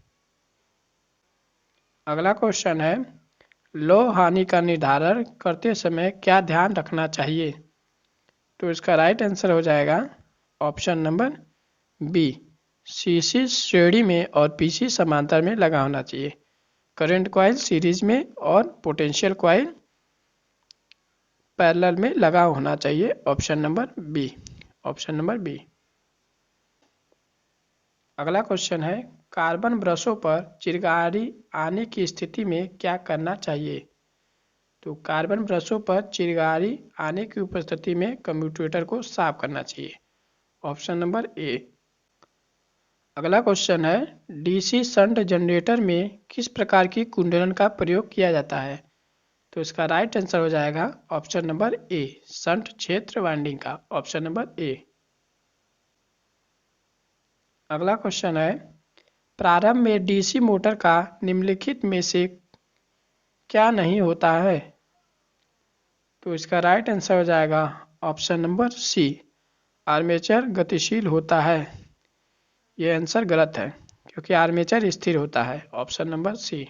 अगला क्वेश्चन है, लौह हानि का निर्धारण करते समय क्या ध्यान रखना चाहिए? तो इसका राइट आंसर हो जाएगा ऑप्शन नंबर बी, सीसी श्रेणी में और पीसी समांतर में लगा होना चाहिए। करंट कॉइल सीरीज में और पोटेंशियल कॉइल पैरेलल में लगा होना चाहिए। Option number B. Option number B. अगला क्वेश्चन है, कार्बन ब्रशों पर चिरगारी आने की स्थिति में क्या करना चाहिए? तो कार्बन ब्रशों पर चिरगारी आने की उपस्थिति में कम्यूटेटर को साफ करना चाहिए। Option number A. अगला क्वेश्चन है, डीसी शंट जनरेटर में किस प्रकार की कुंडलन का प्रयोग किया जाता है? तो इसका राइट आंसर हो जाएगा ऑप्शन नंबर ए, शंट क्षेत्र वाइंडिंग का। Option number A. अगला क्वेश्चन है, प्रारंभ में डीसी मोटर का निम्नलिखित में से क्या नहीं होता है? तो इसका राइट आंसर हो जाएगा ऑप्शन नंबर सी, आर्मेचर गतिशील होता है। यह आंसर गलत है क्योंकि आर्मेचर स्थिर होता है। Option number C.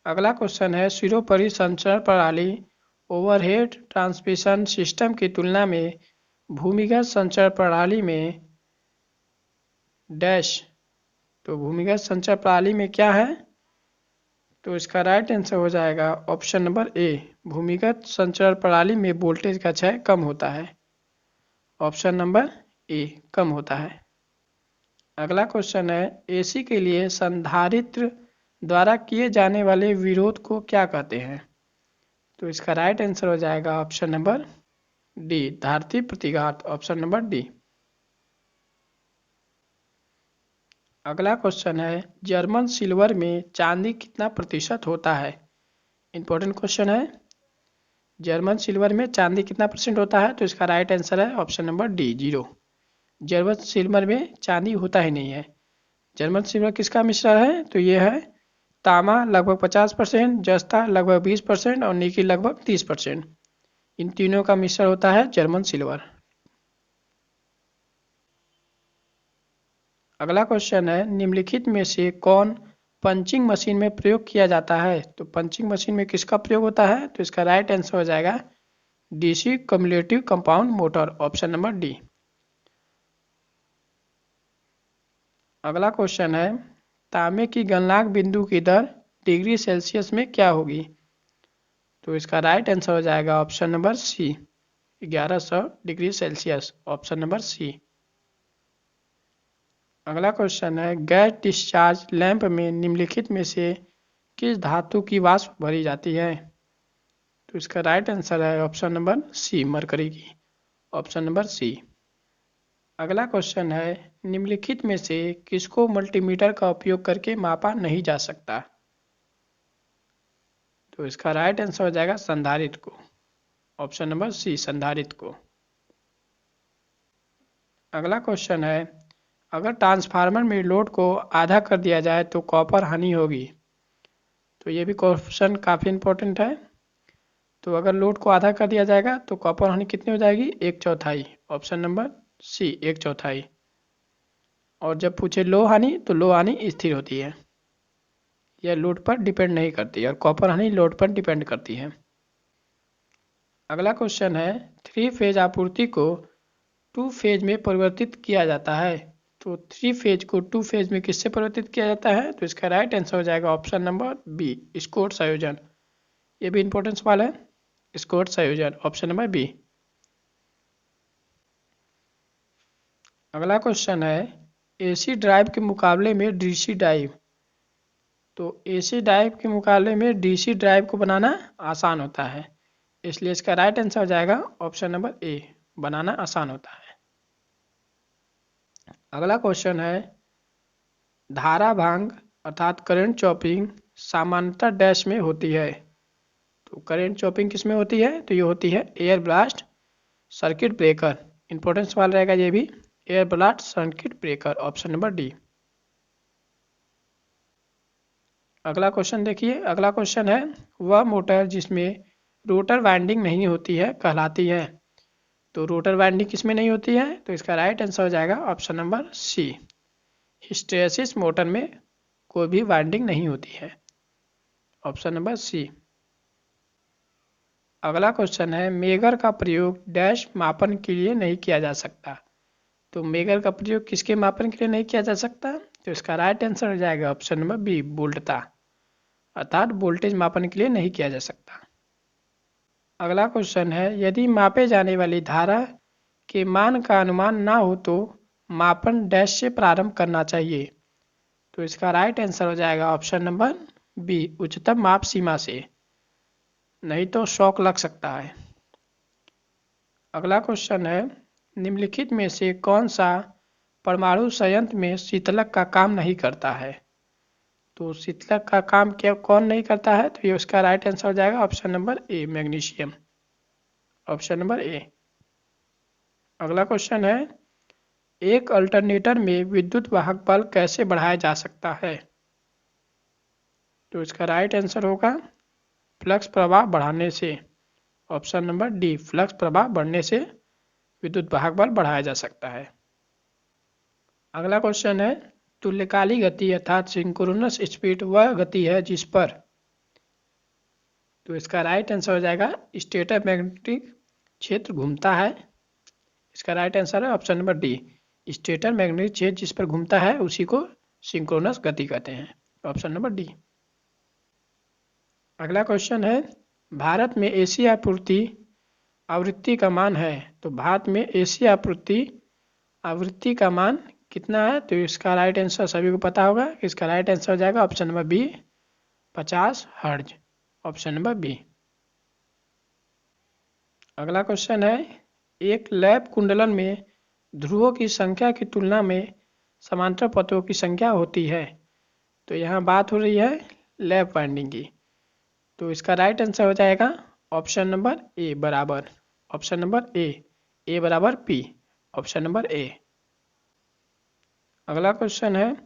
अगला क्वेश्चन है, सिरोपरि संचरण प्रणाली ओवरहेड ट्रांसमिशन सिस्टम की तुलना में भूमिगत संचरण प्रणाली में डैश। तो भूमिगत संचरण प्रणाली में क्या है? तो इसका राइट आंसर हो जाएगा ऑप्शन नंबर ए, भूमिगत संचरण प्रणाली में वोल्टेज का क्षय कम होता है। ऑप्शन नंबर ए, कम होता है। अगला क्वेश्चन है, एसी के लिए संधारित्र द्वारा किए जाने वाले विरोध को क्या कहते हैं? तो इसका राइट आंसर हो जाएगा ऑप्शन नंबर डी, धारित्र प्रतिघात। Option number D. अगला क्वेश्चन है, जर्मन सिल्वर में चांदी कितना प्रतिशत होता है? इंपॉर्टेंट क्वेश्चन है, जर्मन सिल्वर में चांदी कितना परसेंट होता है? तो इसका राइट आंसर है option number D, 0। German silver में चांदी होता ही नहीं है। जर्मन सिल्वर किसका मिश्रण है? तो ये है तांबा लगभग 50%, जस्ता लगभग 20% और निकिल लगभग 30%। इन तीनों का मिश्रण होता है जर्मन सिल्वर। अगला क्वेश्चन है, निम्नलिखित में से कौन पंचिंग मशीन में प्रयोग किया जाता है? तो पंचिंग मशीन में किसका प्रयोग होता है? तो इसका राइट आंसर हो जाएगा DC cumulative compound motor, option number D. अगला क्वेश्चन है, तांबे की गलनांक बिंदु की दर डिग्री सेल्सियस में क्या होगी? तो इसका राइट आंसर हो जाएगा option number C, 1100 degree Celsius, option number C. अगला क्वेश्चन है, गैस डिस्चार्ज लैंप में निम्नलिखित में से किस धातु की वाष्प भरी जाती है? तो इसका राइट आंसर है ऑप्शन नंबर सी, मरकरी की, ऑप्शन नंबर सी। अगला क्वेश्चन है, निम्नलिखित में से किसको मल्टीमीटर का उपयोग करके मापा नहीं जा सकता? तो इसका राइट आंसर हो जाएगा संधारित्र को, ऑप्शन नंबर सी, संधारित्र को। अगला क्वेश्चन है, अगर ट्रांसफार्मर में लोड को आधा कर दिया जाए तो कॉपर हानि होगी? तो ये भी क्वेश्चन काफ़ी इंपॉर्टेंट है। तो अगर लोड को आधा कर दिया जाएगा तो कॉपर हानि कितनी हो जाएगी? 1/4, ऑप्शन नंबर सी, 1/4। और जब पूछे लो हानि तो लो हानि स्थिर होती है, यह लोड पर डिपेंड नहीं करती, और कॉपर हानि लोड पर डिपेंड करती है। अगला क्वेश्चन है, 3 फेज आपूर्ति को 2 फेज में परिवर्तित किया जाता है। तो 3 फेज को 2 फेज में किससे परिवर्तित किया जाता है? तो इसका राइट आंसर हो जाएगा ऑप्शन नंबर बी, स्कोट संयोजन। ये भी इंपॉर्टेंट सवाल है, स्कोट संयोजन, ऑप्शन नंबर बी। अगला क्वेश्चन है, एसी ड्राइव के मुकाबले में डीसी ड्राइव, तो एसी ड्राइव के मुकाबले में डीसी ड्राइव को बनाना आसान होता है, इसलिए इसका राइट आंसर हो जाएगा ऑप्शन नंबर ए, बनाना आसान होता है। अगला क्वेश्चन है, धारा भांग अर्थात करंट चॉपिंग सामान्यतः डैश में होती है। तो करंट चॉपिंग किस में होती है? तो ये होती है air blast circuit breaker. Important सवाल रहेगा ये भी, air blast circuit breaker, option number D. अगला क्वेश्चन देखिए, अगला क्वेश्चन है, वह मोटर जिसमें रोटर वाइंडिंग नहीं होती है कहलाती है। तो रोटर वाइंडिंग किसमें नहीं होती है? तो इसका राइट आंसर हो जाएगा option number C, hysteresis motor में कोई भी वाइंडिंग नहीं होती है, ऑप्शन नंबर सी। अगला क्वेश्चन है, मेगर का प्रयोग डैश मापन के लिए नहीं किया जा सकता। तो मेगर का प्रयोग किसके मापन के लिए नहीं किया जा सकता? तो इसका राइट आंसर हो जाएगा ऑप्शन नंबर बी, वोल्टता, अर्थात वोल्टेज मापन के लिए नहीं किया जा सकता। अगला क्वेश्चन है, यदि मापे जाने वाली धारा के मान का अनुमान ना हो तो मापन डैश से प्रारंभ करना चाहिए। तो इसका राइट आंसर हो जाएगा ऑप्शन नंबर बी, उच्चतम माप सीमा से, नहीं तो शॉक लग सकता है। अगला क्वेश्चन है, निम्नलिखित में से कौन सा परमाणु संयंत्र में शीतलक का काम नहीं करता है? तो शीतलक का काम क्या कौन नहीं करता है? तो ये उसका राइट आंसर हो जाएगा option number A, magnesium, option number A. अगला क्वेश्चन है, एक अल्टरनेटर में विद्युत वाहक बल कैसे बढ़ाया जा सकता है? तो इसका राइट आंसर होगा फ्लक्स प्रवाह बढ़ाने से, ऑप्शन नंबर डी, फ्लक्स प्रवाह बढ़ने से विद्युत वाहक बल बढ़ाया जा सकता है। अगला क्वेश्चन है, तुल्यकाली गति अर्थात सिंक्रोनस स्पीड वह गति है जिस पर, तो इसका राइट आंसर हो जाएगा स्टेटर मैग्नेटिक क्षेत्र घूमता है, इसका राइट आंसर है option number D, stator magnetic क्षेत्र जिस पर घूमता है उसी को सिंक्रोनस गति कहते हैं, ऑप्शन नंबर डी। अगला क्वेश्चन है, भारत में एसी आपूर्ति आवृत्ति का मान है। तो भारत में एसी आपूर्ति आवृत्ति का मान कितना है? तो इसका राइट आंसर सभी को पता होगा, इसका राइट आंसर हो जाएगा option number B, 50 hertz, option number B. अगला क्वेश्चन है, एक लैप कुंडलन में ध्रुवों की संख्या की तुलना में समांतर पथों की संख्या होती है। तो यहाँ बात हो रही है लैप वाइंडिंग की, तो इसका राइट आंसर हो जाएगा ऑप्शन नंबर ए बराबर, ऑप्शन नंबर ए बराबर पी, ऑप्शन नंबर ए। अगला क्वेश्चन है,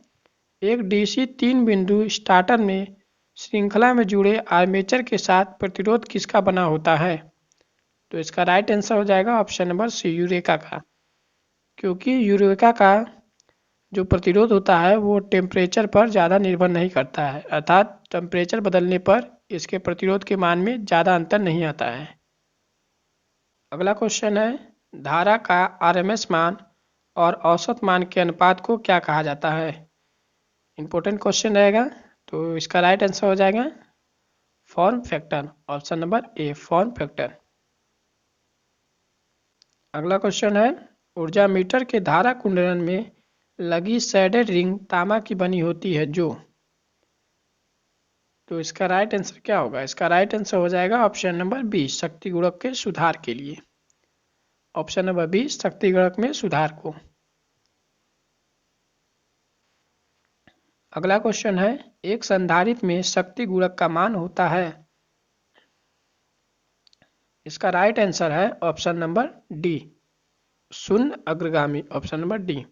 एक डीसी 3 बिंदु स्टार्टर में श्रृंखला में जुड़े आर्मेचर के साथ प्रतिरोध किसका बना होता है? तो इसका राइट आंसर हो जाएगा ऑप्शन नंबर सी, यूरेका का, क्योंकि यूरेका का जो प्रतिरोध होता है वो टेम्परेचर पर ज़्यादा निर्भर नहीं करता है, अर्थात टेम्परेचर बदलने पर इसके प्रतिरोध के मान में ज़्यादा अंतर नहीं आता है। अगला क्वेश्चन है, धारा का आरएमएस मान और औसत मान के अनुपात को क्या कहा जाता है? इंपॉर्टेंट क्वेश्चन रहेगा, तो इसका राइट आंसर हो जाएगा फॉर्म फैक्टर, ऑप्शन नंबर ए फॉर्म फैक्टर। अगला क्वेश्चन है, ऊर्जा मीटर के धारा कुंडलन में लगी शेडेड रिंग तांबा की बनी होती है जो, तो इसका राइट आंसर क्या होगा? इसका राइट आंसर हो जाएगा ऑप्शन नंबर बी शक्ति गुणक के सुधार के लिए, ऑप्शन नंबर बी शक्ति गुणक में सुधार को। अगला क्वेश्चन है, एक संधारित्र में शक्ति गुणक का मान होता है, इसका राइट आंसर है ऑप्शन नंबर डी शून्य अग्रगामी, ऑप्शन नंबर डी।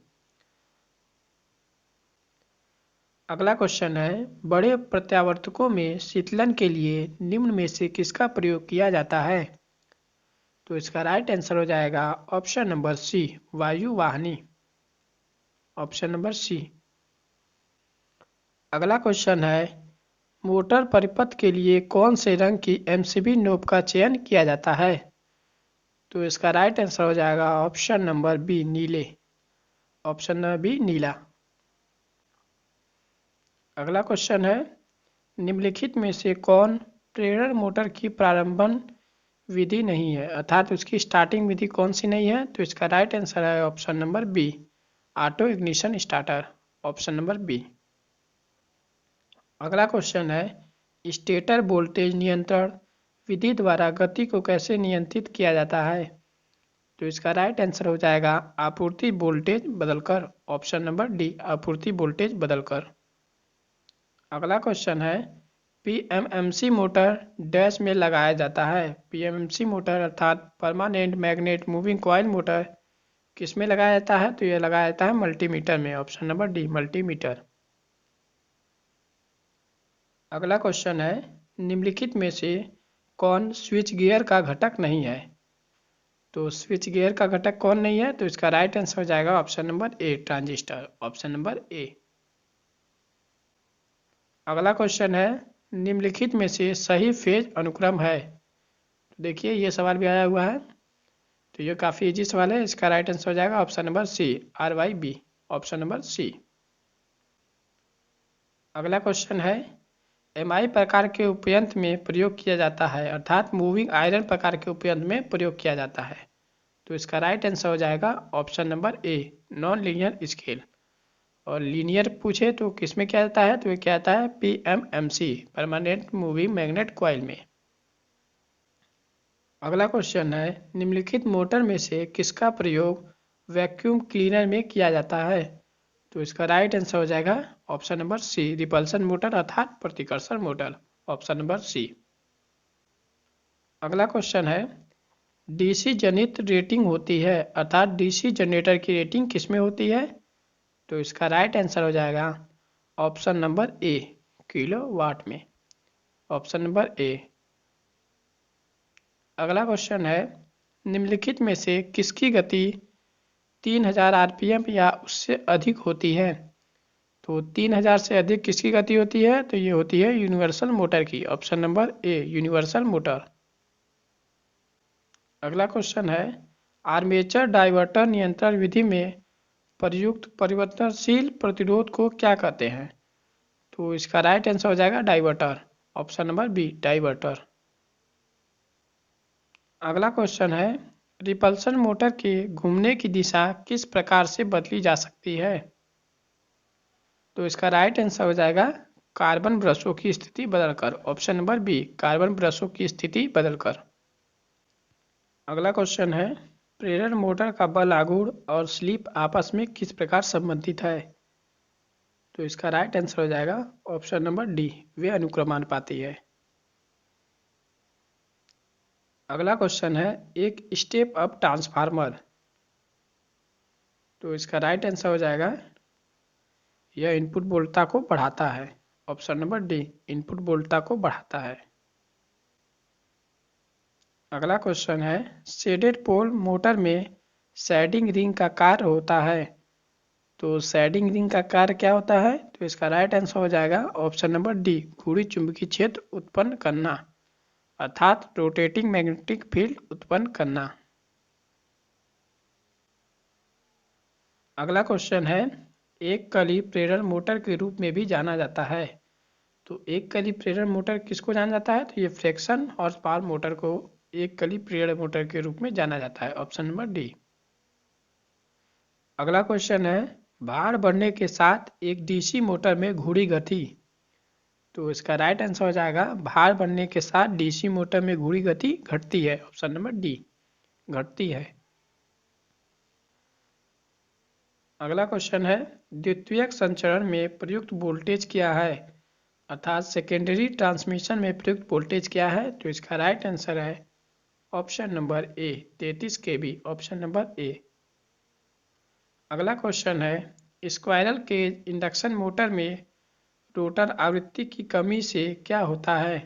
अगला क्वेश्चन है, बड़े प्रत्यावर्तकों में शीतलन के लिए निम्न में से किसका प्रयोग किया जाता है? तो इसका राइट आंसर हो जाएगा ऑप्शन नंबर सी वायु वाहिनी, ऑप्शन नंबर सी। अगला क्वेश्चन है, मोटर परिपथ के लिए कौन से रंग की एमसीबी नोब का चयन किया जाता है? तो इसका राइट आंसर हो जाएगा ऑप्शन नंबर बी नीले, ऑप्शन नंबर बी नीला। अगला क्वेश्चन है, निम्नलिखित में से कौन प्रेरण मोटर की प्रारंभन विधि नहीं है, अर्थात उसकी स्टार्टिंग विधि कौन सी नहीं है? तो इसका राइट आंसर है option number B auto ignition starter, option number B. अगला क्वेश्चन है, स्टेटर वोल्टेज नियंत्रण विधि द्वारा गति को कैसे नियंत्रित किया जाता है? तो इसका राइट आंसर हो जाएगा आपूर्ति वोल्टेज बदलकर, ऑप्शन नंबर डी आपूर्ति वोल्टेज बदलकर। अगला क्वेश्चन है, पीएमएमसी मोटर डैश में लगाया जाता है। पीएमएमसी मोटर अर्थात permanent magnet moving coil motor किस में लगाया जाता है? तो यह लगाया जाता है मल्टीमीटर में, ऑप्शन नंबर डी मल्टीमीटर। अगला क्वेश्चन है, निम्नलिखित में से कौन स्विच गियर का घटक नहीं है? तो स्विच गियर का घटक कौन नहीं है? तो इसका राइट आंसर हो जाएगा option number A transistor, option number A. अगला क्वेश्चन है, निम्नलिखित में से सही फेज अनुक्रम है? तो देखिए ये सवाल भी आया हुआ है, तो ये काफ़ी इजी सवाल है। इसका राइट आंसर हो जाएगा option number C RYB, option number C. अगला क्वेश्चन है, MI प्रकार के उपयंत्र में प्रयोग किया जाता है, अर्थात मूविंग आयरन प्रकार के उपयंत्र में प्रयोग किया जाता है। तो इसका राइट आंसर हो जाएगा option number a non linear scale. और लीनियर पूछे तो किस में क्या जाता है? तो ये क्या आता है PMMC permanent moving magnet coil में। अगला क्वेश्चन है, निम्नलिखित मोटर में से किसका प्रयोग वैक्यूम क्लीनर में किया जाता है? तो इसका राइट आंसर हो जाएगा option number C repulsion motor अर्थात प्रतिकर्षण मोटर, ऑप्शन नंबर सी। अगला क्वेश्चन है, डीसी जनित रेटिंग होती है, अर्थात डीसी जनरेटर की रेटिंग किस में होती है? तो इसका राइट आंसर हो जाएगा ऑप्शन नंबर ए किलोवाट में, ऑप्शन नंबर ए। अगला क्वेश्चन है, निम्नलिखित में से किसकी गति 3000 RPM या उससे अधिक होती है? तो 3000 से अधिक किसकी गति होती है? तो ये होती है यूनिवर्सल मोटर की, option number a universal motor. अगला क्वेश्चन है, आर्मेचर डाइवर्टर नियंत्रण विधि में प्रयुक्त परिवर्तनशील प्रतिरोध को क्या कहते हैं? तो इसका राइट आंसर हो जाएगा diverter, option number B diverter. अगला क्वेश्चन है, रिपल्सन मोटर के घूमने की दिशा किस प्रकार से बदली जा सकती है? तो इसका राइट आंसर हो जाएगा कार्बन ब्रशों की स्थिति बदलकर, ऑप्शन नंबर बी कार्बन ब्रशों की स्थिति बदलकर। अगला क्वेश्चन है, प्रेरण मोटर का बल आघूर्ण और स्लिप आपस में किस प्रकार संबंधित है? तो इसका राइट आंसर हो जाएगा ऑप्शन नंबर डी वे अनुक्रमानुपाती है। अगला क्वेश्चन है, एक स्टेप अप ट्रांसफार्मर, तो इसका राइट आंसर हो जाएगा यह इनपुट वोल्टता को बढ़ाता है, ऑप्शन नंबर डी इनपुट वोल्टता को बढ़ाता है। अगला क्वेश्चन है, शेडेड पोल मोटर में शेडिंग रिंग का कार्य होता है, तो शेडिंग रिंग का कार्य क्या होता है? तो इसका राइट आंसर हो जाएगा ऑप्शन नंबर डी गूढ़ी चुंबकीय क्षेत्र उत्पन्न करना, अर्थात रोटेटिंग मैग्नेटिक फील्ड उत्पन्न करना। अगला क्वेश्चन है, एक कली प्रेरण मोटर के रूप में भी जाना जाता है। तो एक कली प्रेरण मोटर किसको जाना जाता है? तो ये फ्रिक्शन हॉर्स पावर मोटर को एक कली प्रेरण मोटर के रूप में जाना जाता है। Option number D. अगला क्वेश्चन है, भार बढ़ने के साथ एक डीसी मोटर में घूर्णी गति। तो इसका राइट आंसर हो जाएगा, भार बढ़ने के साथ डीसी मोटर में घूर्णी गति घटती है। ऑप्शन नंबर डी, घटती है। अगला क्वेश्चन है, द्वितीयक संचरण में प्रयुक्त वोल्टेज क्या है? अर्थात सेकेंडरी ट्रांसमिशन में प्रयुक्त वोल्टेज क्या है? तो इसका राइट आंसर है option number A, 33 kV। Option number A. अगला क्वेश्चन है, स्क्वायरल केज इंडक्शन मोटर में रोटर आवृत्ति की कमी से क्या होता है?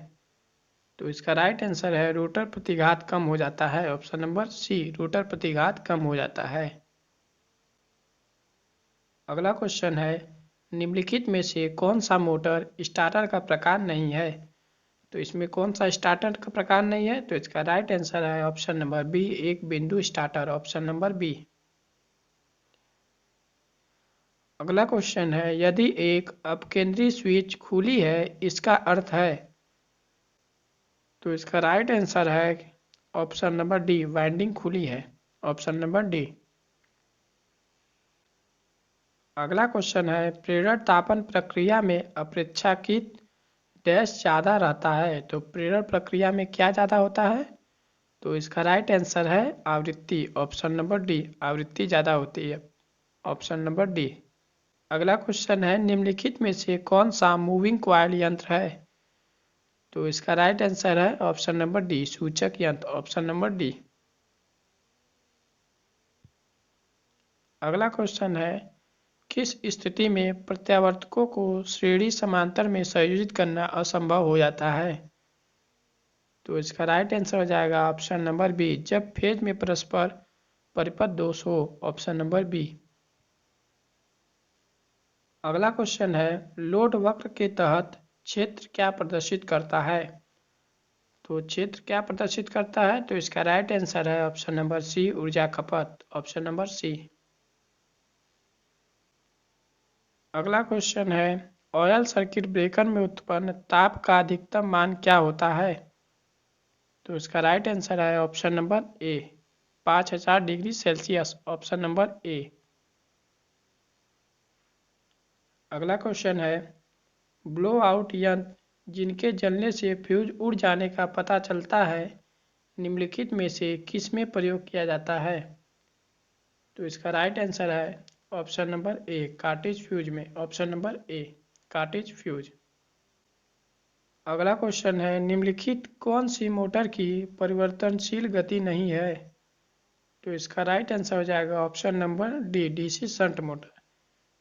तो इसका राइट आंसर है रोटर प्रतिघात कम हो जाता है। ऑप्शन नंबर सी, रोटर प्रतिघात कम हो जाता है। अगला क्वेश्चन है, निम्नलिखित में से कौन सा मोटर स्टार्टर का प्रकार नहीं है? तो इसमें कौन सा स्टार्टर का प्रकार नहीं है? तो इसका राइट आंसर है ऑप्शन नंबर बी, एक बिंदु स्टार्टर। Option number B. अगला क्वेश्चन है, यदि एक अपकेंद्री स्विच खुली है इसका अर्थ है? तो इसका राइट आंसर है ऑप्शन नंबर डी, वाइंडिंग खुली है। Option number D. अगला क्वेश्चन है, प्रेरण तापन प्रक्रिया में अपेक्षाकृत डैश ज़्यादा रहता है। तो प्रेरण प्रक्रिया में क्या ज़्यादा होता है? तो इसका राइट आंसर है आवृत्ति। ऑप्शन नंबर डी, आवृत्ति ज़्यादा होती है। Option number D. अगला क्वेश्चन है, निम्नलिखित में से कौन सा मूविंग कॉइल यंत्र है? तो इसका राइट आंसर है ऑप्शन नंबर डी, सूचक यंत्र। Option number D. अगला क्वेश्चन है, किस स्थिति में प्रत्यावर्तकों को श्रेणी समांतर में संयोजित करना असंभव हो जाता है? तो इसका राइट आंसर हो जाएगा ऑप्शन नंबर बी, जब फेज में परस्पर परिपथ दोष हो। Option number B. अगला क्वेश्चन है, लोड वक्र के तहत क्षेत्र क्या प्रदर्शित करता है? तो क्षेत्र क्या प्रदर्शित करता है? तो इसका राइट आंसर है ऑप्शन नंबर सी, ऊर्जा खपत। Option number C. अगला क्वेश्चन है, ऑयल सर्किट ब्रेकर में उत्पन्न ताप का अधिकतम मान क्या होता है? तो इसका राइट आंसर है option number A, 5000 degree Celsius. Option number A. अगला क्वेश्चन है, ब्लो आउट यंत्र जिनके जलने से फ्यूज उड़ जाने का पता चलता है, निम्नलिखित में से किस में प्रयोग किया जाता है? तो इसका राइट आंसर है option number A, cartridge fuse में। Option number A, cartridge fuse. अगला क्वेश्चन है, निम्नलिखित कौन सी मोटर की परिवर्तनशील गति नहीं है? तो इसका राइट आंसर हो जाएगा option number D, DC shunt motor.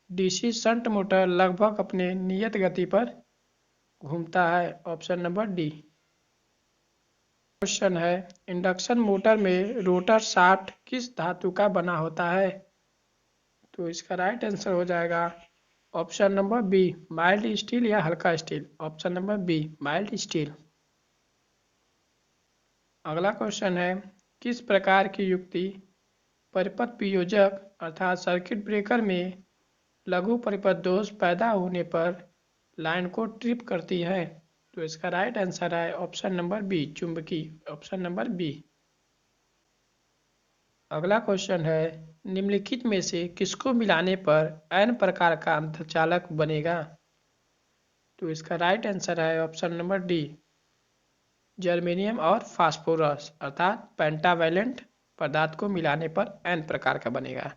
DC shunt motor लगभग अपने नियत गति पर घूमता है। Option number D. क्वेश्चन है, इंडक्शन मोटर में रोटर शाफ्ट किस धातु का बना होता है? तो इसका राइट आंसर हो जाएगा option number B, mild steel या हल्का steel. Option number B, mild steel. अगला क्वेश्चन है, किस प्रकार की युक्ति परिपथ वियोजक अर्थात सर्किट ब्रेकर में लघु परिपथ दोष पैदा होने पर लाइन को ट्रिप करती है? तो इसका राइट आंसर है ऑप्शन नंबर बी, चुंबकी। Option number B. अगला क्वेश्चन है, निम्नलिखित में से किसको मिलाने पर n प्रकार का अर्धचालक बनेगा? तो इसका राइट आंसर है ऑप्शन नंबर डी, जर्मेनियम और फास्फोरस अर्थात पेंटावैलेंट पदार्थ को मिलाने पर n प्रकार का बनेगा,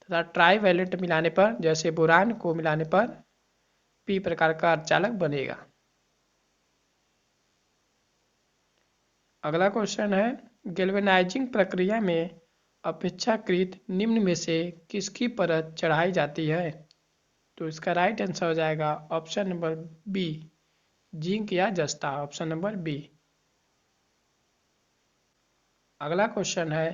तथा ट्राईवैलेंट मिलाने पर जैसे बोरान को मिलाने पर p प्रकार का अर्धचालक बनेगा। अगला क्वेश्चन है, गैल्वेनाइजिंग प्रक्रिया में अपेक्षाकृत निम्न में से किसकी परत चढ़ाई जाती है? तो इसका राइट आंसर हो जाएगा ऑप्शन नंबर बी, जिंक या जस्ता। Option number B. अगला क्वेश्चन है,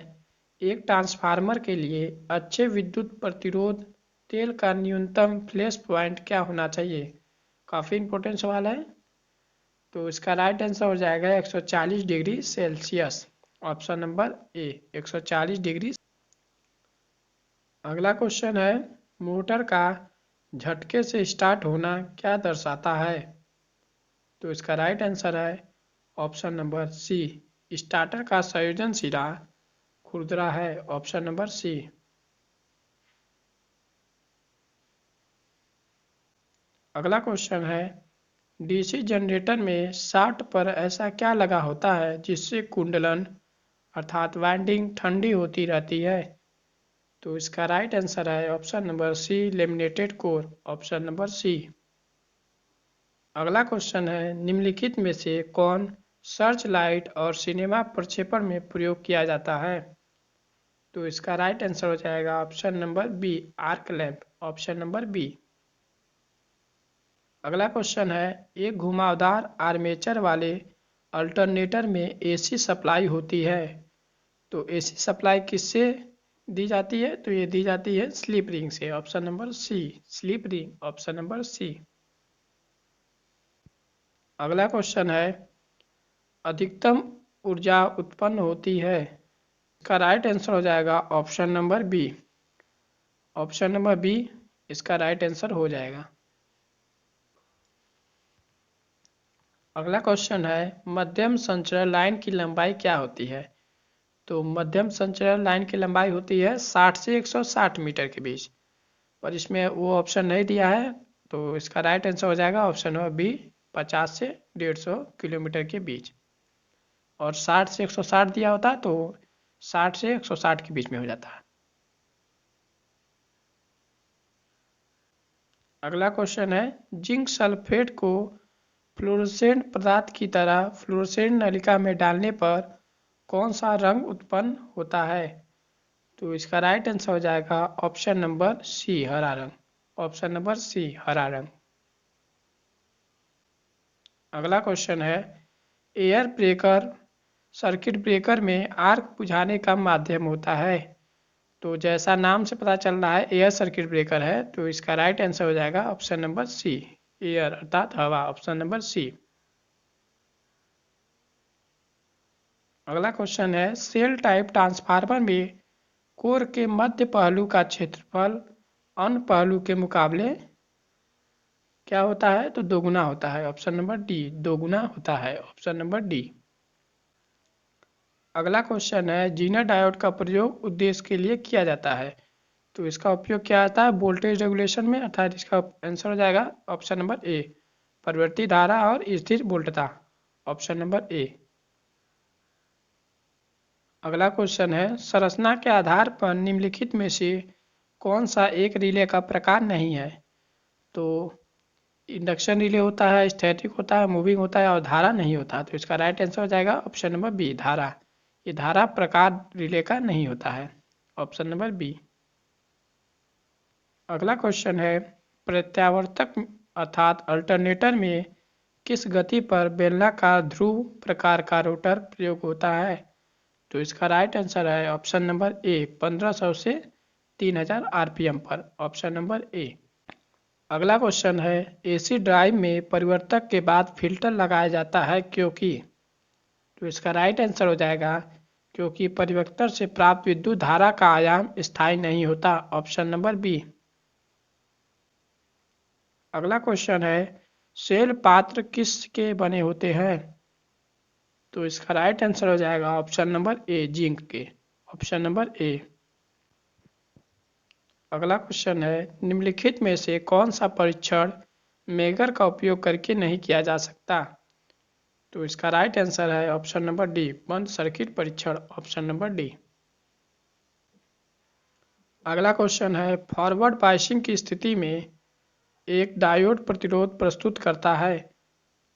एक ट्रांसफार्मर के लिए अच्छे विद्युत प्रतिरोध तेल का न्यूनतम फ्लैश पॉइंट क्या होना चाहिए? काफ़ी इंपॉर्टेंट सवाल है। तो इसका राइट आंसर हो जाएगा 140 डिग्री सेल्सियस। ऑप्शन नंबर ए, 140 डिग्री। अगला क्वेश्चन है, मोटर का झटके से स्टार्ट होना क्या दर्शाता है? तो इसका राइट आंसर है ऑप्शन नंबर सी, स्टार्टर का संयोजन सिरा खुरदरा है। Option number C. अगला क्वेश्चन है, डीसी जनरेटर में शाफ्ट पर ऐसा क्या लगा होता है जिससे कुंडलन अर्थात वाइंडिंग ठंडी होती रहती है? तो इसका राइट आंसर है option number C, laminated core. Option number C. अगला क्वेश्चन है, निम्नलिखित में से कौन सर्च लाइट और सिनेमा प्रक्षेपण में प्रयोग किया जाता है? तो इसका राइट आंसर हो जाएगा option number B, arc lamp. Option number B. अगला क्वेश्चन है, एक घुमावदार आर्मेचर वाले अल्टरनेटर में एसी सप्लाई होती है, तो एसी सप्लाई किससे दी जाती है? तो ये दी जाती है स्लिप रिंग से। Option number C, slip ring. Option number C. अगला क्वेश्चन है, अधिकतम ऊर्जा उत्पन्न होती है, इसका राइट आंसर हो जाएगा option number B. Option number B इसका राइट आंसर हो जाएगा। अगला क्वेश्चन है, मध्यम संचरण लाइन की लंबाई क्या होती है? तो मध्यम संचरण लाइन की लंबाई होती है 60 से 160 मीटर के बीच, पर इसमें वो ऑप्शन नहीं दिया है, तो इसका राइट आंसर हो जाएगा ऑप्शन नंबर बी, 50 से 150 किलोमीटर के बीच। और 60 से 160 दिया होता है तो 60 से 160 के बीच में हो जाता है। अगला क्वेश्चन है, जिंक सल्फेट को फ्लोरोसेंट पदार्थ की तरह फ्लोरोसेंट नलिका में डालने पर कौन सा रंग उत्पन्न होता है? तो इसका राइट आंसर हो जाएगा ऑप्शन नंबर सी, हरा रंग। ऑप्शन नंबर सी, हरा रंग। अगला क्वेश्चन है, एयर ब्रेकर सर्किट ब्रेकर में आर्क बुझाने का माध्यम होता है, तो जैसा नाम से पता चल रहा है एयर सर्किट ब्रेकर है, तो इसका राइट आंसर हो जाएगा ऑप्शन नंबर सी, एयर अर्थात हवा। Option number C. अगला क्वेश्चन है, सेल टाइप ट्रांसफार्मर में कोर के मध्य पहलू का क्षेत्रफल अन्य पहलू के मुकाबले क्या होता है? तो दोगुना होता है। ऑप्शन नंबर डी, दोगुना होता है। Option number D. अगला क्वेश्चन है, जीना डायोड का प्रयोग उद्देश्य के लिए किया जाता है, तो इसका उपयोग क्या आता है? वोल्टेज रेगुलेशन में, अर्थात इसका आंसर हो जाएगा ऑप्शन नंबर ए, परिवर्ती धारा और स्थिर वोल्टता। Option number A. अगला क्वेश्चन है, संरचना के आधार पर निम्नलिखित में से कौन सा एक रिले का प्रकार नहीं है? तो इंडक्शन रिले होता है, स्टैटिक होता है, मूविंग होता है और धारा नहीं होता, तो इसका राइट आंसर हो जाएगा ऑप्शन नंबर बी, धारा। ये धारा प्रकार रिले का नहीं होता है। Option number B. अगला क्वेश्चन है, प्रत्यावर्तक अर्थात अल्टरनेटर में किस गति पर बेलनाकार ध्रुव प्रकार का रोटर प्रयोग होता है? तो इसका राइट आंसर है ऑप्शन नंबर ए, 1500 से 3000 आरपीएम पर। Option number A. अगला क्वेश्चन है, एसी ड्राइव में परिवर्तक के बाद फिल्टर लगाया जाता है क्योंकि? तो इसका राइट आंसर हो जाएगा क्योंकि परिवर्तक से प्राप्त विद्युत धारा का आयाम स्थायी नहीं होता। Option number B. अगला क्वेश्चन है, सेल पात्र किस के बने होते हैं? तो इसका राइट आंसर हो जाएगा ऑप्शन नंबर ए, जिंक के। Option number A. अगला क्वेश्चन है, निम्नलिखित में से कौन सा परीक्षण मेगर का उपयोग करके नहीं किया जा सकता? तो इसका राइट आंसर है ऑप्शन नंबर डी, बंद सर्किट परीक्षण। Option number D. अगला क्वेश्चन है, फॉरवर्ड बायसिंग की स्थिति में एक डायोड प्रतिरोध प्रस्तुत करता है,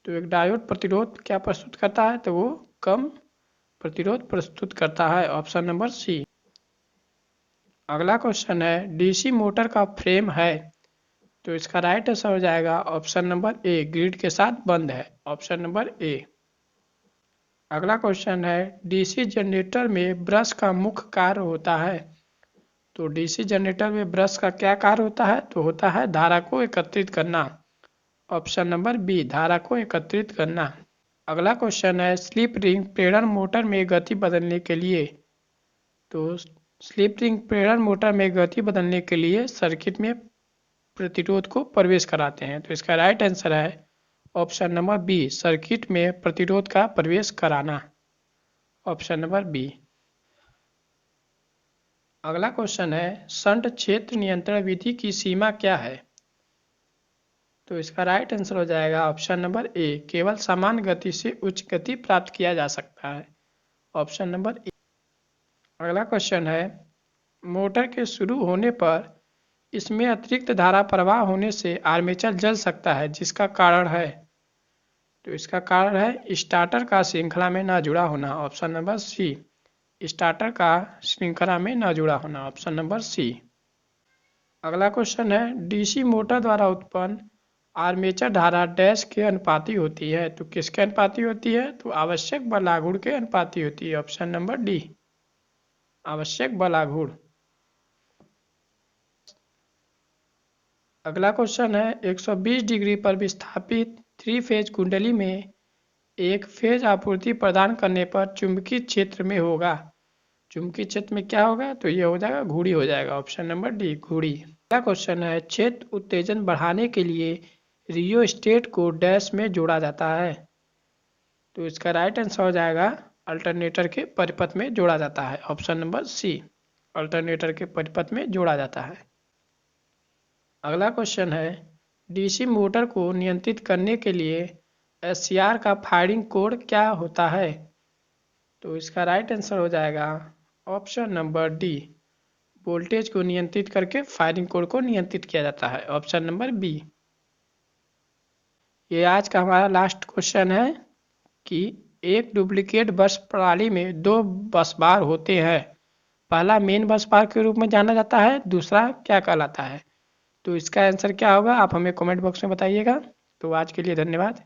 तो एक डायोड प्रतिरोध क्या प्रस्तुत करता है? तो वो कम प्रतिरोध प्रस्तुत करता है। Option number C. अगला क्वेश्चन है, डीसी मोटर का फ्रेम है, तो इसका राइट आंसर हो जाएगा ऑप्शन नंबर ए, ग्रिड के साथ बंद है। Option number A. अगला क्वेश्चन है, डीसी जनरेटर में ब्रश का मुख्य कार्य होता है, तो डीसी जनरेटर में ब्रश का क्या कार्य होता है? तो होता है धारा को एकत्रित करना। ऑप्शन नंबर बी, धारा को एकत्रित करना। अगला क्वेश्चन है, स्लिप रिंग प्रेरण मोटर में गति बदलने के लिए, तो स्लिप रिंग प्रेरण मोटर में गति बदलने के लिए सर्किट में प्रतिरोध को प्रवेश कराते हैं। तो इसका राइट आंसर है ऑप्शन नंबर बी, सर्किट में प्रतिरोध का प्रवेश कराना। Option number B. अगला क्वेश्चन है, शंट क्षेत्र नियंत्रण विधि की सीमा क्या है? तो इसका राइट आंसर हो जाएगा ऑप्शन नंबर ए, केवल समान गति से उच्च गति प्राप्त किया जा सकता है। Option number A. अगला क्वेश्चन है, मोटर के शुरू होने पर इसमें अतिरिक्त धारा प्रवाह होने से आर्मेचर जल सकता है, जिसका कारण है? तो इसका कारण है स्टार्टर का श्रृंखला में न जुड़ा होना। ऑप्शन नंबर सी, स्टार्टर का श्रृंखला में न जुड़ा होना। Option number C. अगला क्वेश्चन है, डीसी मोटर द्वारा उत्पन्न आर्मेचर धारा डैश के अनुपाती होती है। तो किसके अनुपाती होती है? तो आवश्यक बल आघूर्ण के अनुपाती होती है। ऑप्शन नंबर डी, आवश्यक बल आघूर्ण। अगला क्वेश्चन है, 120 डिग्री पर विस्थापित 3 फेज कुंडली में एक फेज आपूर्ति प्रदान करने पर चुंबकीय क्षेत्र में होगा। चुंबकीय क्षेत्र में क्या होगा? तो ये हो जाएगा घुड़ी हो जाएगा। ऑप्शन नंबर डी, घुड़ी। अगला क्वेश्चन है, क्षेत्र उत्तेजन बढ़ाने के लिए रियोस्टेट को डैश में जोड़ा जाता है। तो इसका राइट आंसर हो जाएगा अल्टरनेटर के परिपथ में जोड़ा जाता है। ऑप्शन नंबर सी, अल्टरनेटर के परिपथ में जोड़ा जाता है। अगला क्वेश्चन है, डीसी मोटर को नियंत्रित करने के लिए एससीआर का फायरिंग कोड क्या होता है? तो इसका राइट आंसर हो जाएगा ऑप्शन नंबर डी, वोल्टेज को नियंत्रित करके फायरिंग कोड को नियंत्रित किया जाता है। Option number B. ये आज का हमारा लास्ट क्वेश्चन है कि एक डुप्लीकेट बस प्रणाली में 2 बस बार होते हैं। पहला मेन बस बार के रूप में जाना जाता है, दूसरा क्या कहलाता है? तो इसका आंसर क्या होगा आप हमें कमेंट बॉक्स में बताइएगा। तो आज के लिए धन्यवाद।